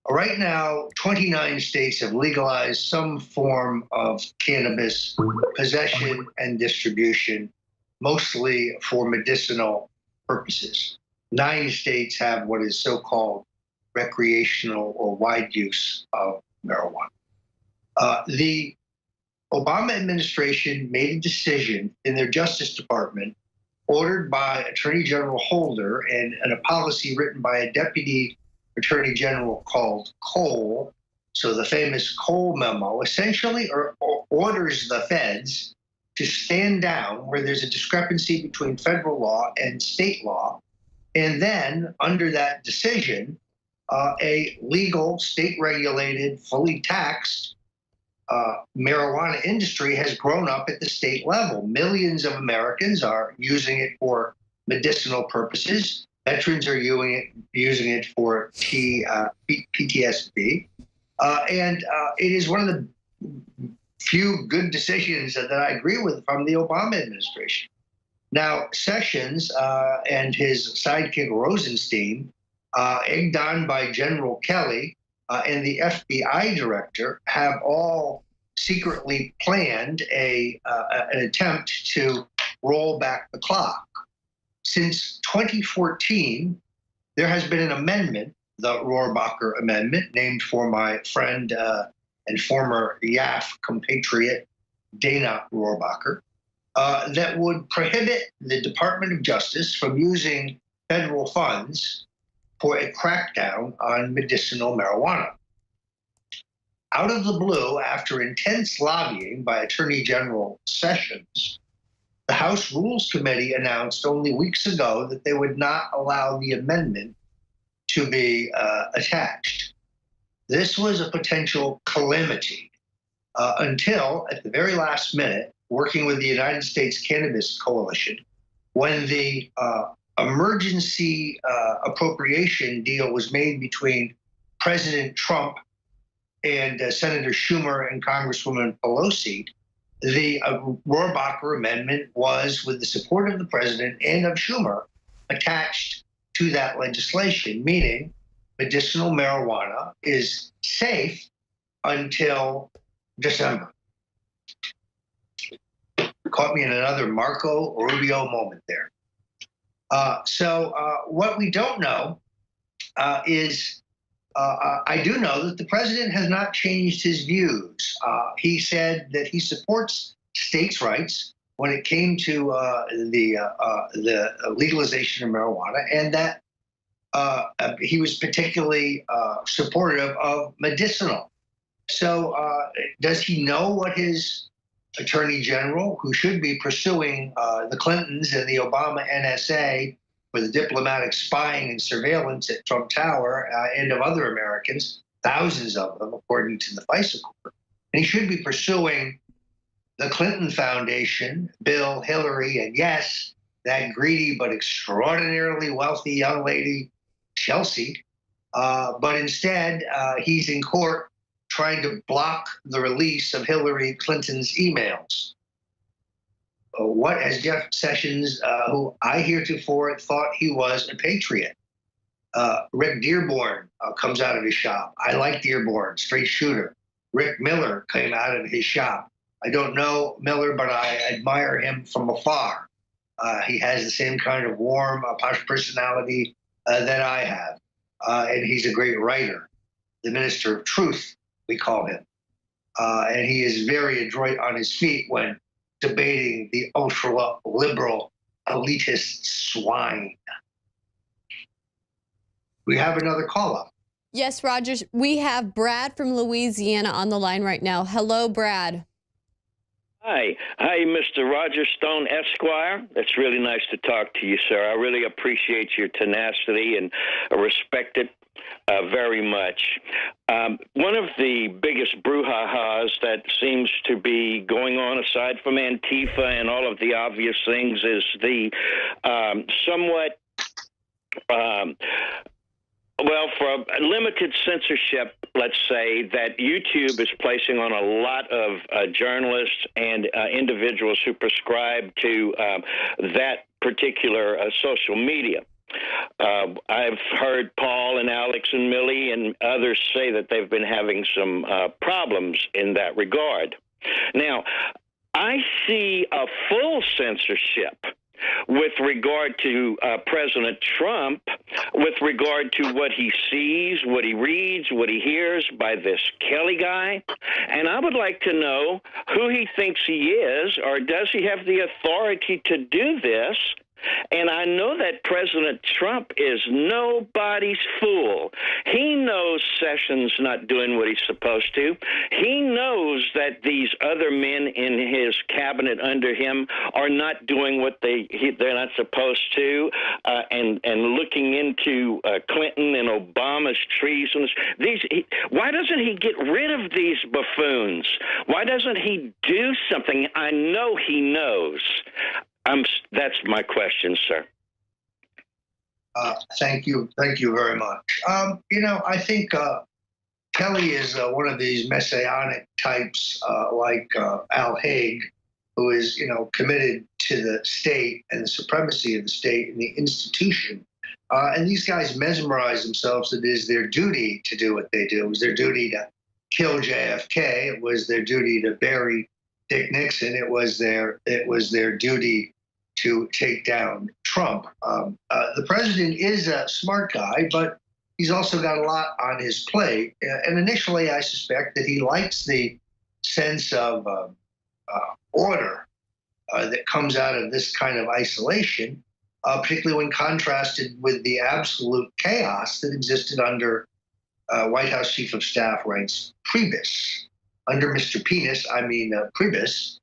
Right now, 29 states have legalized some form of cannabis possession and distribution, mostly for medicinal purposes. 9 states have what is so-called recreational or wide use of marijuana. The Obama administration made a decision in their Justice Department, ordered by Attorney General Holder, and a policy written by a deputy Attorney General called Cole. So the famous Cole memo essentially orders the feds to stand down where there's a discrepancy between federal law and state law. And then under that decision, a legal, state-regulated, fully taxed marijuana industry has grown up at the state level. Millions of Americans are using it for medicinal purposes. Veterans are using it for PTSD. And it is one of the few good decisions that I agree with from the Obama administration. Now, Sessions and his sidekick Rosenstein, egged on by General Kelly and the FBI director, have all secretly planned an attempt to roll back the clock. Since 2014, there has been an amendment, the Rohrabacher Amendment, named for my friend and former YAF compatriot, Dana Rohrabacher, that would prohibit the Department of Justice from using federal funds for a crackdown on medicinal marijuana. Out of the blue, after intense lobbying by Attorney General Sessions, the House Rules Committee announced only weeks ago that they would not allow the amendment to be attached. This was a potential calamity until, at the very last minute, working with the United States Cannabis Coalition, when the emergency appropriation deal was made between President Trump and Senator Schumer and Congresswoman Pelosi, the Rohrabacher Amendment was, with the support of the president and of Schumer, attached to that legislation, meaning medicinal marijuana is safe until December. Caught me in another Marco Rubio moment there. So what we don't know is, I do know that the president has not changed his views. He said that he supports states' rights when it came to the legalization of marijuana, and that he was particularly supportive of medicinal. So does he know what his attorney general, who should be pursuing the Clintons and the Obama NSA for the diplomatic spying and surveillance at Trump Tower and of other Americans, thousands of them, according to the FISA court, and he should be pursuing the Clinton Foundation, Bill, Hillary, and yes, that greedy but extraordinarily wealthy young lady, Chelsea. But instead, he's in court trying to block the release of Hillary Clinton's emails. What has Jeff Sessions, who I heretofore thought he was a patriot, Rick Dearborn comes out of his shop. I like Dearborn, straight shooter. Rick Miller came out of his shop. I don't know Miller, but I admire him from afar. He has the same kind of warm, posh personality that I have. And he's a great writer. The Minister of Truth, we call him. and he is very adroit on his feet when debating the ultra-liberal elitist swine. We have another call-up. Yes, Roger. We have Brad from Louisiana on the line right now. Hello, Brad. Hi, Mr. Roger Stone, Esquire. It's really nice to talk to you, sir. I really appreciate your tenacity and respect it very much. One of the biggest brouhahas that seems to be going on, aside from Antifa and all of the obvious things, is the somewhat well, for limited censorship, let's say, that YouTube is placing on a lot of journalists and individuals who prescribe to that particular social media. I've heard Paul and Alex and Millie and others say that they've been having some problems in that regard. Now, I see a full censorship with regard to President Trump, with regard to what he sees, what he reads, what he hears by this Kelly guy. And I would like to know who he thinks he is, or does he have the authority to do this? And I know that President Trump is nobody's fool. He knows Sessions not doing what he's supposed to. He knows that these other men in his cabinet under him are not doing what they're not supposed to, and looking into Clinton and Obama's treasons. Why doesn't he get rid of these buffoons? Why doesn't he do something? I know he knows. That's my question, sir. Thank you very much. I think Kelly is one of these messianic types like Al Haig, who is, committed to the state and the supremacy of the state and the institution. And these guys mesmerize themselves that it is their duty to do what they do. It was their duty to kill JFK. It was their duty to bury Dick Nixon. It was their duty to take down Trump. The president is a smart guy, but he's also got a lot on his plate. And initially, I suspect that he likes the sense of order that comes out of this kind of isolation, particularly when contrasted with the absolute chaos that existed under White House Chief of Staff Reince Priebus. Under Mr. Penis, I mean Priebus,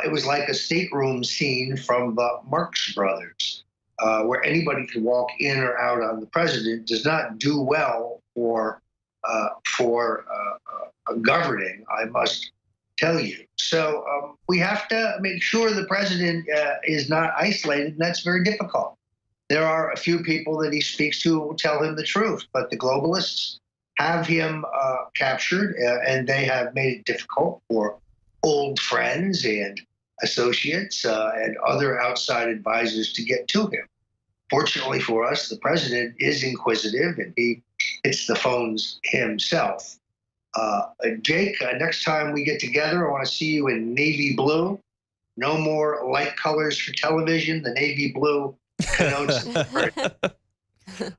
it was like a stateroom scene from the Marx Brothers, where anybody could walk in or out on the president. Does not do well for governing, I must tell you. So we have to make sure the president is not isolated, and that's very difficult. There are a few people that he speaks to who will tell him the truth, but the globalists have him captured, and they have made it difficult for old friends and associates and other outside advisors to get to him. Fortunately for us, the president is inquisitive, and he hits the phones himself. Jake, next time we get together, I want to see you in navy blue. No more light colors for television. The navy blue connotes.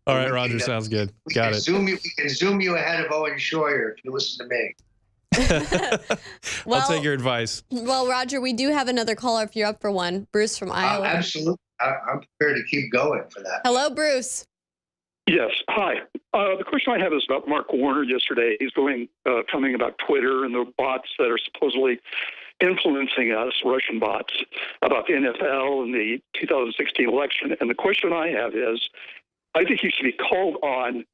All right, Roger, sounds good. Got it. We can zoom you ahead of Owen Schroyer if you listen to me. I'll take your advice. Well, Roger, we do have another caller if you're up for one. Bruce from Iowa. Absolutely. I'm prepared to keep going for that. Hello, Bruce. Yes. Hi. The question I have is about Mark Warner yesterday. He's coming about Twitter and the bots that are supposedly influencing us, Russian bots, about the NFL and the 2016 election. And the question I have is, I think he should be called on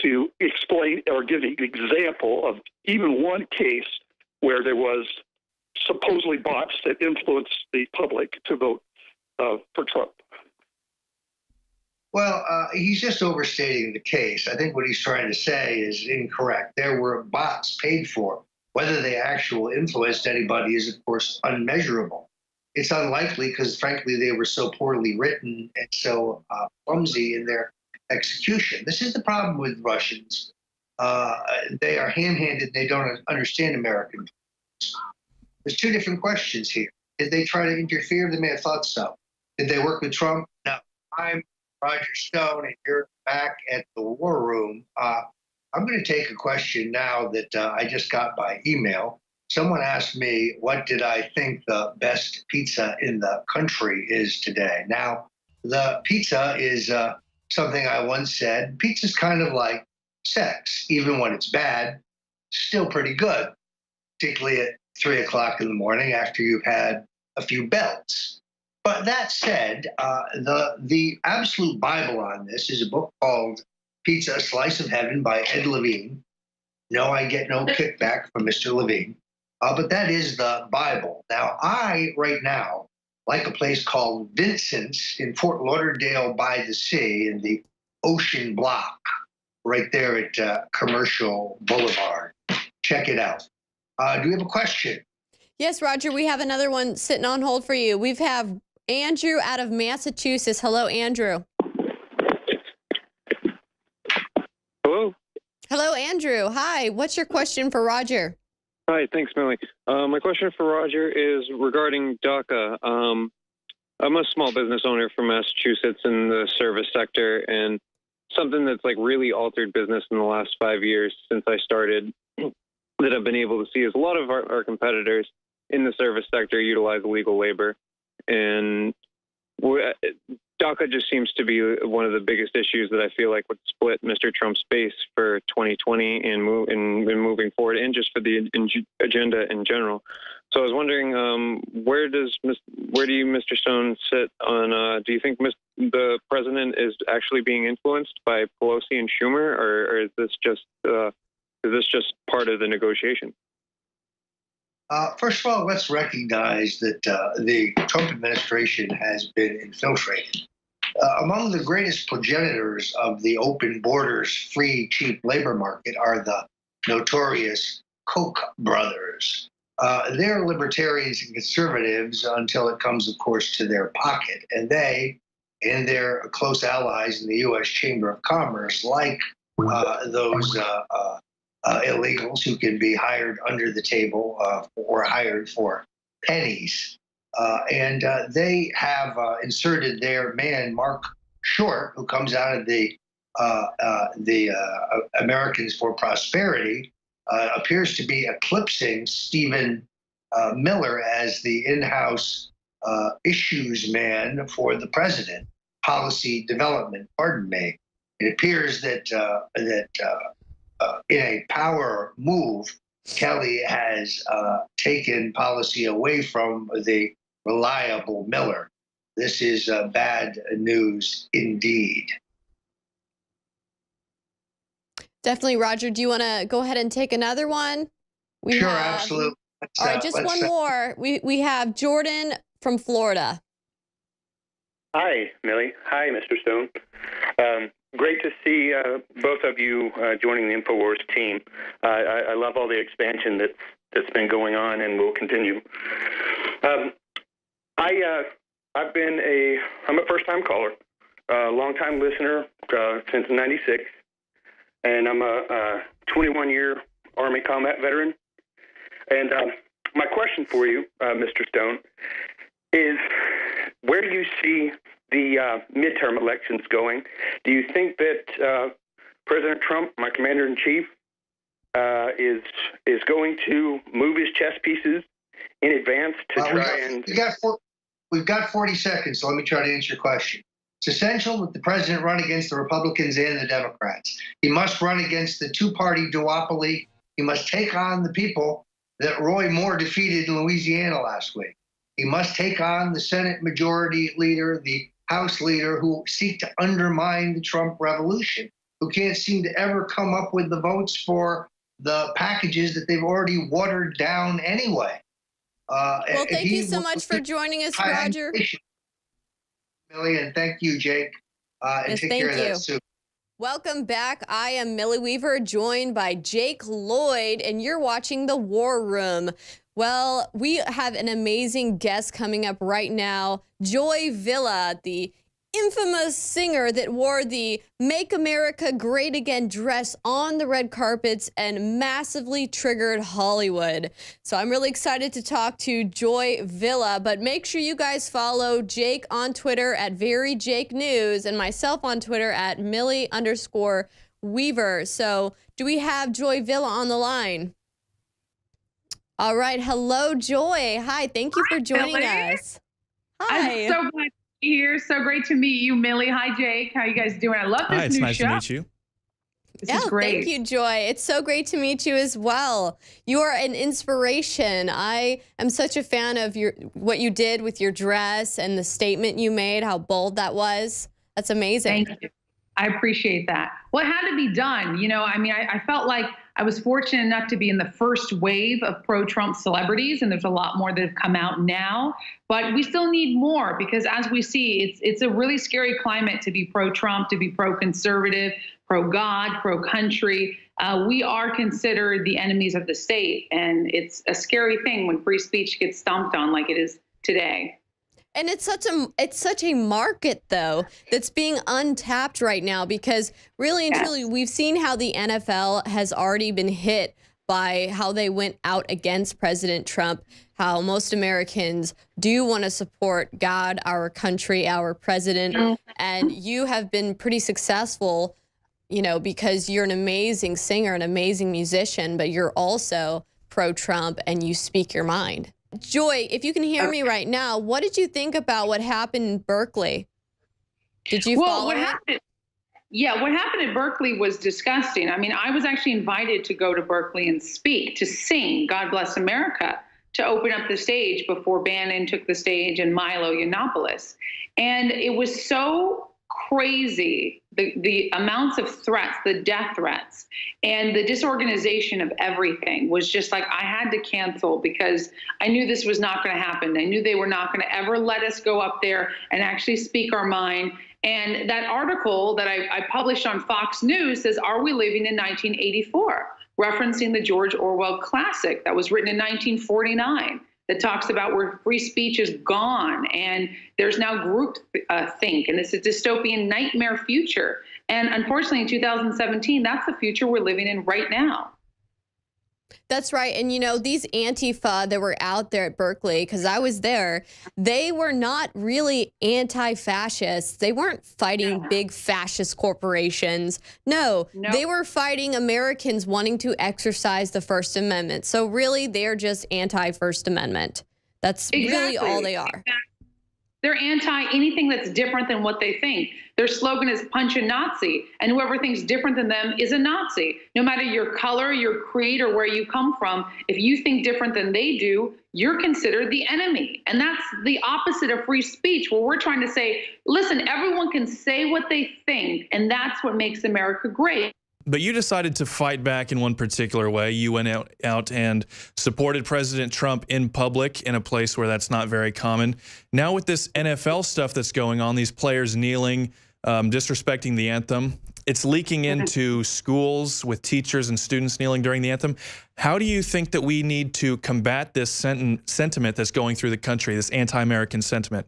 to explain or give an example of even one case where there was supposedly bots that influenced the public to vote for Trump. Well, he's just overstating the case. I think what he's trying to say is incorrect. There were bots paid for. Whether they actually influenced anybody is, of course, unmeasurable. It's unlikely because, frankly, they were so poorly written and so clumsy in their execution. This is the problem with Russians. They are ham-handed. They don't understand American. There's two different questions here. Did they try to interfere? They may have thought so. Did they work with Trump? No. I'm Roger Stone, and you're back at the War Room. I'm going to take a question now that I just got by email. Someone asked me, what did I think the best pizza in the country is today? Now, the pizza is something I once said, pizza's kind of like sex. Even when it's bad, still pretty good, particularly at 3 o'clock in the morning after you've had a few belts. But that said, the absolute Bible on this is a book called Pizza, a Slice of Heaven by Ed Levine. No, I get no kickback from Mr. Levine. But that is the Bible. Now, right now, like a place called Vincent's in Fort Lauderdale by the Sea in the Ocean Block, right there at Commercial Boulevard. Check it out. Do we have a question? Yes, Roger, we have another one sitting on hold for you. We have Andrew out of Massachusetts. Hello, Andrew. Hello. Hello, Andrew. Hi. What's your question for Roger? Hi, thanks, Millie. My question for Roger is regarding DACA. I'm a small business owner from Massachusetts in the service sector, and something that's like really altered business in the last 5 years since I started that I've been able to see is a lot of our competitors in the service sector utilize illegal labor. And DACA just seems to be one of the biggest issues that I feel like would split Mr. Trump's base for 2020 and moving forward, and just for the agenda in general. So I was wondering, where do you, Mr. Stone, sit on? Do you think the president is actually being influenced by Pelosi and Schumer, or is this just part of the negotiation? First of all, let's recognize that the Trump administration has been infiltrated. Among the greatest progenitors of the open borders, free, cheap labor market are the notorious Koch brothers. They're libertarians and conservatives until it comes, of course, to their pocket. And they and their close allies in the U.S. Chamber of Commerce, like those illegals who can be hired under the table or hired for pennies. And they have inserted their man, Mark Short, who comes out of the Americans for Prosperity, appears to be eclipsing Stephen Miller as the in-house issues man for the president, policy development, pardon me. It appears that in a power move, Kelly has taken policy away from the reliable Miller. This is bad news indeed. Definitely, Roger. Do you want to go ahead and take another one? Sure, absolutely. All right, just one more. We have Jordan from Florida. Hi, Millie. Hi, Mr. Stone. Great to see both of you joining the InfoWars team. I love all the expansion that's been going on and will continue. I'm a first-time caller, long-time listener since '96, and I'm a 21-year Army combat veteran. And my question for you, Mr. Stone, is where do you see the midterm elections going? Do you think that President Trump, my commander-in-chief, is going to move his chess pieces in advance to try and... We've got 40 seconds, so let me try to answer your question. It's essential that the president run against the Republicans and the Democrats. He must run against the two-party duopoly. He must take on the people that Roy Moore defeated in Louisiana last week. He must take on the Senate Majority Leader, the House Leader, who seek to undermine the Trump revolution, who can't seem to ever come up with the votes for the packages that they've already watered down anyway. Well, thank you so much for joining us, Roger. Millie, and thank you, Jake. And take care of that soon. Welcome back. I am Millie Weaver, joined by Jake Lloyd, and you're watching The War Room. Well, we have an amazing guest coming up right now, Joy Villa, the infamous singer that wore the Make America Great Again dress on the red carpets and massively triggered Hollywood. So I'm really excited to talk to Joy Villa, but make sure you guys follow Jake on Twitter at VeryJakeNews and myself on Twitter at Millie_Weaver. Weaver. So do we have Joy Villa on the line? All right. Hello, Joy. Hi. Thank you for joining us. Hi. I'm so glad to be here. So great to meet you, Millie. Hi, Jake. How you guys doing? I love this Hi, it's new nice show. to meet you. This is great. Thank you, Joy. It's so great to meet you as well. You are an inspiration. I am such a fan of what you did with your dress and the statement you made, how bold that was. That's amazing. Thank you. I appreciate that. Well, it had to be done. You know, I mean, I felt like I was fortunate enough to be in the first wave of pro-Trump celebrities, and there's a lot more that have come out now. But we still need more because, as we see, it's a really scary climate to be pro-Trump, to be pro-conservative, pro-God, pro-country. We are considered the enemies of the state, and it's a scary thing when free speech gets stomped on like it is today. And it's such a market, though, that's being untapped right now because really and truly, we've seen how the NFL has already been hit by how they went out against President Trump, how most Americans do want to support God, our country, our president. And you have been pretty successful, you know, because you're an amazing singer, an amazing musician, but you're also pro-Trump and you speak your mind. Joy, if you can hear me right now, what did you think about what happened in Berkeley? Did you follow what it? happened? Yeah, what happened at Berkeley was disgusting. I mean, I was actually invited to go to Berkeley and speak, to sing God Bless America, to open up the stage before Bannon took the stage and Milo Yiannopoulos. And it was so crazy, the amounts of threats, the death threats, and the disorganization of everything was just like I had to cancel because I knew this was not going to happen. I knew they were not going to ever let us go up there and actually speak our mind. And that article that I published on Fox News says, "Are we living in 1984?" referencing the George Orwell classic that was written in 1949. That talks about where free speech is gone and there's now group think, and it's a dystopian nightmare future. And unfortunately, in 2017, that's the future we're living in right now. That's right. And, you know, these Antifa that were out there at Berkeley, because I was there, they were not really anti-fascists. They weren't fighting big fascist corporations. No, they were fighting Americans wanting to exercise the First Amendment. So really, they're just anti-First Amendment. That's really all they are. They're anti anything that's different than what they think. Their slogan is punch a Nazi, and whoever thinks different than them is a Nazi. No matter your color, your creed, or where you come from, if you think different than they do, you're considered the enemy. And that's the opposite of free speech, where we're trying to say, listen, everyone can say what they think, and that's what makes America great. But you decided to fight back in one particular way. You went out and supported President Trump in public in a place where that's not very common. Now with this NFL stuff that's going on, these players kneeling, disrespecting the anthem, it's leaking into schools with teachers and students kneeling during the anthem. How do you think that we need to combat this sentiment that's going through the country, this anti-American sentiment?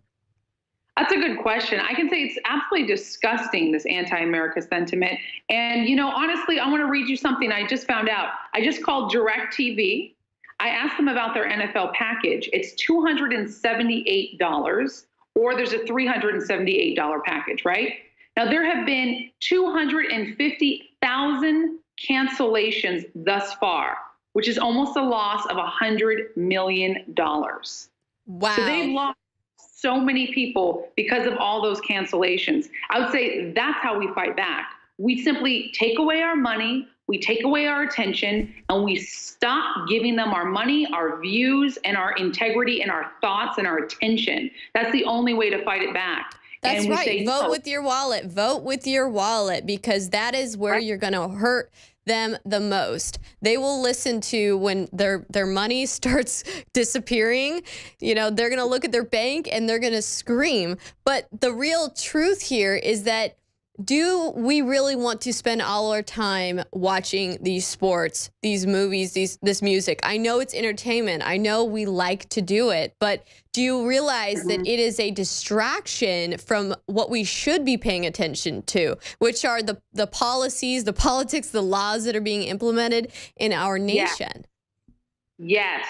That's a good question. I can say it's absolutely disgusting, this anti-America sentiment. And, you know, honestly, I want to read you something I just found out. I just called DirecTV. I asked them about their NFL package. It's $278, or there's a $378 package, right? Now, there have been 250,000 cancellations thus far, which is almost a loss of $100 million. Wow. So they've lost so many people because of all those cancellations. I would say that's how we fight back. We simply take away our money, we take away our attention, and we stop giving them our money, our views, and our integrity, and our thoughts, and our attention. That's the only way to fight it back. That's right. Say, vote no. with your wallet. Vote with your wallet, because that is where you're going to hurt them the most. They will listen to when their money starts disappearing. You know, they're going to look at their bank and they're going to scream. But the real truth here is that, do we really want to spend all our time watching these sports, these movies, this music? I know it's entertainment. I know we like to do it, but do you realize that it is a distraction from what we should be paying attention to, which are the policies, the politics, the laws that are being implemented in our nation? Yes.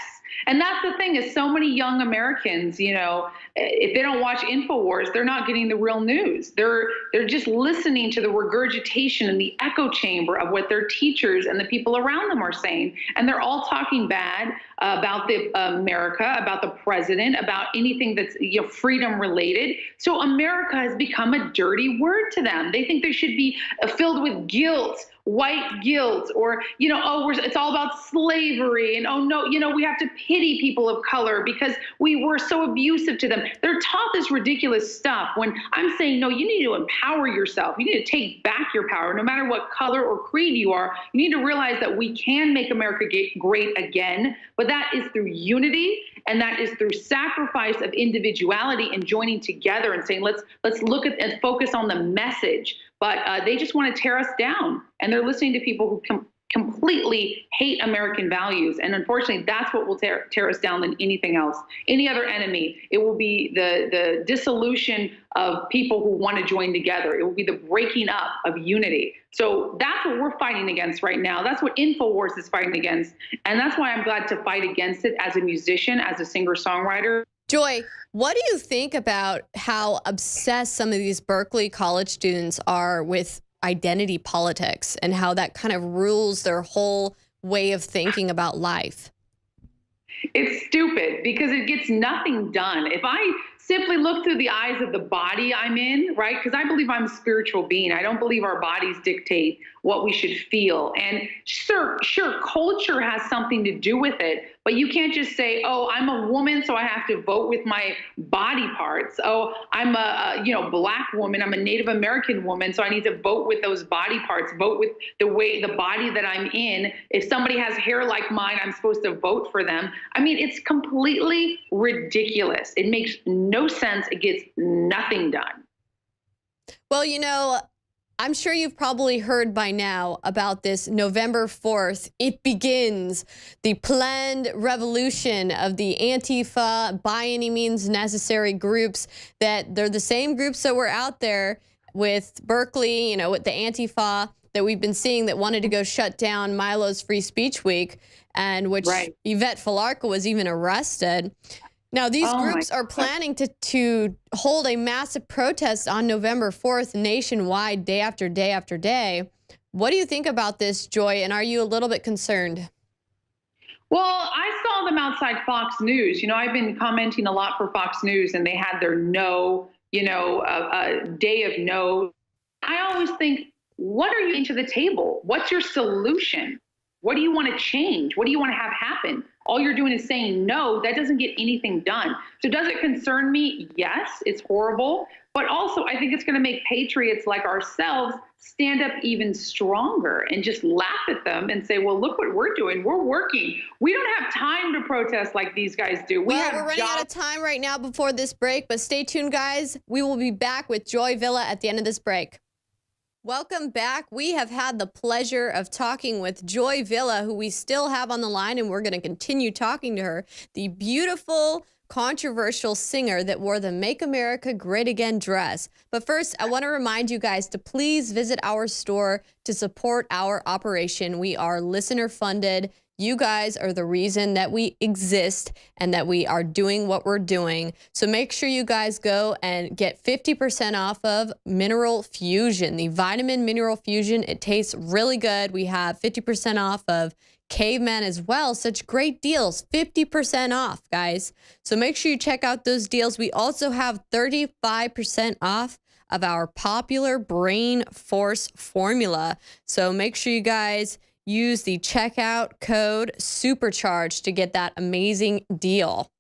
And that's the thing is so many young Americans, you know, if they don't watch InfoWars, they're not getting the real news. They're just listening to the regurgitation and the echo chamber of what their teachers and the people around them are saying. And they're all talking bad about America, about the president, about anything that's, you know, freedom related. So America has become a dirty word to them. They think they should be filled with guilt, white guilt, or, you know, oh, it's all about slavery, and oh no, you know, we have to pity people of color because we were so abusive to them. They're taught this ridiculous stuff when I'm saying, no, you need to empower yourself. You need to take back your power, no matter what color or creed you are. You need to realize that we can make America great again, but that is through unity, and that is through sacrifice of individuality and joining together and saying, let's look at and focus on the message. But they just want to tear us down, and they're listening to people who completely hate American values. And unfortunately, that's what will tear us down than anything else. Any other enemy, it will be the dissolution of people who want to join together. It will be the breaking up of unity. So that's what we're fighting against right now. That's what InfoWars is fighting against. And that's why I'm glad to fight against it as a musician, as a singer-songwriter. Joy, what do you think about how obsessed some of these Berkeley college students are with identity politics and how that kind of rules their whole way of thinking about life? It's stupid because it gets nothing done. If I simply look through the eyes of the body I'm in, right? Because I believe I'm a spiritual being. I don't believe our bodies dictate what we should feel. And sure, culture has something to do with it, but you can't just say, oh, I'm a woman, so I have to vote with my body parts. Oh, I'm a Black woman, I'm a Native American woman, so I need to vote with those body parts, vote with the body that I'm in. If somebody has hair like mine, I'm supposed to vote for them. I mean, it's completely ridiculous. It makes no sense. It gets nothing done. Well, you know, I'm sure you've probably heard by now about this November 4th. It begins the planned revolution of the Antifa, by any means necessary groups, that they're the same groups that were out there with Berkeley, you know, with the Antifa that we've been seeing that wanted to go shut down Milo's Free Speech Week, and which Yvette Falarca was even arrested. Now, these groups are planning to hold a massive protest on November 4th nationwide, day after day after day. What do you think about this, Joy, and are you a little bit concerned? Well, I saw them outside Fox News. You know, I've been commenting a lot for Fox News, and they had their no, day of no. I always think, what are you bringing to the table? What's your solution? What do you want to change? What do you want to have happen? All you're doing is saying no. That doesn't get anything done. So does it concern me? Yes, it's horrible. But also, I think it's going to make patriots like ourselves stand up even stronger and just laugh at them and say, well, look what we're doing. We're working. We don't have time to protest like these guys do. We're running out of time right now before this break, but stay tuned, guys. We will be back with Joy Villa at the end of this break. Welcome back. We have had the pleasure of talking with Joy Villa, who we still have on the line, and we're going to continue talking to her. The beautiful, controversial singer that wore the Make America Great Again dress. But first, I want to remind you guys to please visit our store to support our operation. We are listener funded. You guys are the reason that we exist and that we are doing what we're doing. So make sure you guys go and get 50% off of Mineral Fusion, the vitamin Mineral Fusion. It tastes really good. We have 50% off of Caveman as well. Such great deals, 50% off, guys. So make sure you check out those deals. We also have 35% off of our popular Brain Force formula. So make sure you guys use the checkout code SUPERCHARGED to get that amazing deal.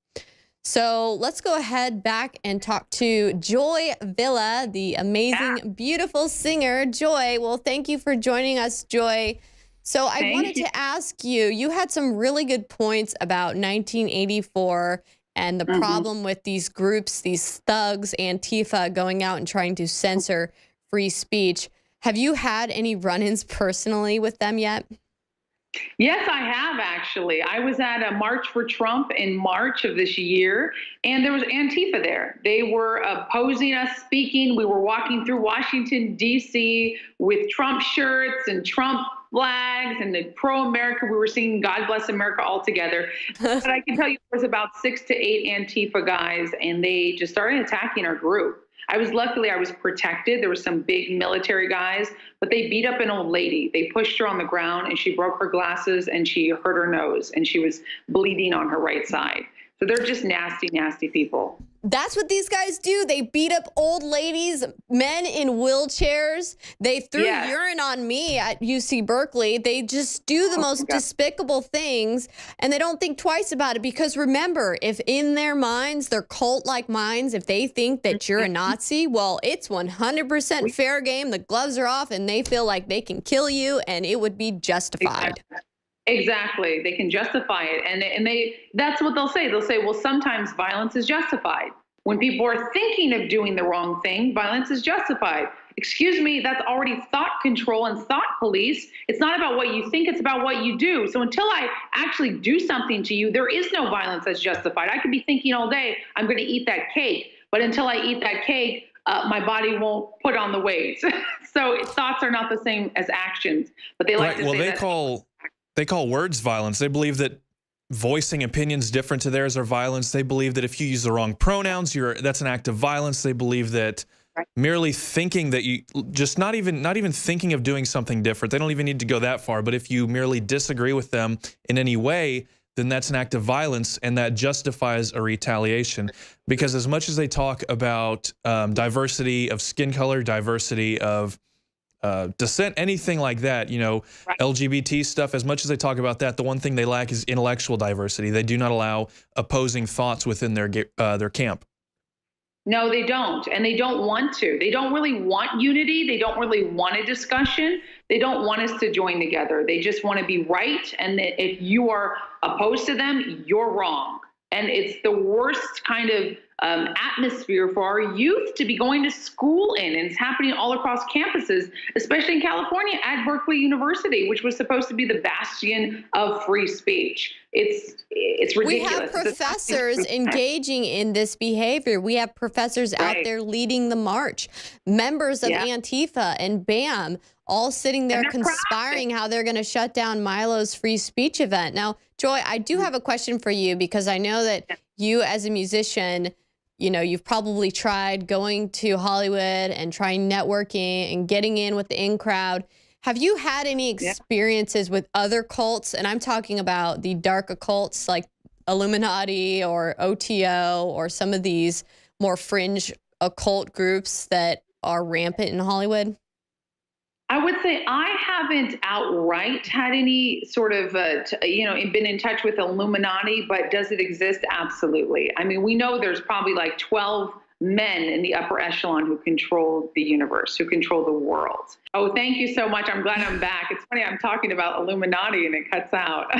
So let's go ahead back and talk to Joy Villa, the amazing, beautiful singer. Joy, well, thank you for joining us, Joy. So I wanted to ask you, you had some really good points about 1984 and the problem with these groups, these thugs, Antifa, going out and trying to censor free speech. Have you had any run-ins personally with them yet? Yes, I have actually. I was at a March for Trump in March of this year, and there was Antifa there. They were opposing us speaking. We were walking through Washington, D.C. with Trump shirts and Trump flags and the pro-America. We were singing God Bless America all together. But I can tell you there was about 6 to 8 Antifa guys, and they just started attacking our group. I was protected. There were some big military guys, but they beat up an old lady. They pushed her on the ground, and she broke her glasses, and she hurt her nose, and she was bleeding on her right side. So they're just nasty, nasty people. That's what these guys do. They beat up old ladies, men in wheelchairs. They threw urine on me at UC Berkeley. They just do the most despicable things, and they don't think twice about it. Because remember, if in their minds, their cult-like minds, if they think that you're a Nazi, well, it's 100% fair game. The gloves are off, and they feel like they can kill you, and it would be justified. Exactly. They can justify it. And that's what they'll say. They'll say, well, sometimes violence is justified. When people are thinking of doing the wrong thing, violence is justified. Excuse me, that's already thought control and thought police. It's not about what you think, it's about what you do. So until I actually do something to you, there is no violence that's justified. I could be thinking all day, I'm going to eat that cake. But until I eat that cake, my body won't put on the weight. So thoughts are not the same as actions. But they like to say that. They call words violence. They believe that voicing opinions different to theirs are violence. They believe that if you use the wrong pronouns, that's an act of violence. They believe that merely thinking that you just not even thinking of doing something different. They don't even need to go that far. But if you merely disagree with them in any way, then that's an act of violence, and that justifies a retaliation. Because as much as they talk about diversity of skin color, diversity of dissent, anything like that, LGBT stuff, as much as they talk about that, the one thing they lack is intellectual diversity. They do not allow opposing thoughts within their camp. No, they don't. And they don't want to. They don't really want unity. They don't really want a discussion. They don't want us to join together. They just want to be right. And that if you are opposed to them, you're wrong. And it's the worst kind of atmosphere for our youth to be going to school in. And it's happening all across campuses, especially in California at Berkeley University, which was supposed to be the bastion of free speech. It's ridiculous. We have professors engaging in this behavior. We have professors out there leading the march, members of Antifa and BAM, all sitting there conspiring how they're going to shut down Milo's free speech event. Now, Joy, I do have a question for you, because I know that you as a musician, you've probably tried going to Hollywood and trying networking and getting in with the in crowd. Have you had any experiences with other cults? And I'm talking about the dark occults like Illuminati or OTO or some of these more fringe occult groups that are rampant in Hollywood? I would say I haven't outright had any sort of, been in touch with Illuminati, but does it exist? Absolutely. I mean, we know there's probably like 12 men in the upper echelon who control the universe, who control the world. Oh, thank you so much. I'm glad I'm back. It's funny, I'm talking about Illuminati and it cuts out.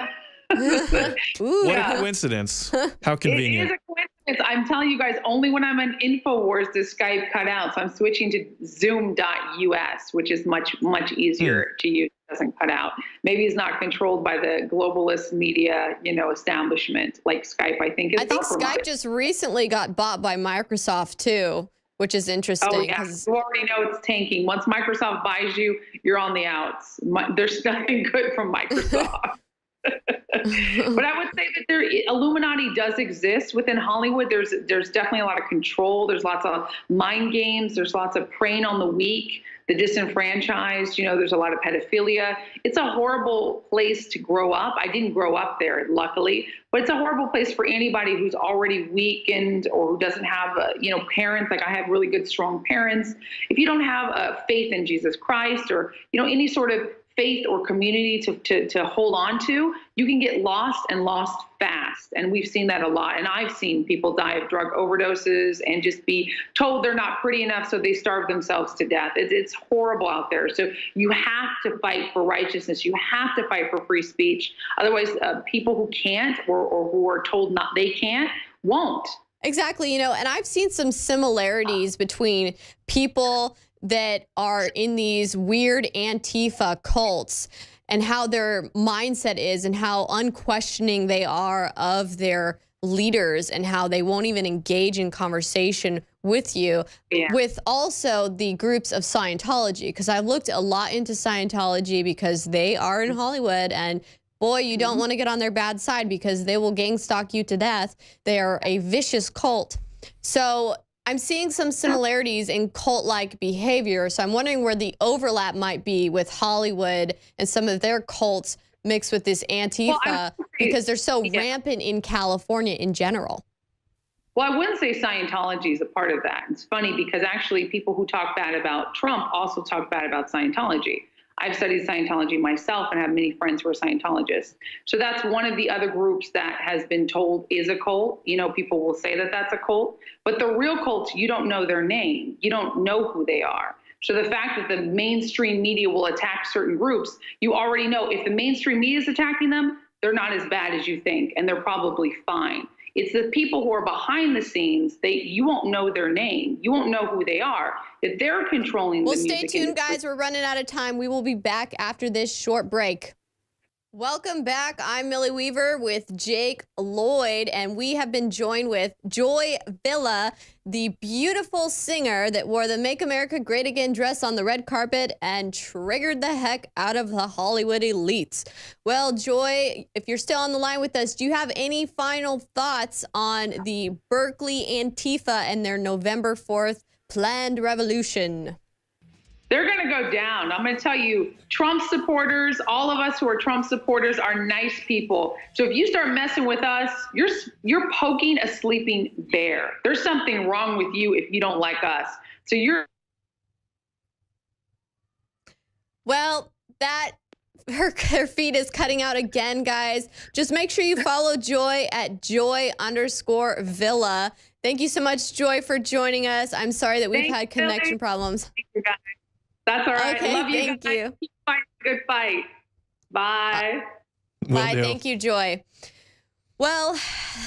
What a coincidence. How convenient. It is a coincidence. I'm telling you guys, only when I'm on InfoWars does Skype cut out. So I'm switching to Zoom.us, which is much, much easier to use. It doesn't cut out. Maybe it's not controlled by the globalist media, establishment like Skype, I think. I think Skype just recently got bought by Microsoft too, which is interesting. Oh, yeah. You already know it's tanking. Once Microsoft buys you, you're on the outs. There's nothing good from Microsoft. But I would say that Illuminati does exist within Hollywood. There's definitely a lot of control. There's lots of mind games. There's lots of preying on the weak, the disenfranchised. There's a lot of pedophilia. It's a horrible place to grow up. I didn't grow up there, luckily, but it's a horrible place for anybody who's already weakened or who doesn't have, parents. Like I have really good, strong parents. If you don't have faith in Jesus Christ or, any sort of faith or community to hold on to, you can get lost and lost fast. And we've seen that a lot. And I've seen people die of drug overdoses and just be told they're not pretty enough, so they starve themselves to death. It's horrible out there. So you have to fight for righteousness. You have to fight for free speech. Otherwise, people who can't or who are told not they can't won't. Exactly. And I've seen some similarities between people that are in these weird Antifa cults and how their mindset is and how unquestioning they are of their leaders and how they won't even engage in conversation with you with also the groups of Scientology, because I looked a lot into Scientology because they are in Hollywood, and boy, you don't want to get on their bad side because they will gang stalk you to death. They are a vicious cult. So I'm seeing some similarities in cult-like behavior. So I'm wondering where the overlap might be with Hollywood and some of their cults mixed with this Antifa, because they're so rampant in California in general. Well, I wouldn't say Scientology is a part of that. It's funny because actually people who talk bad about Trump also talk bad about Scientology. I've studied Scientology myself and have many friends who are Scientologists. So that's one of the other groups that has been told is a cult. You know, people will say that that's a cult, but the real cults, you don't know their name. You don't know who they are. So the fact that the mainstream media will attack certain groups, you already know if the mainstream media is attacking them, they're not as bad as you think, and they're probably fine. It's the people who are behind the scenes. You won't know their name. You won't know who they are. That they're controlling the music industry. Stay tuned, guys. We're running out of time. We will be back after this short break. Welcome back. I'm Millie Weaver with Jake Lloyd, and we have been joined with Joy Villa, the beautiful singer that wore the Make America Great Again dress on the red carpet and triggered the heck out of the Hollywood elites. Well, Joy, if you're still on the line with us, do you have any final thoughts on the Berkeley Antifa and their November 4th planned revolution? They're going to go down. I'm going to tell you, Trump supporters, all of us who are Trump supporters are nice people. So if you start messing with us, you're poking a sleeping bear. There's something wrong with you if you don't like us. So you're... Well, her feed is cutting out again, guys. Just make sure you follow Joy at Joy_Villa. Thank you so much, Joy, for joining us. I'm sorry that we've had connection problems. Thank you, guys. That's all right. Okay, Love you thank guys. you. Fight a good fight. Bye. Bye. Thank you, Joy. Well,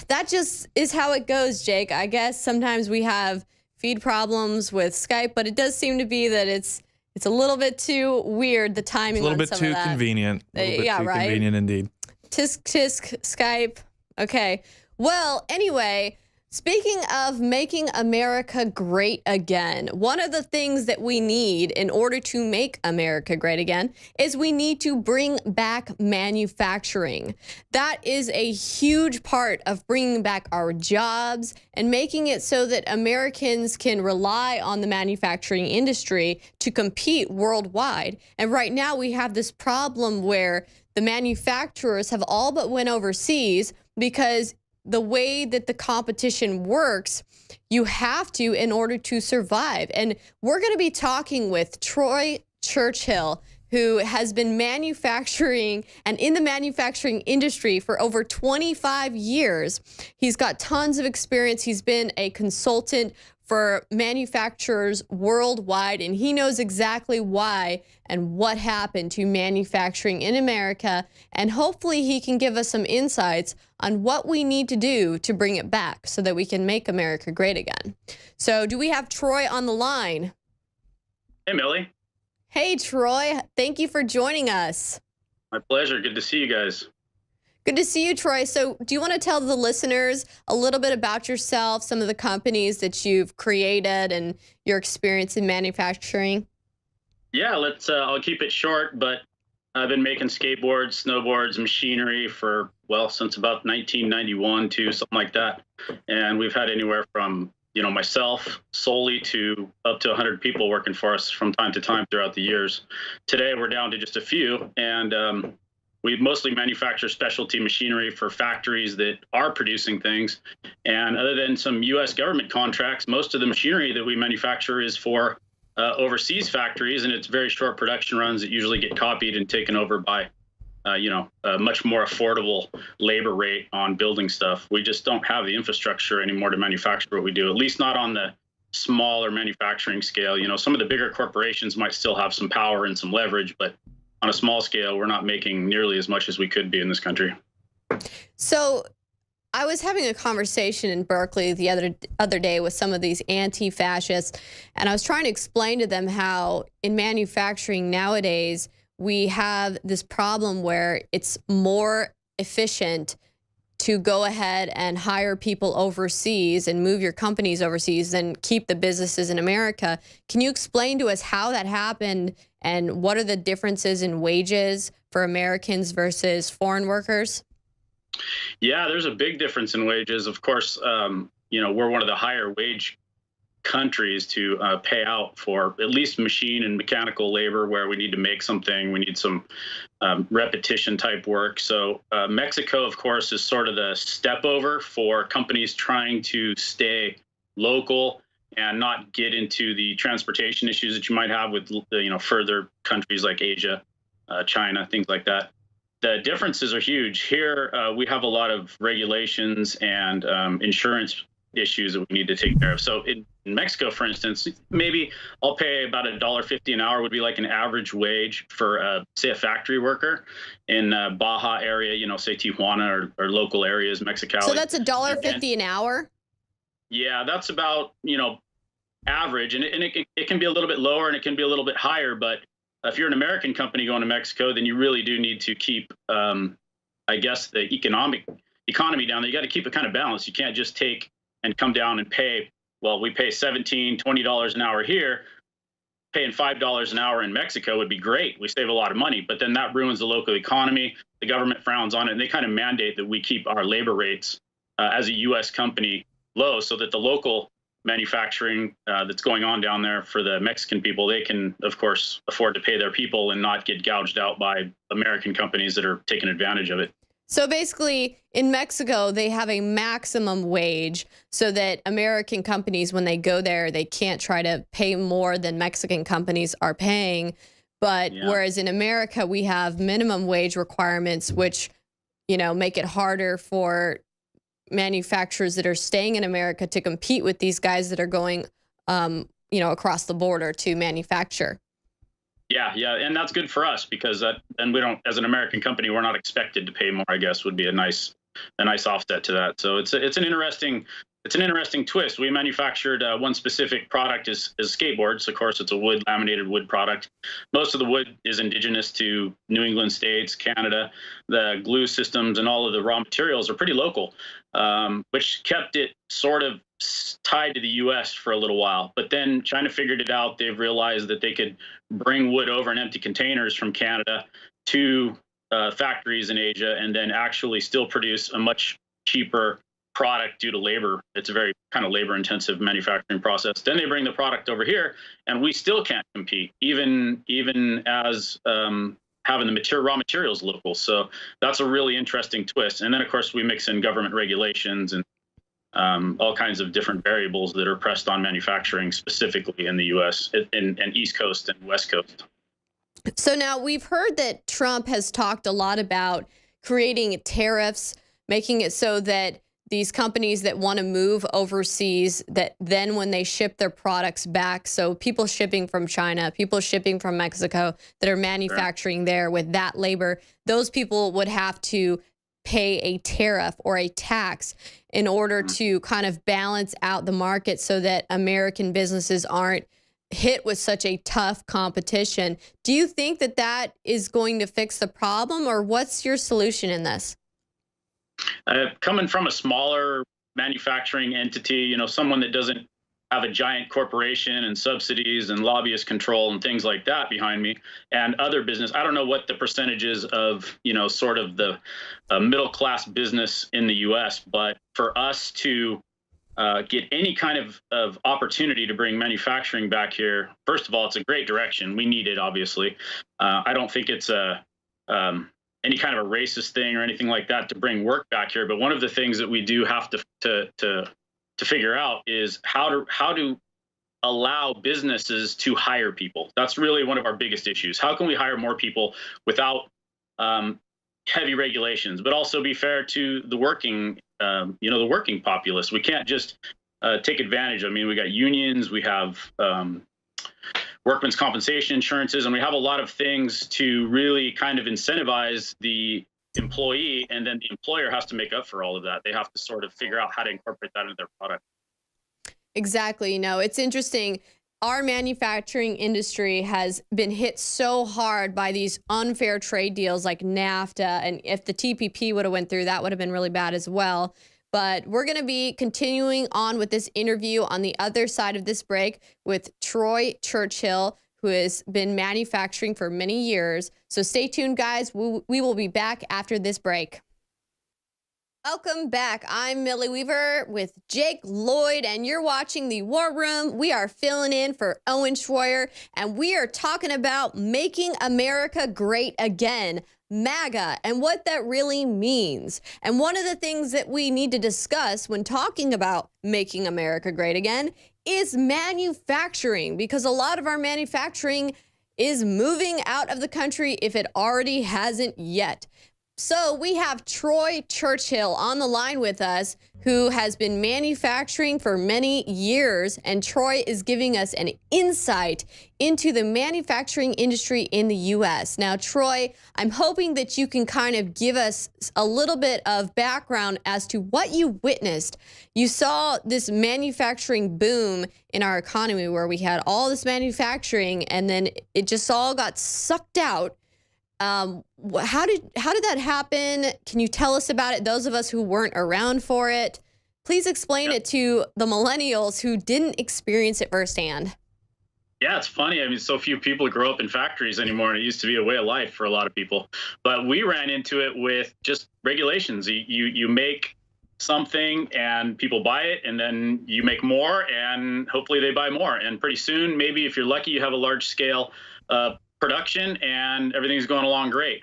that just is how it goes, Jake. I guess sometimes we have feed problems with Skype, but it does seem to be that it's a little bit too weird, the timing on some of that. A little bit too convenient. A little bit too convenient indeed. Tisk, tisk, Skype. Okay. Well, anyway, speaking of making America great again, one of the things that we need in order to make America great again is we need to bring back manufacturing. That is a huge part of bringing back our jobs and making it so that Americans can rely on the manufacturing industry to compete worldwide. And right now we have this problem where the manufacturers have all but went overseas because the way that the competition works, you have to in order to survive. And we're going to be talking with Troy Churchill, who has been manufacturing and in the manufacturing industry for over 25 years. He's got tons of experience. He's been a consultant for manufacturers worldwide, and he knows exactly why and what happened to manufacturing in America, and hopefully he can give us some insights on what we need to do to bring it back so that we can make America great again. So do we have Troy on the line? Hey, Millie. Hey, Troy. Thank you for joining us. My pleasure. Good to see you guys. Good to see you, Troy. So do you want to tell the listeners a little bit about yourself, some of the companies that you've created and your experience in manufacturing? Yeah, I'll keep it short, but I've been making skateboards, snowboards, machinery for, well, since about 1991 to something like that. And we've had anywhere from, myself solely to up to 100 people working for us from time to time throughout the years. Today, we're down to just a few, and we mostly manufacture specialty machinery for factories that are producing things. And other than some U.S. government contracts, most of the machinery that we manufacture is for overseas factories, and it's very short production runs that usually get copied and taken over by, a much more affordable labor rate on building stuff. We just don't have the infrastructure anymore to manufacture what we do, at least not on the smaller manufacturing scale. Some of the bigger corporations might still have some power and some leverage, but on a small scale, we're not making nearly as much as we could be in this country. So I was having a conversation in Berkeley the other day with some of these anti-fascists, and I was trying to explain to them how in manufacturing nowadays, we have this problem where it's more efficient to go ahead and hire people overseas and move your companies overseas than keep the businesses in America. Can you explain to us how that happened and what are the differences in wages for Americans versus foreign workers? Yeah, there's a big difference in wages. Of course, we're one of the higher wage countries to pay out for at least machine and mechanical labor where we need to make something. We need some repetition type work. So Mexico, of course, is sort of the step over for companies trying to stay local and not get into the transportation issues that you might have with further countries like Asia, China, things like that. The differences are huge. Here, we have a lot of regulations and insurance issues that we need to take care of. So in Mexico, for instance, maybe I'll pay about $1.50 an hour would be like an average wage for, say, a factory worker in Baja area, say Tijuana or local areas, Mexicali. So that's $1.50 an hour? Yeah, that's about, average. And it can be a little bit lower and it can be a little bit higher. But if you're an American company going to Mexico, then you really do need to keep, I guess, the economy down there. You got to keep it kind of balanced. You can't just take and come down and pay. Well, we pay $17, $20 an hour here. Paying $5 an hour in Mexico would be great. We save a lot of money, but then that ruins the local economy. The government frowns on it, and they kind of mandate that we keep our labor rates as a U.S. company low so that the local manufacturing that's going on down there for the Mexican people, they can, of course, afford to pay their people and not get gouged out by American companies that are taking advantage of it. So basically, in Mexico, they have a maximum wage so that American companies, when they go there, they can't try to pay more than Mexican companies are paying. But whereas in America, we have minimum wage requirements, which, make it harder for manufacturers that are staying in America to compete with these guys that are going, across the border to manufacture. Yeah, and that's good for us because then we don't, as an American company, we're not expected to pay more. I guess would be a nice offset to that. So it's an interesting twist. We manufactured one specific product is skateboards. Of course, it's a laminated wood product. Most of the wood is indigenous to New England states, Canada. The glue systems and all of the raw materials are pretty local, which kept it sort of tied to the U.S. for a little while. But then China figured it out. They've realized that they could bring wood over in empty containers from Canada to factories in Asia and then actually still produce a much cheaper product due to labor. It's a very kind of labor-intensive manufacturing process. Then they bring the product over here, and we still can't compete, even as having the raw materials local. So that's a really interesting twist. And then, of course, we mix in government regulations and all kinds of different variables that are pressed on manufacturing, specifically in the U.S. and East Coast and West Coast. So now we've heard that Trump has talked a lot about creating tariffs, making it so that these companies that want to move overseas, that then when they ship their products back, so people shipping from China, people shipping from Mexico that are manufacturing there with that labor, those people would have to pay a tariff or a tax in order to kind of balance out the market so that American businesses aren't hit with such a tough competition. Do you think that that is going to fix the problem, or what's your solution in this? Coming from a smaller manufacturing entity, someone that doesn't have a giant corporation and subsidies and lobbyist control and things like that behind me and other business. I don't know what the percentages of, sort of the middle class business in the U.S., but for us to get any kind of opportunity to bring manufacturing back here, first of all, it's a great direction. We need it, obviously. I don't think it's any kind of a racist thing or anything like that to bring work back here. But one of the things that we do have to figure out is how to allow businesses to hire people. That's really one of our biggest issues. How can we hire more people without heavy regulations, but also be fair to the working populace? We can't just take advantage. I mean, we got unions, we have workman's compensation insurances, and we have a lot of things to really kind of incentivize the employee, and then the employer has to make up for all of that. They have to sort of figure out how to incorporate that into their product. Exactly. It's interesting. our manufacturing industry has been hit so hard by these unfair trade deals like NAFTA, and if the TPP would have went through, that would have been really bad as well. But we're going to be continuing on with this interview on the other side of this break with Troy Churchill, who has been manufacturing for many years. So stay tuned, guys. We will be back after this break. Welcome back. I'm Millie Weaver with Jake Lloyd, and you're watching The War Room. We are filling in for Owen Schroyer, and we are talking about making America great again, MAGA, and what that really means. And one of the things that we need to discuss when talking about making America great again is manufacturing, because a lot of our manufacturing is moving out of the country if it already hasn't yet. So we have Troy Churchill on the line with us, who has been manufacturing for many years, and Troy is giving us an insight into the manufacturing industry in the U.S. Now, Troy, I'm hoping that you can kind of give us a little bit of background as to what you witnessed. You saw this manufacturing boom in our economy where we had all this manufacturing, and then it just all got sucked out. How did that happen? Can you tell us about it? Those of us who weren't around for it, please explain it to the millennials who didn't experience it firsthand. Yeah, it's funny. I mean, so few people grow up in factories anymore, and it used to be a way of life for a lot of people. But we ran into it with just regulations. You make something and people buy it, and then you make more, and hopefully they buy more. And pretty soon, maybe if you're lucky, you have a large scale production, and everything's going along great.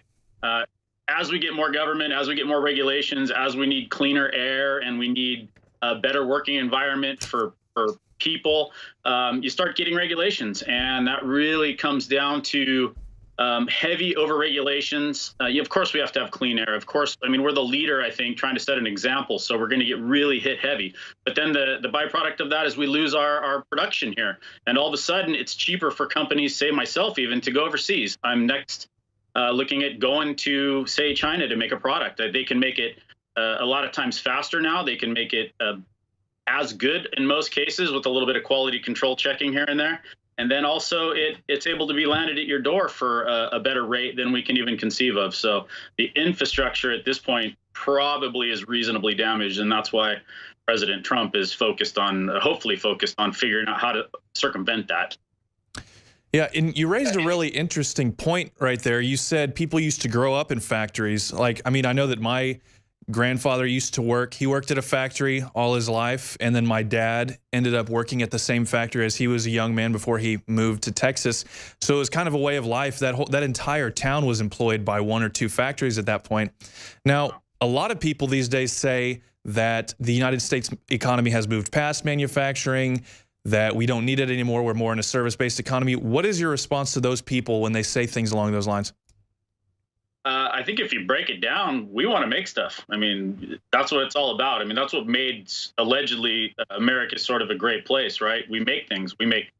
As we get more government, as we get more regulations, as we need cleaner air and we need a better working environment for people, you start getting regulations, and that really comes down to heavy overregulations. Of course, we have to have clean air. Of course, I mean, we're the leader, I think, trying to set an example. So we're going to get really hit heavy. But then the byproduct of that is we lose our production here. And all of a sudden, it's cheaper for companies, say myself even, to go overseas. I'm next looking at going to, say, China to make a product. They can make it a lot of times faster now. They can make it as good in most cases with a little bit of quality control checking here and there. And then also it's able to be landed at your door for a better rate than we can even conceive of. So the infrastructure at this point probably is reasonably damaged. And that's why President Trump is hopefully focused on figuring out how to circumvent that. Yeah, and you raised a really interesting point right there. You said people used to grow up in factories. Like, I mean, I know that my grandfather used to work. He worked at a factory all his life, and then my dad ended up working at the same factory as he was a young man before he moved to Texas. So it was kind of a way of life. That entire town was employed by one or two factories at that point. Now, a lot of people these days say that the United States economy has moved past manufacturing, that we don't need it anymore. We're more in a service-based economy. What is your response to those people when they say things along those lines? I think if you break it down, we want to make stuff. I mean, that's what it's all about. I mean, that's what made allegedly America sort of a great place, right? We make things. We make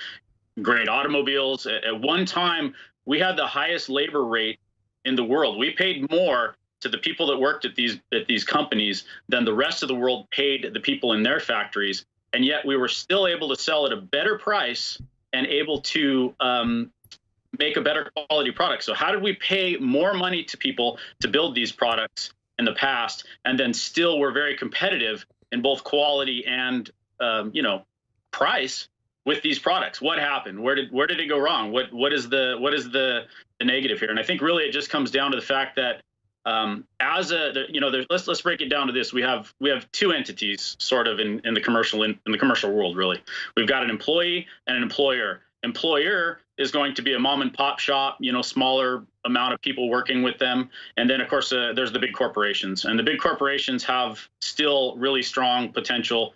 great automobiles. At one time, we had the highest labor rate in the world. We paid more to the people that worked at these companies than the rest of the world paid the people in their factories. And yet we were still able to sell at a better price and able to make a better quality product. So how did we pay more money to people to build these products in the past, and then still we're very competitive in both quality and price with these products? What happened? Where did it go wrong? What is the negative here? And I think really it just comes down to the fact that let's break it down to this. We have two entities sort of in the commercial world, really. We've got an employee and an employer. Employer is going to be a mom and pop shop, smaller amount of people working with them. And then, of course, there's the big corporations. And the big corporations have still really strong potential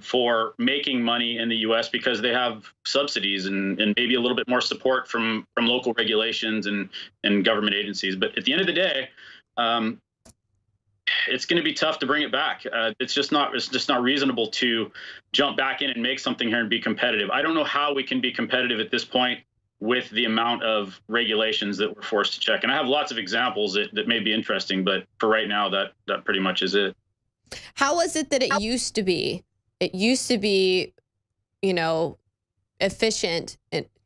for making money in the U.S. because they have subsidies and maybe a little bit more support from local regulations and government agencies. But at the end of the day, it's going to be tough to bring it back. It's just not reasonable to jump back in and make something here and be competitive. I don't know how we can be competitive at this point with the amount of regulations that we're forced to check. And I have lots of examples that may be interesting, but for right now, that pretty much is it. How was it that it used to be? It used to be, efficient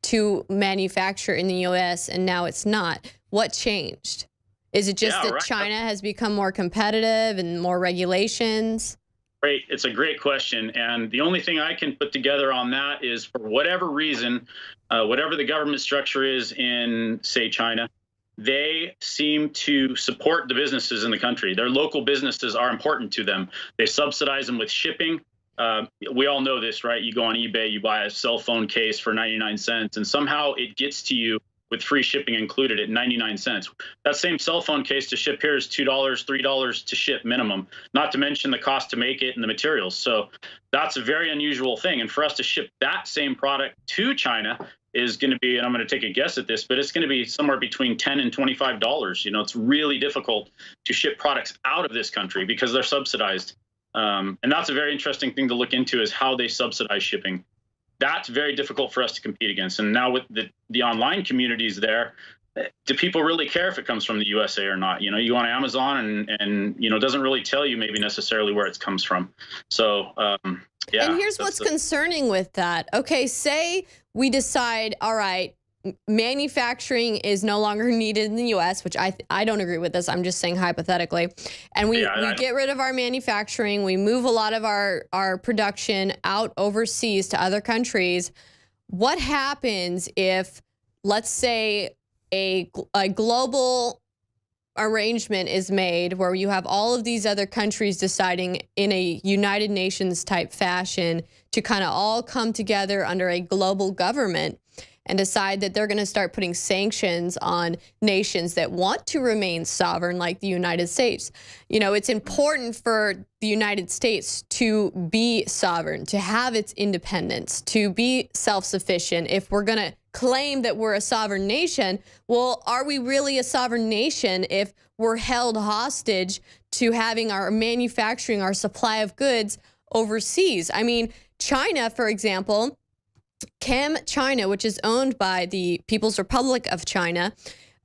to manufacture in the U.S. and now it's not. What changed? Is it just that China has become more competitive and more regulations? Great. It's a great question. And the only thing I can put together on that is, for whatever reason, whatever the government structure is in, say, China, they seem to support the businesses in the country. Their local businesses are important to them. They subsidize them with shipping. We all know this, right? You go on eBay, you buy a cell phone case for 99 cents, and somehow it gets to you with free shipping included at 99 cents. That same cell phone case to ship here is $2, $3 to ship minimum, not to mention the cost to make it and the materials. So that's a very unusual thing. And for us to ship that same product to China is going to be, and I'm going to take a guess at this, but it's going to be somewhere between $10 and $25. You know, it's really difficult to ship products out of this country because they're subsidized. And that's a very interesting thing to look into, is how they subsidize shipping. That's very difficult for us to compete against. And now with the online communities there, do people really care if it comes from the USA or not? You know, you go on Amazon and you know, it doesn't really tell you maybe necessarily where it comes from. So, yeah. And here's what's concerning with that. Okay, say we decide, all right, manufacturing is no longer needed in the U.S., which I don't agree with this. I'm just saying hypothetically. And we get rid of our manufacturing. We move a lot of our production out overseas to other countries. What happens if, let's say, a global arrangement is made where you have all of these other countries deciding in a United Nations type fashion to kind of all come together under a global government and decide that they're going to start putting sanctions on nations that want to remain sovereign, like the United States. You know, it's important for the United States to be sovereign, to have its independence, to be self-sufficient. If we're going to claim that we're a sovereign nation, well, are we really a sovereign nation if we're held hostage to having our manufacturing, our supply of goods overseas? I mean, China, for example, ChemChina, which is owned by the People's Republic of China,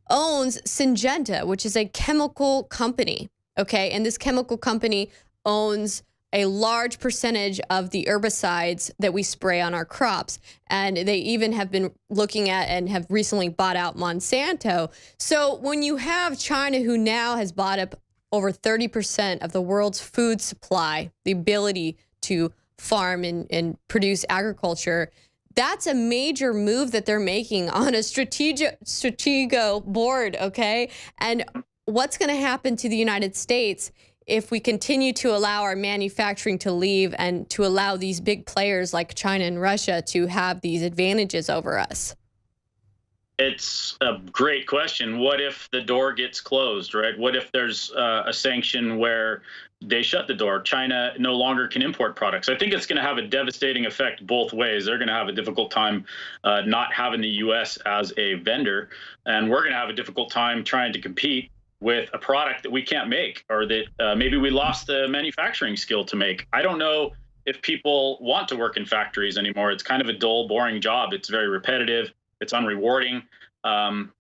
owns Syngenta, which is a chemical company, okay? And this chemical company owns a large percentage of the herbicides that we spray on our crops. And they even have been looking at and have recently bought out Monsanto. So when you have China, who now has bought up over 30% of the world's food supply, the ability to farm and produce agriculture, that's a major move that they're making on a strategico board, okay? And what's going to happen to the United States if we continue to allow our manufacturing to leave and to allow these big players like China and Russia to have these advantages over us? It's a great question. What if the door gets closed, right? What if there's a sanction where they shut the door? China no longer can import products. I think it's going to have a devastating effect both ways. They're going to have a difficult time not having the U.S. as a vendor, and we're going to have a difficult time trying to compete with a product that we can't make, or that maybe we lost the manufacturing skill to make. I don't know if people want to work in factories anymore. It's kind of a dull, boring job. It's very repetitive. It's unrewarding.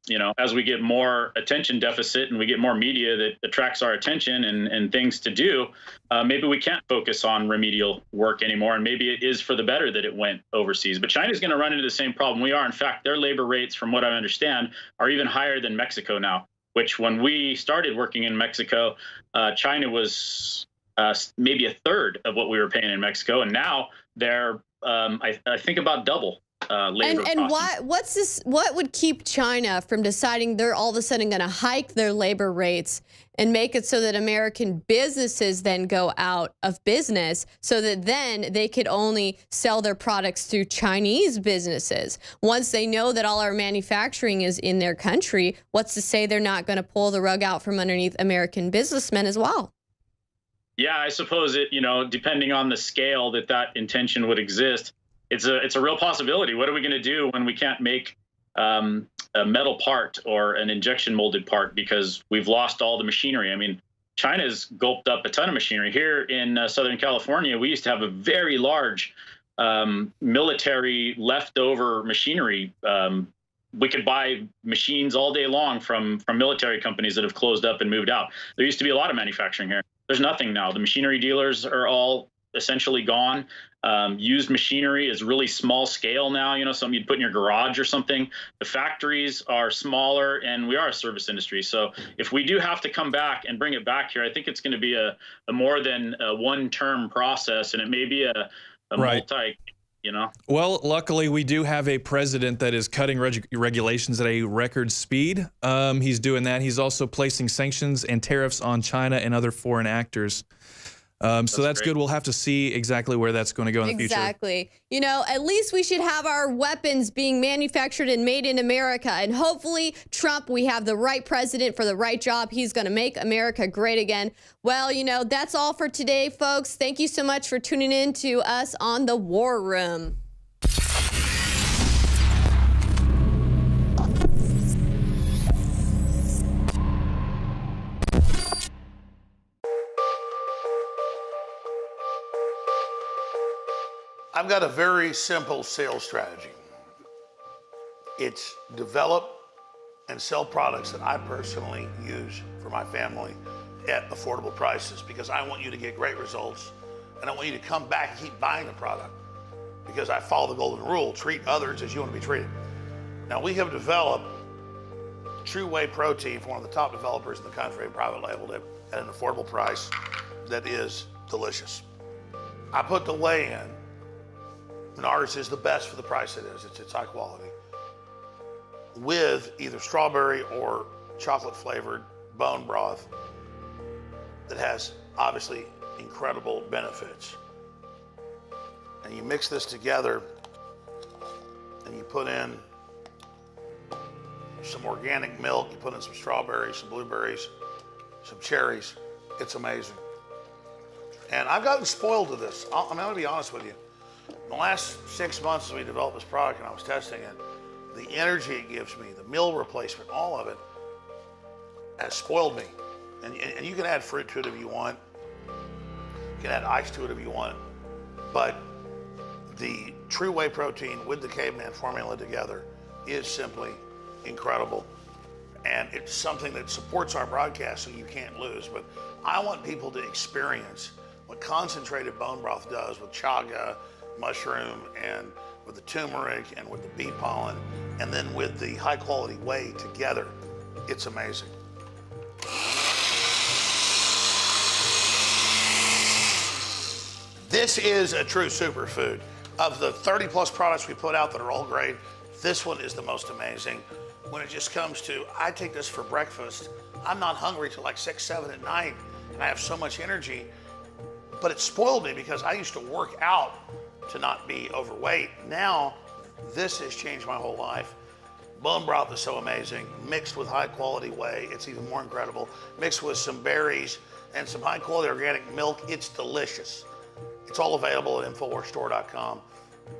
You know, as we get more attention deficit and we get more media that attracts our attention and things to do, maybe we can't focus on remedial work anymore. And maybe it is for the better that it went overseas. But China's going to run into the same problem we are. In fact, their labor rates, from what I understand, are even higher than Mexico now, which when we started working in Mexico, China was maybe a third of what we were paying in Mexico. And now they're, I think, about double. Labor and what would keep China from deciding they're all of a sudden going to hike their labor rates and make it so that American businesses then go out of business, so that then they could only sell their products through Chinese businesses? Once they know that all our manufacturing is in their country, what's to say they're not going to pull the rug out from underneath American businessmen as well? Yeah, I suppose it, you know, depending on the scale that intention would exist, it's a real possibility. What are we going to do when we can't make a metal part or an injection molded part because we've lost all the machinery? I mean, China's gulped up a ton of machinery. Here in Southern California, we used to have a very large military leftover machinery. We could buy machines all day long from military companies that have closed up and moved out. There used to be a lot of manufacturing here. There's nothing now. The machinery dealers are all essentially gone. Used machinery is really small scale now, something you'd put in your garage or something. The factories are smaller, and we are a service industry. So if we do have to come back and bring it back here, I think it's going to be a more than a one-term process, and it may be a multi, Well, luckily, we do have a president that is cutting regulations at a record speed. He's doing that. He's also placing sanctions and tariffs on China and other foreign actors. So that's good. We'll have to see exactly where that's going to go in the future. Exactly. At least we should have our weapons being manufactured and made in America. And hopefully, Trump, we have the right president for the right job. He's going to make America great again. Well, that's all for today, folks. Thank you so much for tuning in to us on The War Room. I've got a very simple sales strategy. It's develop and sell products that I personally use for my family at affordable prices, because I want you to get great results, and I want you to come back and keep buying the product, because I follow the golden rule: treat others as you want to be treated. Now, we have developed True Whey protein for one of the top developers in the country, private labeled it at an affordable price that is delicious. I put the whey in, and ours is the best for the price it is. It's high quality, with either strawberry or chocolate flavored bone broth that has obviously incredible benefits. And you mix this together and you put in some organic milk, you put in some strawberries, some blueberries, some cherries. It's amazing. And I've gotten spoiled to this. I'm gonna be honest with you. In the last 6 months as we developed this product and I was testing it, the energy it gives me, the meal replacement, all of it has spoiled me. And you can add fruit to it if you want. You can add ice to it if you want. But the True Whey protein with the caveman formula together is simply incredible. And it's something that supports our broadcast, so you can't lose. But I want people to experience what concentrated bone broth does with chaga, mushroom, and with the turmeric, and with the bee pollen, and then with the high quality whey together. It's amazing. This is a true superfood. Of the 30 plus products we put out that are all great, this one is the most amazing. When it just comes to, I take this for breakfast, I'm not hungry till like 6, 7 at night, and I have so much energy. But it spoiled me because I used to work out to not be overweight. Now, this has changed my whole life. Bone broth is so amazing. Mixed with high quality whey, it's even more incredible. Mixed with some berries and some high quality organic milk, it's delicious. It's all available at InfoWarsStore.com.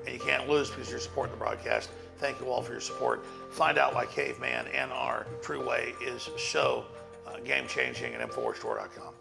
And you can't lose because you're supporting the broadcast. Thank you all for your support. Find out why Caveman and our True Whey is so game-changing at InfoWarsStore.com.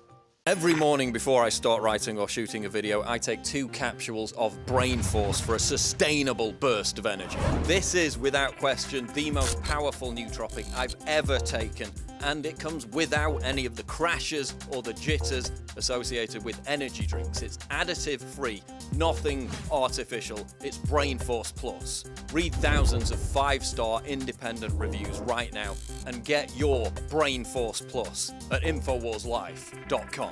Every morning before I start writing or shooting a video, I take 2 capsules of Brain Force for a sustainable burst of energy. This is, without question, the most powerful nootropic I've ever taken, and it comes without any of the crashes or the jitters associated with energy drinks. It's additive-free, nothing artificial. It's Brain Force Plus. Read thousands of 5-star independent reviews right now and get your Brain Force Plus at InfoWarsLife.com.